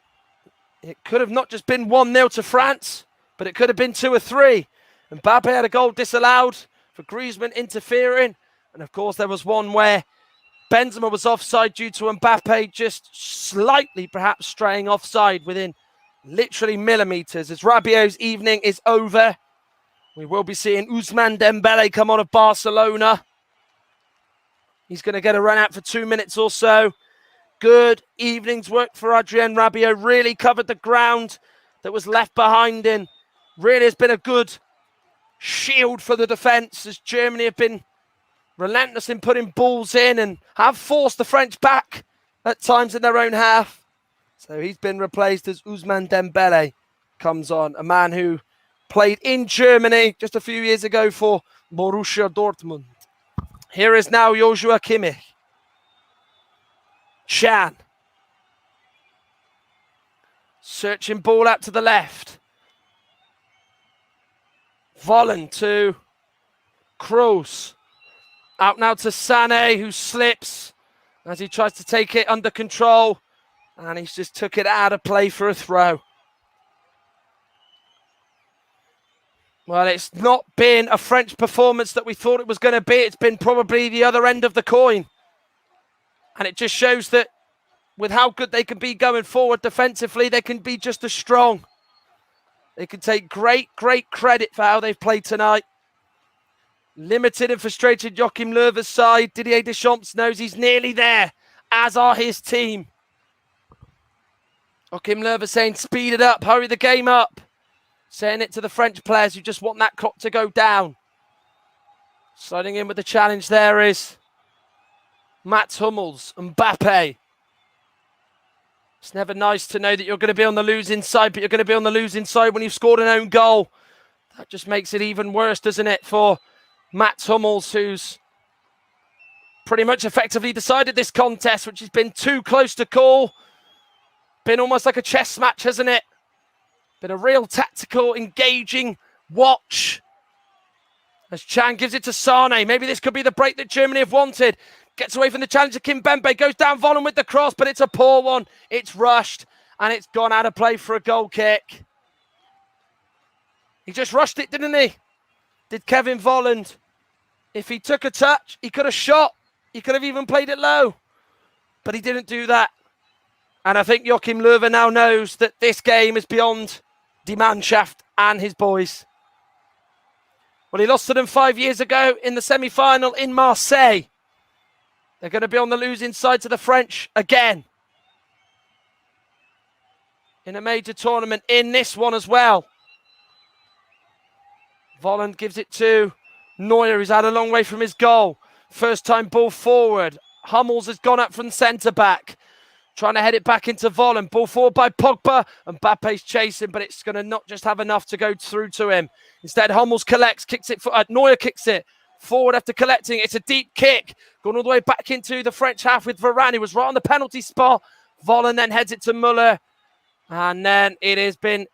it could have not just been 1-0 to France, but it could have been 2 or 3. Mbappe had a goal disallowed for Griezmann interfering. And of course, there was one where Benzema was offside due to Mbappe just slightly perhaps straying offside within literally millimetres. As Rabiot's evening is over, we will be seeing Ousmane Dembele come on of Barcelona. He's going to get a run out for 2 minutes or so. Good evening's work for Adrien Rabiot. Really covered the ground that was left behind him. Really has been a good shield for the defence, as Germany have been relentless in putting balls in and have forced the French back at times in their own half. So he's been replaced as Ousmane Dembele comes on, a man who played in Germany just a few years ago for Borussia Dortmund. Here is now Joshua Kimmich. Chan. Searching ball out to the left. Volland to Kroos. Out now to Sané, who slips as he tries to take it under control. And he's just took it out of play for a throw. Well, it's not been a French performance that we thought it was going to be. It's been probably the other end of the coin. And it just shows that with how good they can be going forward defensively, they can be just as strong. They can take great credit for how they've played tonight. Limited and frustrated Joachim Löw's side. Didier Deschamps knows he's nearly there, as are his team. Joachim Löw saying, speed it up, hurry the game up. Saying it to the French players who just want that clock to go down. Sliding in with the challenge there is Mats Hummels, Mbappe. It's never nice to know that you're going to be on the losing side, but you're going to be on the losing side when you've scored an own goal. That just makes it even worse, doesn't it, for Mats Hummels, who's pretty much effectively decided this contest, which has been too close to call. been almost like a chess match, hasn't it? Been a real tactical, engaging watch. As Chan gives it to Sane. Maybe this could be the break that Germany have wanted. Gets away from the challenger, Kimpembe. Goes down Volland with the cross, but it's a poor one. It's rushed, and it's gone out of play for a goal kick. He just rushed it, didn't he? Did Kevin Volland. If he took a touch, he could have shot. He could have even played it low. But he didn't do that. And I think Joachim Löw now knows that this game is beyond Die Mannschaft and his boys. Well, he lost to them 5 years ago in the semi-final in Marseille. They're going to be on the losing side to the French again. In a major tournament, in this one as well. Volland gives it to Neuer, who's had a long way from his goal. First time ball forward. Hummels has gone up from centre-back. Trying to head it back into Volland. Ball forward by Pogba. And Mbappe's chasing, but it's going to not just have enough to go through to him. Instead, Hummels collects, kicks it. Neuer kicks it forward after collecting. It's a deep kick. Going all the way back into the French half with Varane. He was right on the penalty spot. Volland then heads it to Müller. And then it has been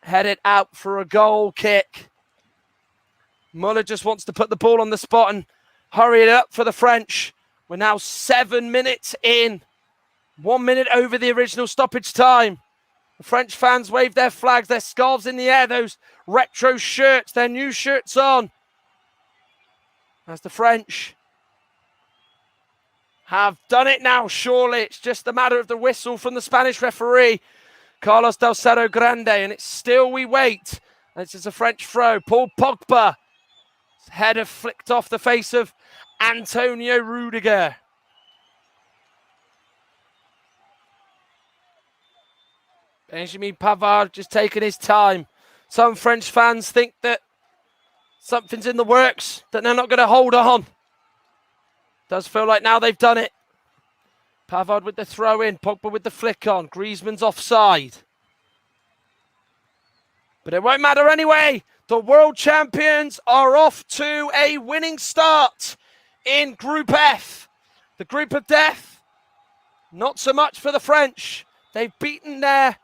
headed out for a goal kick. Müller just wants to put the ball on the spot and hurry it up for the French. We're now 7 minutes in. 1 minute over the original stoppage time. The French fans wave their flags, their scarves in the air, those retro shirts, their new shirts on. As the French have done it now, surely. It's just a matter of the whistle from the Spanish referee, Carlos del Cerro Grande, and it's still we wait. And it's just a French throw. Paul Pogba. His header flicked off the face of Antonio Rudiger. Benjamin Pavard just taking his time. Some French fans think that something's in the works, that they're not going to hold on. Does feel like now they've done it. Pavard with the throw in, Pogba with the flick on. Griezmann's offside. But it won't matter anyway. The world champions are off to a winning start in Group F. The group of death, not so much for the French. They've beaten their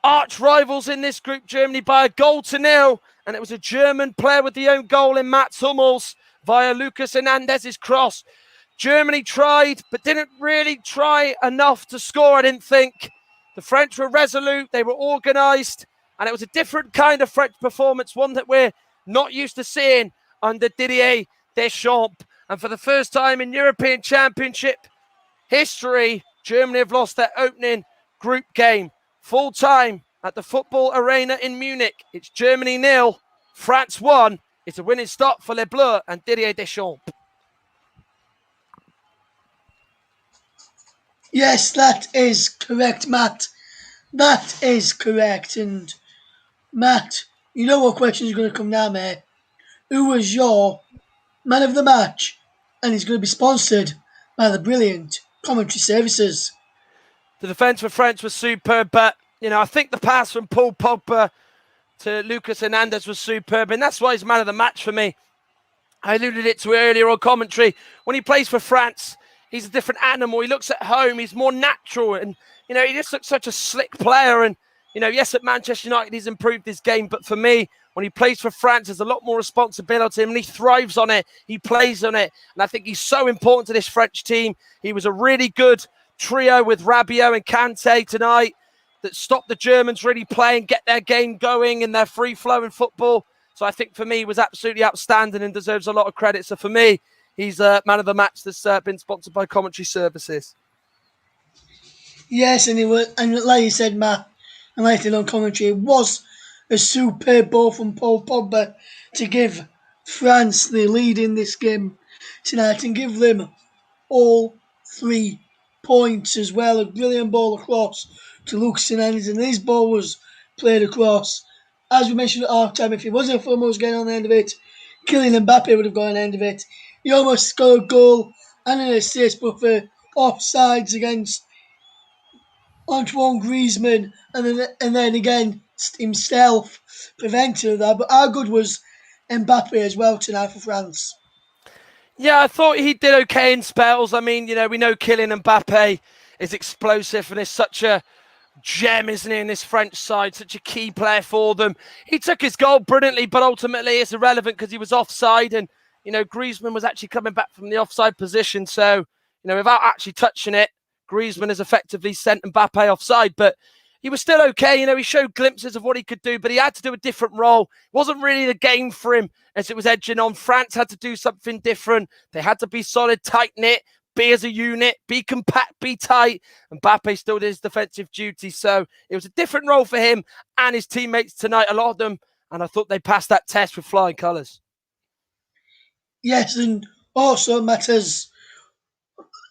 arch rivals in this group, Germany, by 1-0. And it was a German player with the own goal in Mats Hummels via Lucas Hernandez's cross. Germany tried, but didn't really try enough to score, I didn't think. The French were resolute, they were organised, and it was a different kind of French performance, one that we're not used to seeing under Didier Deschamps. And for the first time in European Championship history, Germany have lost their opening group game. Full time at the Football Arena in Munich. It's Germany 0, France 1. It's a winning start for Les Bleus and Didier Deschamps. Yes, that is correct, Matt. That is correct. And Matt, you know what question is going to come now, mate. Who was your man of the match? And he's going to be sponsored by the brilliant commentary services. The defence for France was superb, but, you know, I think the pass from Paul Pogba to Lucas Hernandez was superb, and that's why he's man of the match for me. I alluded it to earlier on commentary. When he plays for France, he's a different animal. He looks at home, he's more natural, and, you know, he just looks such a slick player. And, you know, yes, at Manchester United, he's improved his game, but for me, when he plays for France, there's a lot more responsibility, and he thrives on it. He plays on it, and I think he's so important to this French team. He was a really good trio with Rabiot and Kante tonight that stopped the Germans really playing, get their game going in their free-flowing football. So I think for me, he was absolutely outstanding and deserves a lot of credit. So for me, he's man of the match that's been sponsored by Commentary Services. Yes, and he was, and like you said, Matt, and like it on commentary, it was a superb ball from Paul Pogba to give France the lead in this game tonight and give them all 3 points as well. A brilliant ball across to Lucas Hernandez, and his ball was played across. As we mentioned at half time, if he wasn't Hummels getting on the end of it, Kylian Mbappe would have got on the end of it. He almost scored a goal and an assist, but for offsides against Antoine Griezmann, and then again himself prevented that. But how good was Mbappe as well tonight for France? Yeah, I thought he did okay in spells. I mean, you know, we know Kylian Mbappe is explosive and is such a gem, isn't he, in this French side? Such a key player for them. He took his goal brilliantly, but ultimately it's irrelevant because he was offside, and Griezmann was actually coming back from the offside position. So without actually touching it, Griezmann has effectively sent Mbappe offside, but he was still okay. He showed glimpses of what he could do, but he had to do a different role. It wasn't really the game for him as it was edging on. France had to do something different. They had to be solid, tight-knit, be as a unit, be compact, be tight. And Mbappe still did his defensive duty. So it was a different role for him and his teammates tonight, a lot of them. And I thought they passed that test with flying colours. Yes, and also matters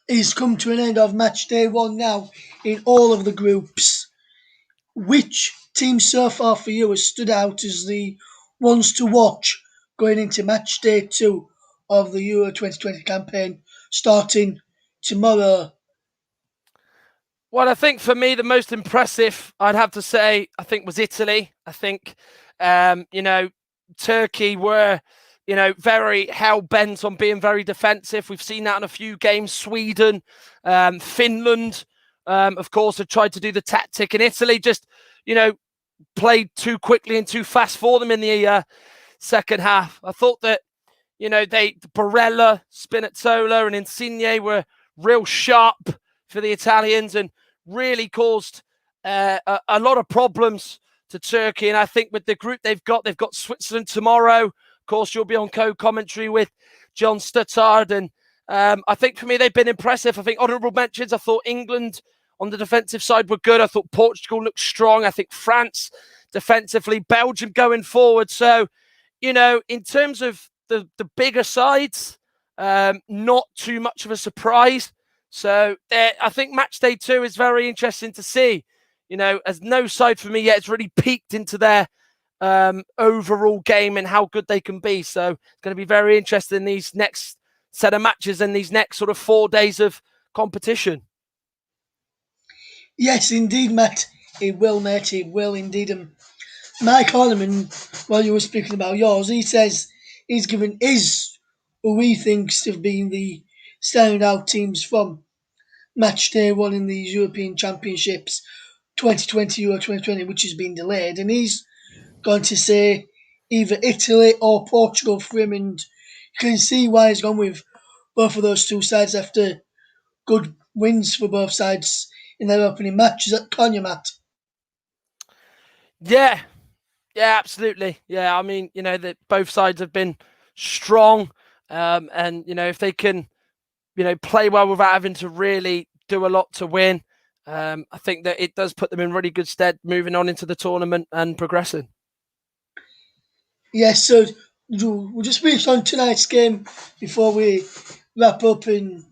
is come to an end of match day 1 now in all of the groups. Which team so far for you has stood out as the ones to watch going into match day 2 of the Euro 2020 campaign starting tomorrow? Well, I think for me, the most impressive, I'd have to say, I think was Italy. I think, Turkey were, very hell-bent on being very defensive. We've seen that in a few games. Sweden, Finland, of course, have tried to do the tactic. And Italy just, played too quickly and too fast for them in the second half. I thought that, Barella, Spinazzola and Insigne were real sharp for the Italians and really caused a lot of problems to Turkey. And I think with the group they've got Switzerland tomorrow. Of course, you'll be on co-commentary with John Stuttard. And I think for me, they've been impressive. I think honourable mentions, I thought England on the defensive side were good. I thought Portugal looked strong. I think France defensively, Belgium going forward. So, in terms of the bigger sides, not too much of a surprise. So I think match day 2 is very interesting to see. As no side for me yet, it's really peaked into their overall game and how good they can be. So it's going to be very interesting in these next set of matches and these next sort of 4 days of competition. Yes, indeed, Matt. It will, mate. It will indeed. Mike Horniman, while you were speaking about yours, he says he's given his, who he thinks have been the standout teams from match day 1 in these European Championships 2020 Euro 2020, which has been delayed. And he's going to say either Italy or Portugal for him. And you can see why he's gone with both of those two sides after good wins for both sides in their opening matches at Konya, Matt. Yeah, absolutely. Yeah, I mean, that both sides have been strong, and if they can, play well without having to really do a lot to win, I think that it does put them in really good stead moving on into the tournament and progressing. Yes, so we'll just finish on tonight's game before we wrap up and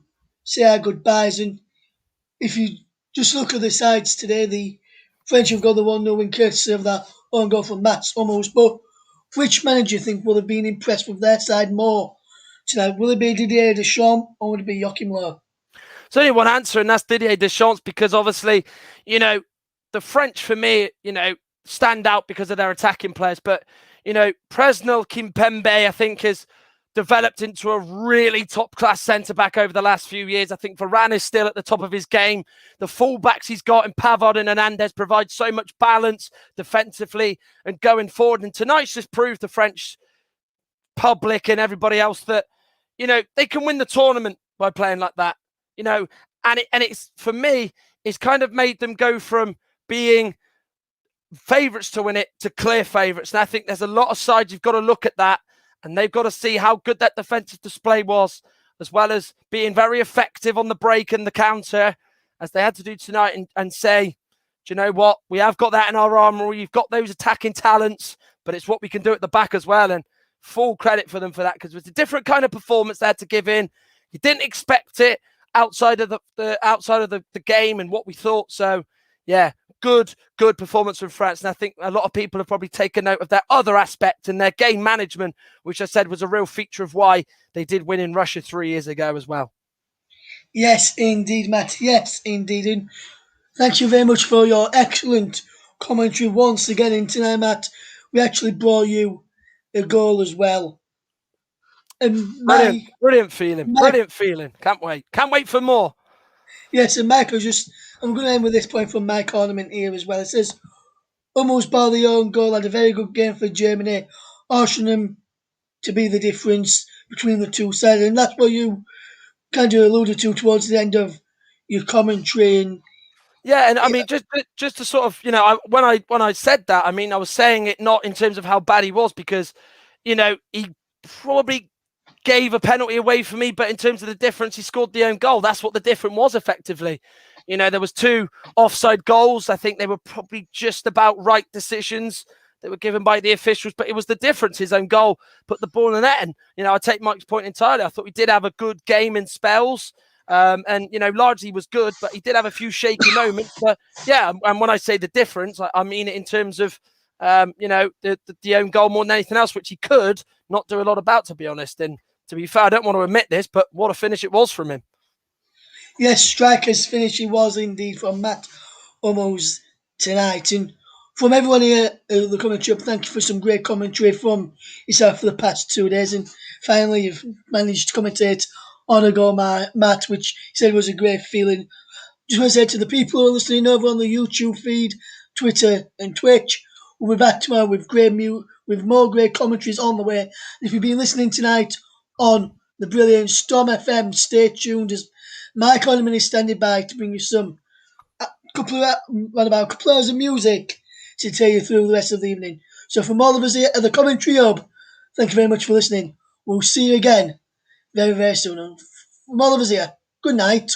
say our goodbyes. And if you just look at the sides today, the French have got the 1-0 win courtesy of that own goal from Mats Hummels. But which manager do you think will have been impressed with their side more tonight? Will it be Didier Deschamps or would it be Joachim Löw? There's only one answer, and that's Didier Deschamps, because obviously, the French, for me, stand out because of their attacking players. But, Presnel Kimpembe, I think, has developed into a really top-class centre-back over the last few years. I think Varane is still at the top of his game. The full-backs he's got in Pavard and Hernandez provide so much balance defensively and going forward. And tonight's just proved the French public and everybody else that, they can win the tournament by playing like that. And it's, for me, it's kind of made them go from being favourites to win it to clear favourites. And I think there's a lot of sides you've got to look at that, and they've got to see how good that defensive display was, as well as being very effective on the break and the counter, as they had to do tonight, and say, do you know what? We have got that in our armour. You've got those attacking talents, but it's what we can do at the back as well. And full credit for them for that, because it was a different kind of performance they had to give in. You didn't expect it outside of the game and what we thought. So, yeah, good performance from France. And I think a lot of people have probably taken note of their other aspect and their game management, which I said was a real feature of why they did win in Russia 3 years ago as well. Yes, indeed, Matt. Yes, indeed. And thank you very much for your excellent commentary once again. And tonight, Matt, we actually brought you a goal as well. And brilliant feeling. Can't wait for more. Yes, and Michael, just I'm going to end with this point from Mike Ornament here as well. It says, almost bar the own goal, had a very good game for Germany. Arsenal to be the difference between the two sides. And that's what you kind of alluded to towards the end of your commentary. And Yeah, and I mean, just to sort of, when I said that, I mean, I was saying it not in terms of how bad he was, because, he probably gave a penalty away for me, but in terms of the difference, he scored the own goal. That's what the difference was effectively. There was 2 offside goals. I think they were probably just about right decisions that were given by the officials, but it was the difference. His own goal put the ball in the net. And, I take Mike's point entirely. I thought we did have a good game in spells. And, largely was good, but he did have a few shaky moments. But yeah, and when I say the difference, I mean it in terms of, the own goal more than anything else, which he could not do a lot about, to be honest. And to be fair, I don't want to admit this, but what a finish it was from him. yes, striker's finish it was indeed from Matt Hummels tonight. And from everyone here, the commentary, thank you for some great commentary from yourself for the past 2 days. And finally, you've managed to commentate on a goal, Matt, which he said was a great feeling. Just want to say to the people who are listening over on the YouTube feed, Twitter, and Twitch, we'll be back tomorrow with with more great commentaries on the way. And if you've been listening tonight on the brilliant Storm FM, stay tuned as Mike Ornament is standing by to bring you a couple of hours of music to take you through the rest of the evening. So from all of us here at the Commentary Hub, thank you very much for listening. We'll see you again very, very soon. And from all of us here, good night.